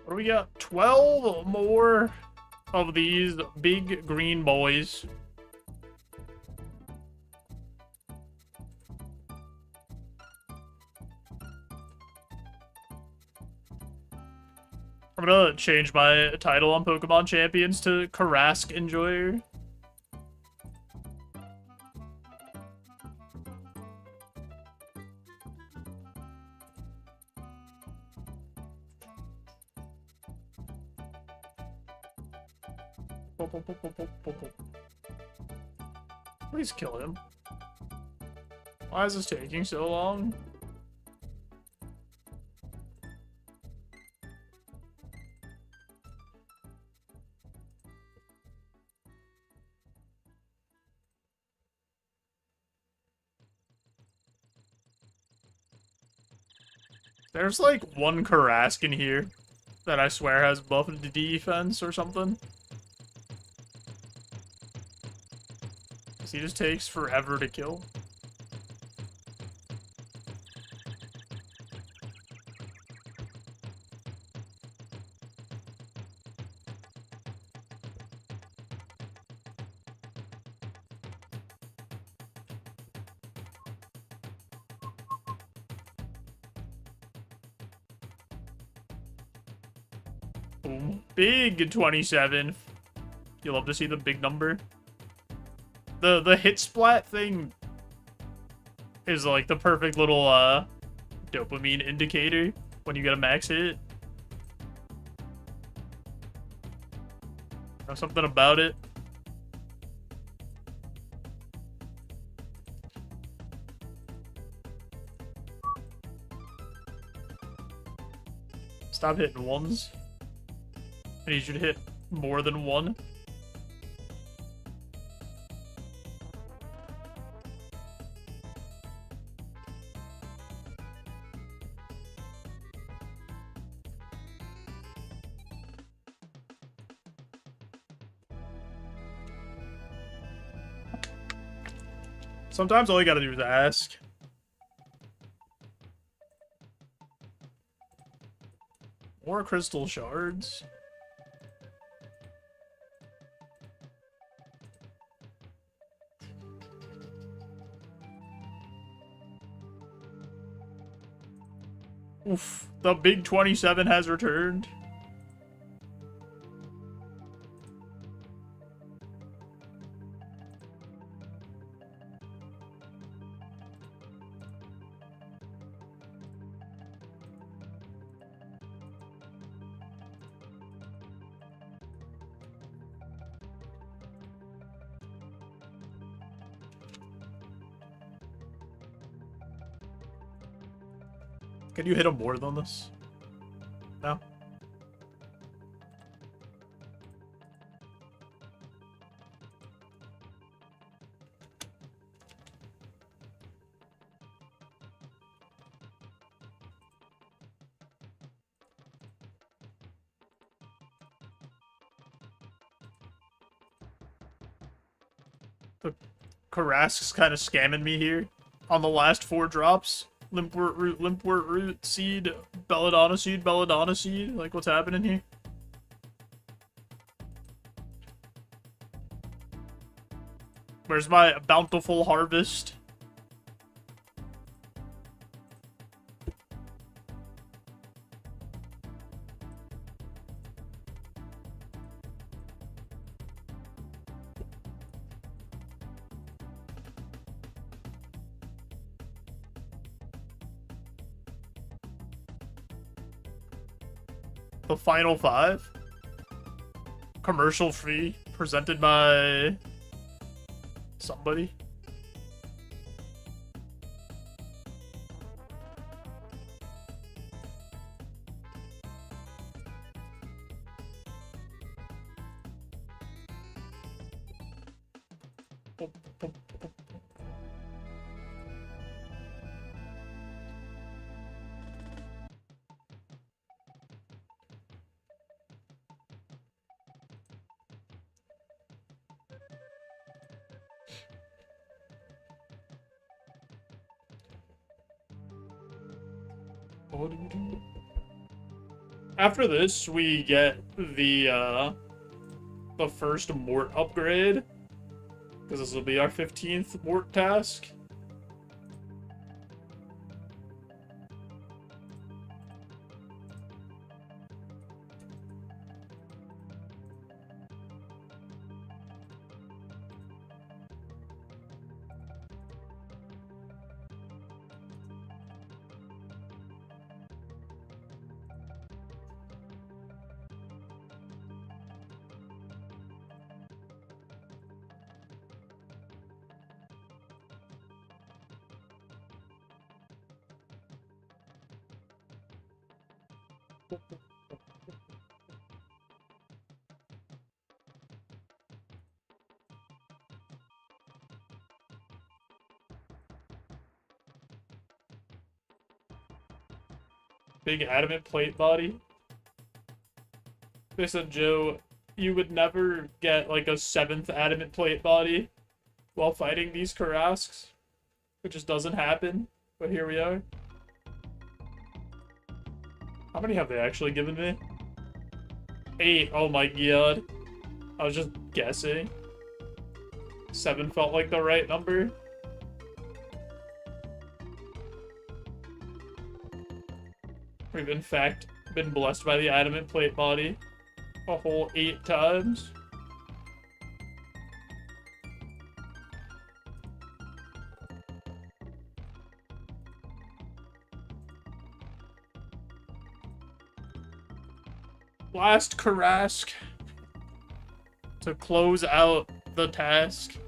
What do we got? 12 more of these big green boys. I'm gonna change my title on Pokemon Champions to Karask Enjoyer. Please kill him. Why is this taking so long? There's like one Karask in here that I swear has buffed defense or something. He just takes forever to kill. Boom. Big 27. You love to see the big number. The hit splat thing is like the perfect little dopamine indicator when you get a max hit. Know something about it. Stop hitting ones. I need you to hit more than one. Sometimes all you gotta do is ask. More crystal shards. Oof, the big 27 has returned. Can you hit him more than this? No? The Karask's kind of scamming me here on the last 4 drops. Limpwort root, seed, belladonna seed. Like, what's happening here? Where's my bountiful harvest? The final 5? Commercial free, presented by somebody. After this, we get the first Mort upgrade, because this will be our 15th Mort task. Big adamant plate body. They said, Joe, you would never get like a 7th adamant plate body while fighting these Karasks. It just doesn't happen. But here we are. How many have they actually given me? 8. Oh my god. I was just guessing. 7 felt like the right number. We've in fact been blessed by the adamant plate body a whole 8 times. Last Karask to close out the task.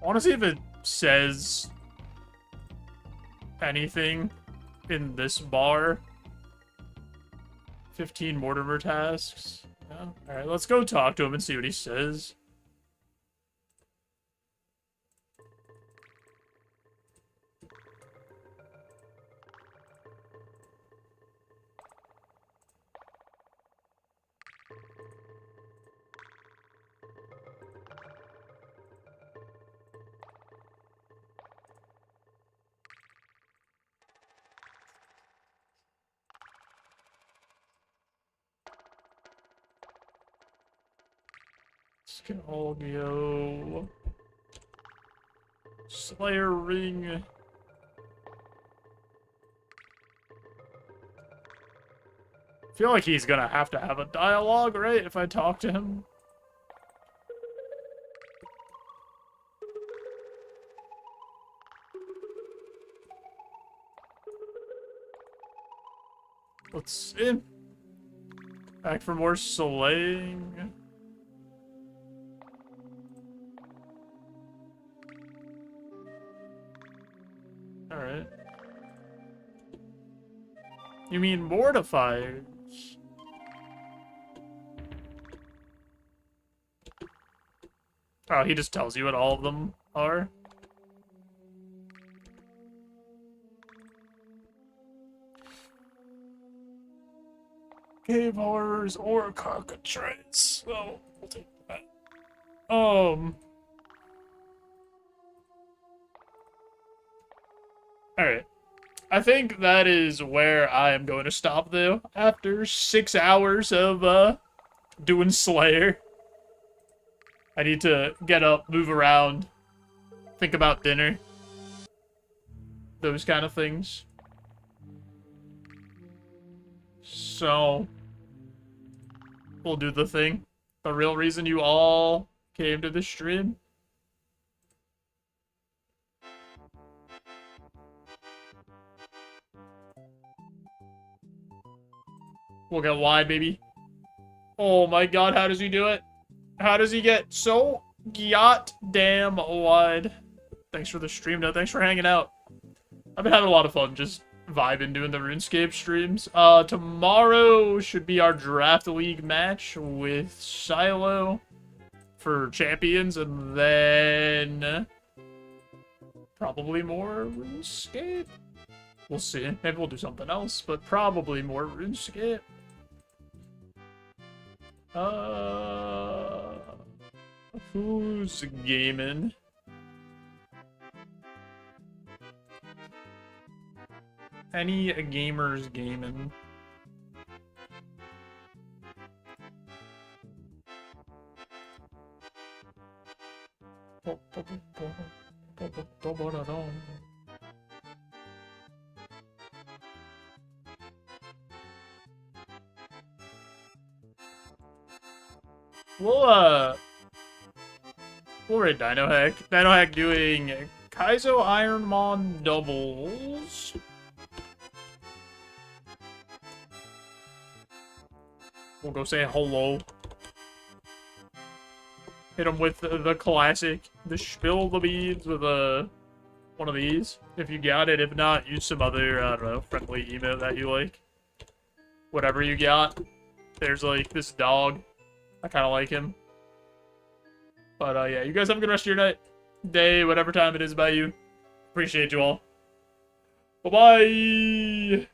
I want to see if it says anything in this bar. 15 Mortimer tasks. No? Alright, let's go talk to him and see what he says. This can all go. Slayer ring. I feel like he's gonna have to have a dialogue, right? If I talk to him. Let's in. Back for more slaying. Alright. You mean mortifiers? Oh, he just tells you what all of them are? Cave horrors or cockatrice. So, we'll take that. Alright. I think that is where I am going to stop, though. After 6 hours of, doing Slayer. I need to get up, move around, think about dinner. Those kind of things. So, we'll do the thing. The real reason you all came to the stream. We'll get wide, baby. Oh my god, how does he do it? How does he get so goddamn wide? Thanks for the stream, though. Thanks for hanging out. I've been having a lot of fun just vibing doing the RuneScape streams. Tomorrow should be our Draft League match with Silo for champions, and then probably more RuneScape. We'll see. Maybe we'll do something else, but probably more RuneScape. Who's gaming? Any gamers gaming? We'll raid Dino Hack. Dino Hack doing Kaizo Ironmon doubles. We'll go say hello. Hit him with the classic. The spill the beads with one of these. If you got it. If not, use some other, I don't know, friendly email that you like. Whatever you got. There's like this dog. I kind of like him. But yeah, you guys have a good rest of your night, day, whatever time it is by you. Appreciate you all. Bye-bye!